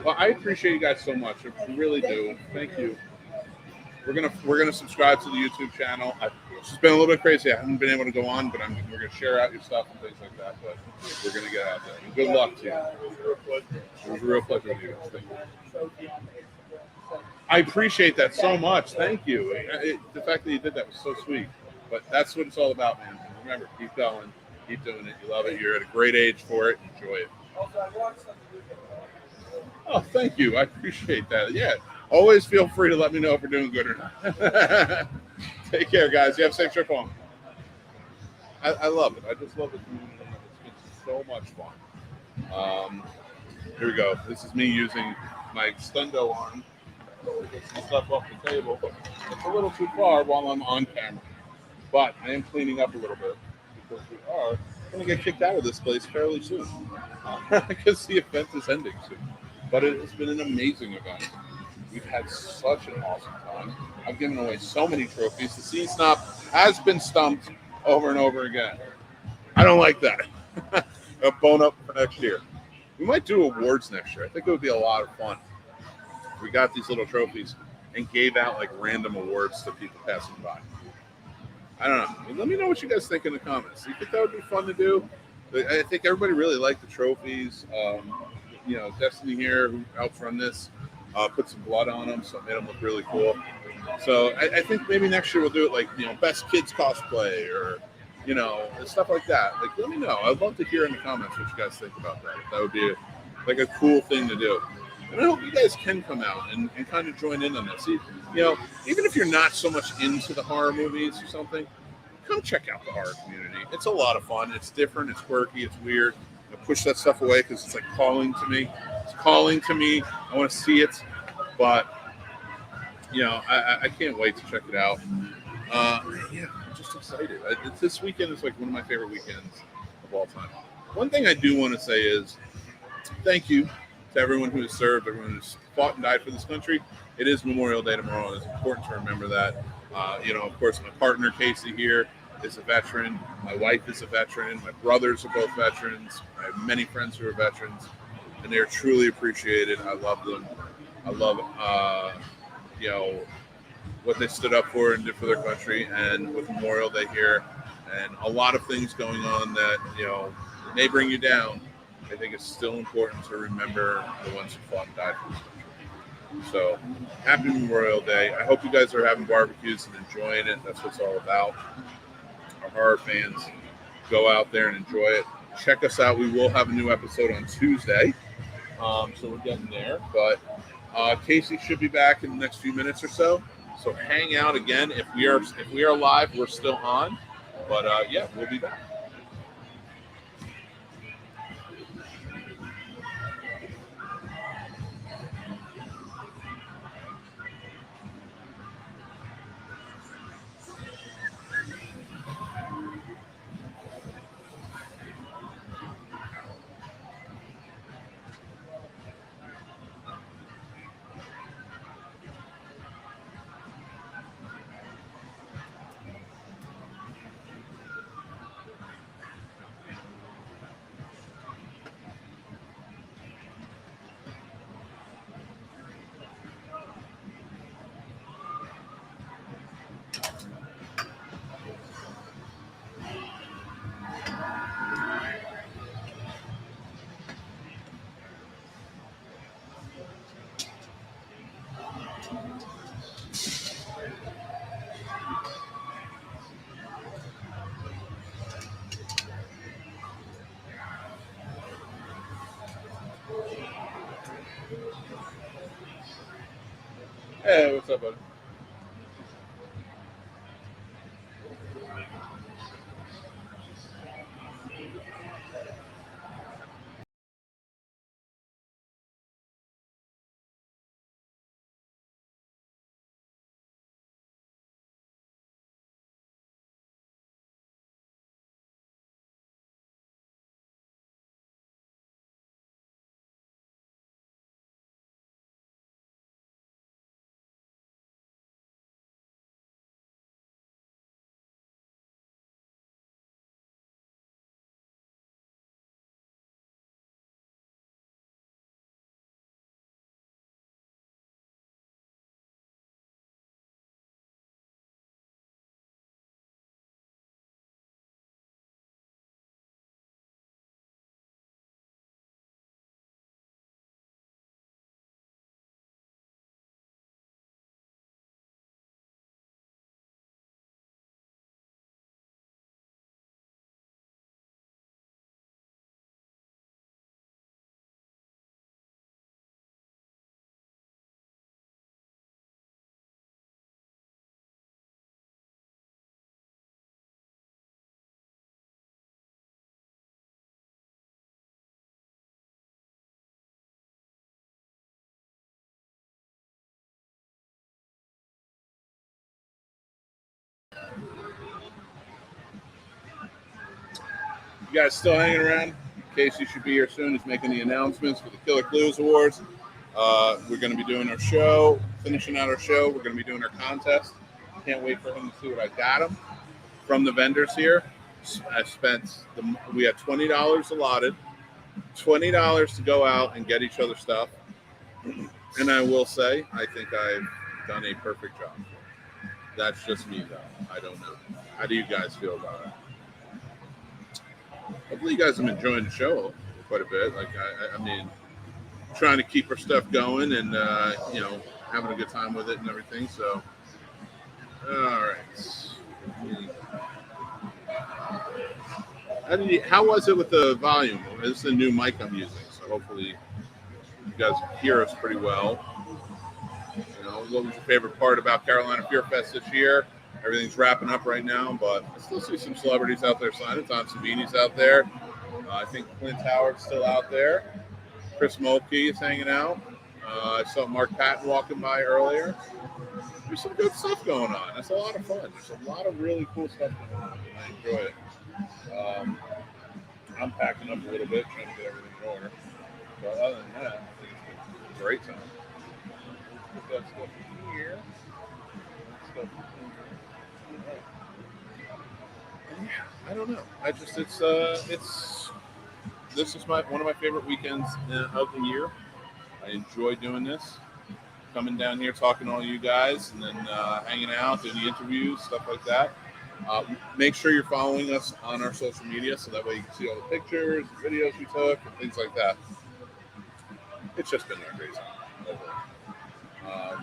Well, I appreciate you guys so much. I really do. Thank you. We're gonna subscribe to the YouTube channel. It's just been a little bit crazy. I haven't been able to go on, but we're gonna share out your stuff and things like that. But we're gonna get out there. And good luck to you. It was a real pleasure with you guys. Thank you. I appreciate that so much. Thank you. The fact that you did that was so sweet. But that's what it's all about, man. Remember, keep going, keep doing it. You love it. You're at a great age for it. Enjoy it. Oh, thank you. I appreciate that. Yeah. Always feel free to let me know if we're doing good or not. Take care, guys. You have a safe trip home. I love it. I just love the community. It's been so much fun. Here we go. This is me using my extendo arm to get some stuff off the table. It's a little too far while I'm on camera. But I am cleaning up a little bit because we are going to get kicked out of this place fairly soon. Because the event is ending soon. But it has been an amazing event. We've had such an awesome time. I've given away so many trophies. The Scene Snob has been stumped over and over again. I don't like that. A bone up for next year. We might do awards next year. I think it would be a lot of fun. We got these little trophies and gave out like random awards to people passing by. I don't know. Let me know what you guys think in the comments. You think that would be fun to do? I think everybody really liked the trophies. Destiny here, who helped run this, put some blood on them, so it made them look really cool. So I think maybe next year we'll do it like, best kids cosplay or, stuff like that. Like, let me know. I'd love to hear in the comments what you guys think about that. That would be like a cool thing to do. And I hope you guys can come out and kind of join in on this. Even if you're not so much into the horror movies or something, come check out the horror community. It's a lot of fun. It's different. It's quirky. It's weird. I push that stuff away because it's like calling to me. It's calling to me. I want to see it. But, I can't wait to check it out. I'm just excited. This weekend is like one of my favorite weekends of all time. One thing I do want to say is thank you to everyone who has served, everyone who's fought and died for this country. It is Memorial Day tomorrow, and it's important to remember that. Of course, my partner, Casey, here is a veteran. My wife is a veteran. My brothers are both veterans. I have many friends who are veterans, and they're truly appreciated. I love them. I love, what they stood up for and did for their country. And with Memorial Day here, and a lot of things going on that, may bring you down, I think it's still important to remember the ones who fought and died for this country. So, happy Memorial Day. I hope you guys are having barbecues and enjoying it. That's what it's all about. Our horror fans, go out there and enjoy it. Check us out. We will have a new episode on Tuesday. So we're getting there. But Casey should be back in the next few minutes or so. So hang out again. If we are live, we're still on. But we'll be back. Hey, what's up, buddy? You guys still hanging around? Casey should be here soon. He's making the announcements for the Killer Clues Awards. We're going to be doing our show, finishing out our show. We're going to be doing our contest. Can't wait for him to see what I got him from the vendors here. We had $20 allotted, $20 to go out and get each other stuff. And I will say, I think I've done a perfect job. That's just me, though. I don't know. How do you guys feel about it? Hopefully you guys have been enjoying the show quite a bit. Like, I mean, trying to keep our stuff going and, you know, having a good time with it and everything. So, all right. How was it with the volume? This is the new mic I'm using, so hopefully you guys hear us pretty well. You know, what was your favorite part about Carolina Fear Fest this year? Everything's wrapping up right now, but I still see some celebrities out there signing. Tom Savini's out there. I think Clint Howard's still out there. Chris Mulkey is hanging out. I saw Mark Patton walking by earlier. There's some good stuff going on. It's a lot of fun. There's a lot of really cool stuff going on. I enjoy it. I'm packing up a little bit, trying to get everything in order. But other than that, I think it's been a great time. Let's put that stuff in here. I don't know. This is one of my favorite weekends of the year. I enjoy doing this, coming down here, talking to all you guys, and then hanging out, doing the interviews, stuff like that. Make sure you're following us on our social media, so that way you can see all the pictures, the videos we took, and things like that. It's just been a great time.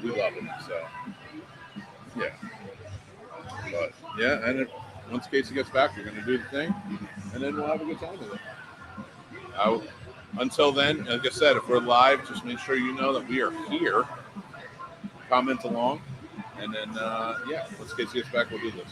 We love it. So, yeah. But yeah, and once Casey gets back, we're going to do the thing, and then we'll have a good time with it. Until then, like I said, if we're live, just make sure you know that we are here. Comment along, and then yeah, once Casey gets back, we'll do this.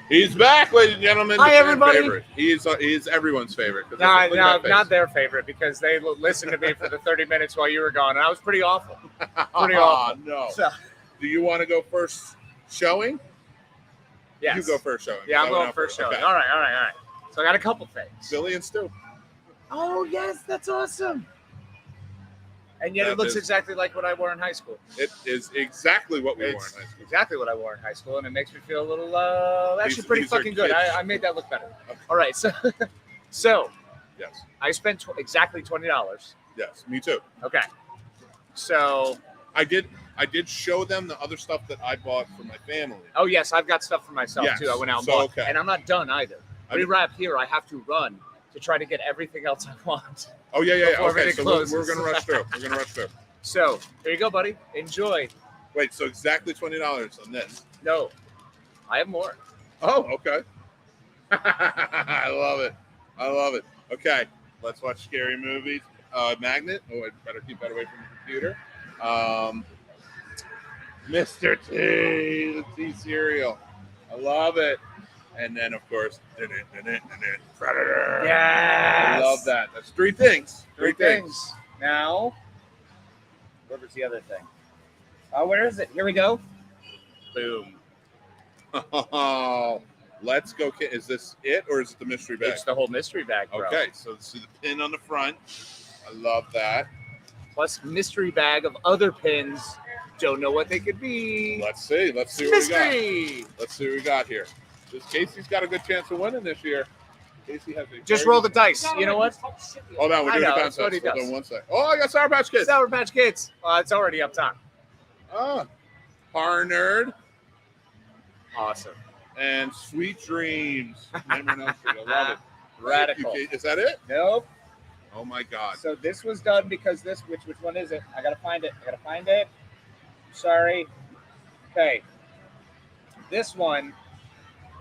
He's back, ladies and gentlemen. Hi, everybody. Favorite. He is everyone's favorite. No, not their favorite, because they listened to me for the 30 minutes while you were gone, and I was pretty awful. Pretty awful. No. So, do you want to go first showing? yes. You go first showing. Yeah, I'm going first showing. Okay. All right. So I got a couple things. Billy and Stu. Oh, yes, that's awesome. And yet That it looks is- exactly like what I wore in high school. It is exactly what we wore in high school. Exactly what I wore in high school, and it makes me feel a little, actually pretty these are fucking good. kids. I made that look better. Okay. All right, so Yes. I spent exactly $20. Yes. Me too. Okay. So, I did show them the other stuff that I bought for my family. oh yes, I've got stuff for myself Yes. too. I went out and So, bought, okay. and I'm not done either. Rewrap here. I have to run to try to get everything else I want. Oh yeah. Before Okay, everything so closes. we're gonna rush through. So there you go, buddy. Enjoy. Wait, so exactly $20 on this? No, I have more. Oh, okay. I love it. Okay, let's watch scary movies. Magnet. Oh, I better keep that away from the computer. Mr. T, the T cereal. I love it. And then, of course, Predator. Yeah. I love that. That's three things. Three things. Now, where was the other thing? Oh, where is it? Here we go. Boom. Oh, let's go. Is this it or is it the mystery bag? It's the whole mystery bag, bro. Okay, so see the pin on the front. I love that. Plus mystery bag of other pins. Don't know what they could be. Let's see. Let's see what we got. Let's see what we got here. This Casey's got a good chance of winning this year. Casey has a Just very roll the good- dice. You know what? Hold on, we're I doing know, the that's what he contest. Hold does. on one sec. Oh, I got Sour Patch Kids. Sour Patch Kids. Well, it's already up top. Ah, Horror Nerd Awesome. and Sweet Dreams. Nightmare on Elm Street. I love it. Radical. Thank you, Kate. Is that it? Nope. Oh my God. So this was done because this. Which one is it? I gotta find it. Sorry. Okay. This one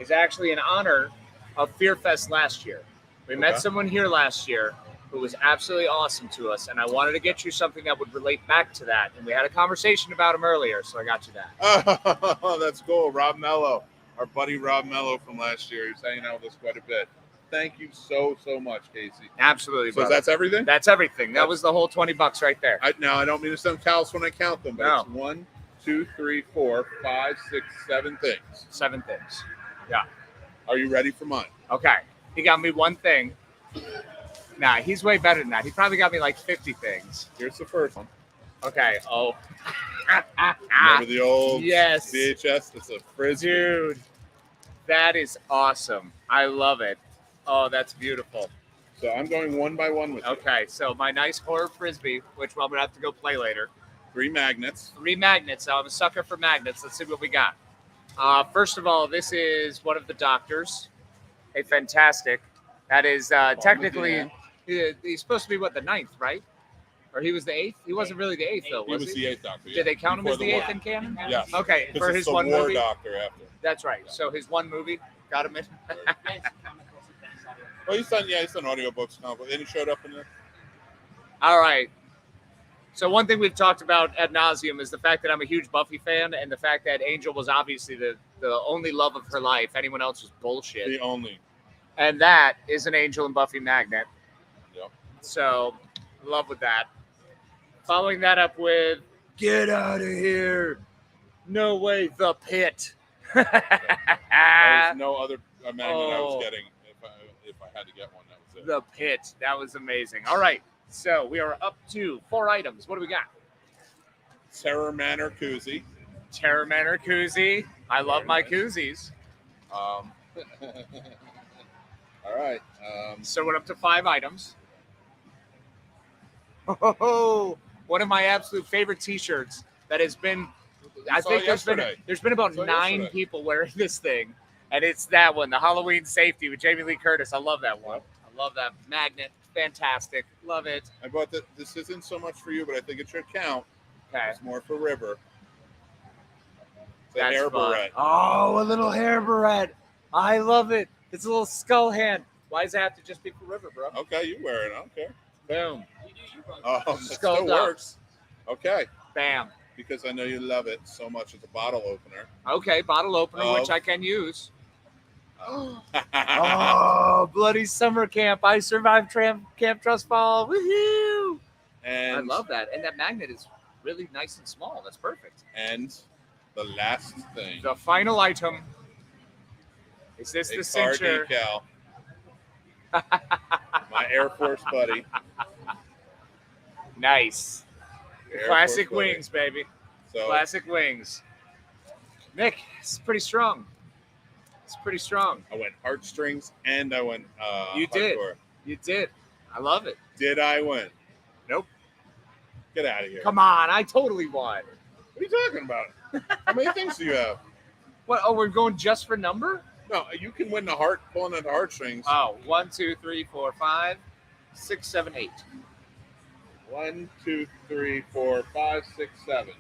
is actually in honor of Fear Fest last year. We met Okay. someone here last year who was absolutely awesome to us, and I wanted to get you something that would relate back to that. And we had a conversation about him earlier, so I got you that. Oh, that's cool. Rob Mello, our buddy Rob Mello from last year. He's hanging out with us quite a bit. Thank you so much, Casey. Absolutely, So brother. that's everything? That's everything. That was the whole $20 right there. Now, I don't mean to sound callous when I count them, but No. it's 1, 2, 3, 4, 5, 6, 7 things. 7 things. Yeah. Are you ready for mine? Okay. He got me one thing. Nah, he's way better than that. He probably got me like 50 things. Here's the first one. Okay. Oh. Remember the old Yes. VHS? It's a frisbee. Dude, that is awesome. I love it. Oh, that's beautiful. So I'm going one by one with you. Okay, so my nice horror frisbee, which I'm going to have to go play later. 3 magnets. 3 magnets. I'm a sucker for magnets. Let's see what we got. First of all, this is one of the doctors. A fantastic. That is technically, he's supposed to be, what, the 9th, right? Or he was the 8th? He wasn't really the 8th, though, He was the 8th Doctor. Yeah. Did they count him Before as the the 8th war. in canon? Yes. Okay, Because for it's his the one war movie. doctor after. That's right. So his one movie got him in. Well, he's done audiobooks now, but then he showed up in there. All right. So one thing we've talked about ad nauseum is the fact that I'm a huge Buffy fan, and the fact that Angel was obviously the only love of her life. Anyone else was bullshit. The only. And that is an Angel and Buffy magnet. Yep. So, love with that. Following that up with, get out of here. No way, the pit. There was no other magnet I was getting. If I had to get one, that was it. The pit. That was amazing. All right. So, we are up to 4 items. What do we got? Terror Manor koozie. Terror Manor koozie. I love my koozies. All right. So we're up to 5 items. Oh, one of my absolute favorite T-shirts that has been. I saw think it there's been about Saw it 9 yesterday. people wearing this thing, and it's that one, the Halloween Safety with Jamie Lee Curtis. I love that one. I love that magnet. Fantastic. Love it. I bought that. This isn't so much for you, but I think it should count. Okay. It's more for River. It's a That's hair fun. beret. Oh, a little hair beret. I love it. It's a little skull hand. Why does it have to just be for River, bro? Okay, you wear it. I don't care. Boom. It Skull still up. works. Okay. Bam. Because I know you love it so much. It's a bottle opener. Okay, bottle opener, Oh. which I can use. Oh, bloody summer camp. I survived Camp Trust Fall. Woohoo! And I love that. And that magnet is really nice and small. That's perfect. And the last thing. The final item. Is this a the car cincher? decal. My Air Force buddy. Nice. Air Classic Force buddy. wings, baby. So Classic wings. Nick, it's pretty strong. It's pretty strong. I went heartstrings and I went You did. hardcore. You did. I love it. Did I win? Nope. Get out of here. Come on, I totally won. What are you talking about? How many things do you have? What? Oh, we're going just for number? No, you can win the heart, pulling at the heartstrings. Oh, 1, 2, 3, 4, 5, 6, 7, 8. 1, 2, 3, 4, 5, 6, 7.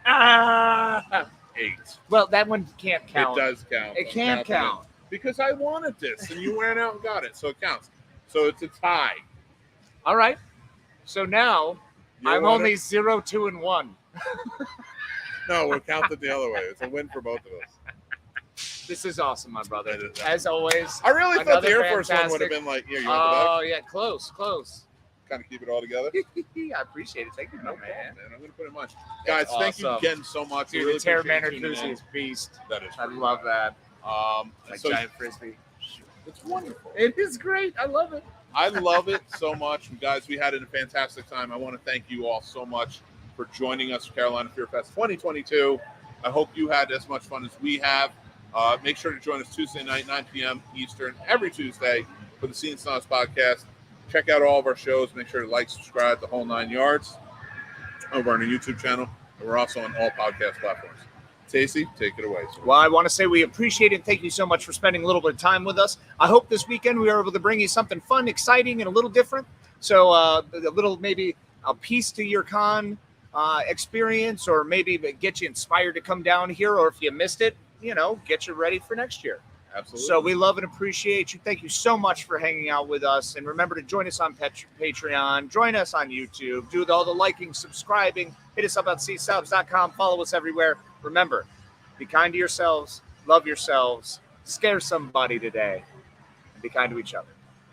Ah! 8. Well, that one can't count. It does count. It I'm can't counting it. count. Because I wanted this, and you ran out and got it, so it counts. So it's a tie. All right. So now You're I'm winner. only 0, 2, and 1. No, we'll count it the other way. It's a win for both of us. This is awesome, my brother. As always. I really thought another the Air Force one would have fantastic- been like, here, you want the back? Oh, yeah, close. Kind of keep it all together. I appreciate it. Thank you, No man. problem, man. I'm going to put it much. Guys, That's thank you awesome. again so much. Dude, I really the Terror appreciate Man you tuning in. enthusiast beast. That is I true. love that. My So giant frisbee. it's wonderful. It is great. I love it. I love it so much. And guys, we had a fantastic time. I want to thank you all so much for joining us for Carolina Fear Fest 2022. I hope you had as much fun as we have. Make sure to join us Tuesday night, 9 p.m. Eastern, every Tuesday for the Scene Snobs podcast. Check out all of our shows. Make sure to like, subscribe, the whole 9 yards over on our YouTube channel. And we're also on all podcast platforms. Stacey, take it away. Well, I want to say we appreciate it. Thank you so much for spending a little bit of time with us. I hope this weekend we are able to bring you something fun, exciting, and a little different. So a little, maybe a piece to your con experience, or maybe get you inspired to come down here. Or if you missed it, get you ready for next year. Absolutely. So we love and appreciate you. Thank you so much for hanging out with us. And remember to join us on Patreon. Join us on YouTube. Do all the liking, subscribing. Hit us up on csubs.com. Follow us everywhere. Remember, be kind to yourselves. Love yourselves. Scare somebody today. And be kind to each other.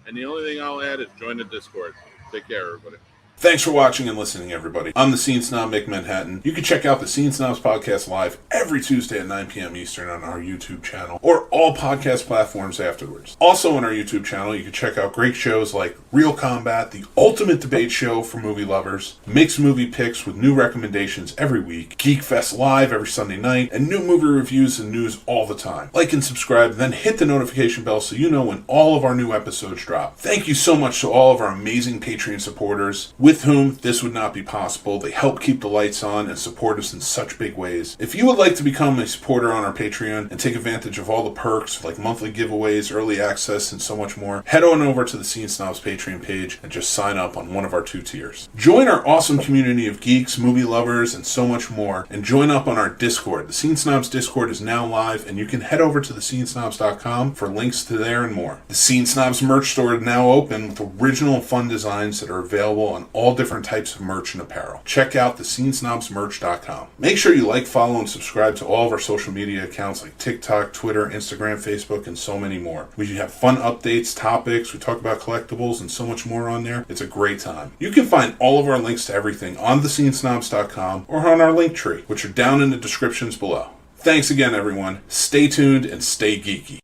And the only thing I'll add is join the Discord. Take care, everybody. Thanks for watching and listening, everybody. I'm the Scene Snob, Mick Manhattan. You can check out the Scene Snobs podcast live every Tuesday at 9 p.m. Eastern on our YouTube channel, or all podcast platforms afterwards. Also on our YouTube channel, you can check out great shows like Real Combat, the ultimate debate show for movie lovers, mixed movie picks with new recommendations every week, Geek Fest live every Sunday night, and new movie reviews and news all the time. Like and subscribe, then hit the notification bell so you know when all of our new episodes drop. Thank you so much to all of our amazing Patreon supporters, with whom this would not be possible. They help keep the lights on and support us in such big ways. If you would like to become a supporter on our Patreon and take advantage of all the perks like monthly giveaways, early access, and so much more, head on over to the Scene Snobs Patreon page and just sign up on one of our 2 tiers. Join our awesome community of geeks, movie lovers, and so much more, and join up on our Discord. The Scene Snobs Discord is now live, and you can head over to thescenesnobs.com for links to there and more. The Scene Snobs merch store is now open with original fun designs that are available on all different types of merch and apparel. Check out thescenesnobsmerch.com. Make sure you like, follow, and subscribe to all of our social media accounts like TikTok, Twitter, Instagram, Facebook, and so many more. We have fun updates, topics, we talk about collectibles, and so much more on there. It's a great time. You can find all of our links to everything on thescenesnobs.com or on our link tree, which are down in the descriptions below. Thanks again, everyone. Stay tuned and stay geeky.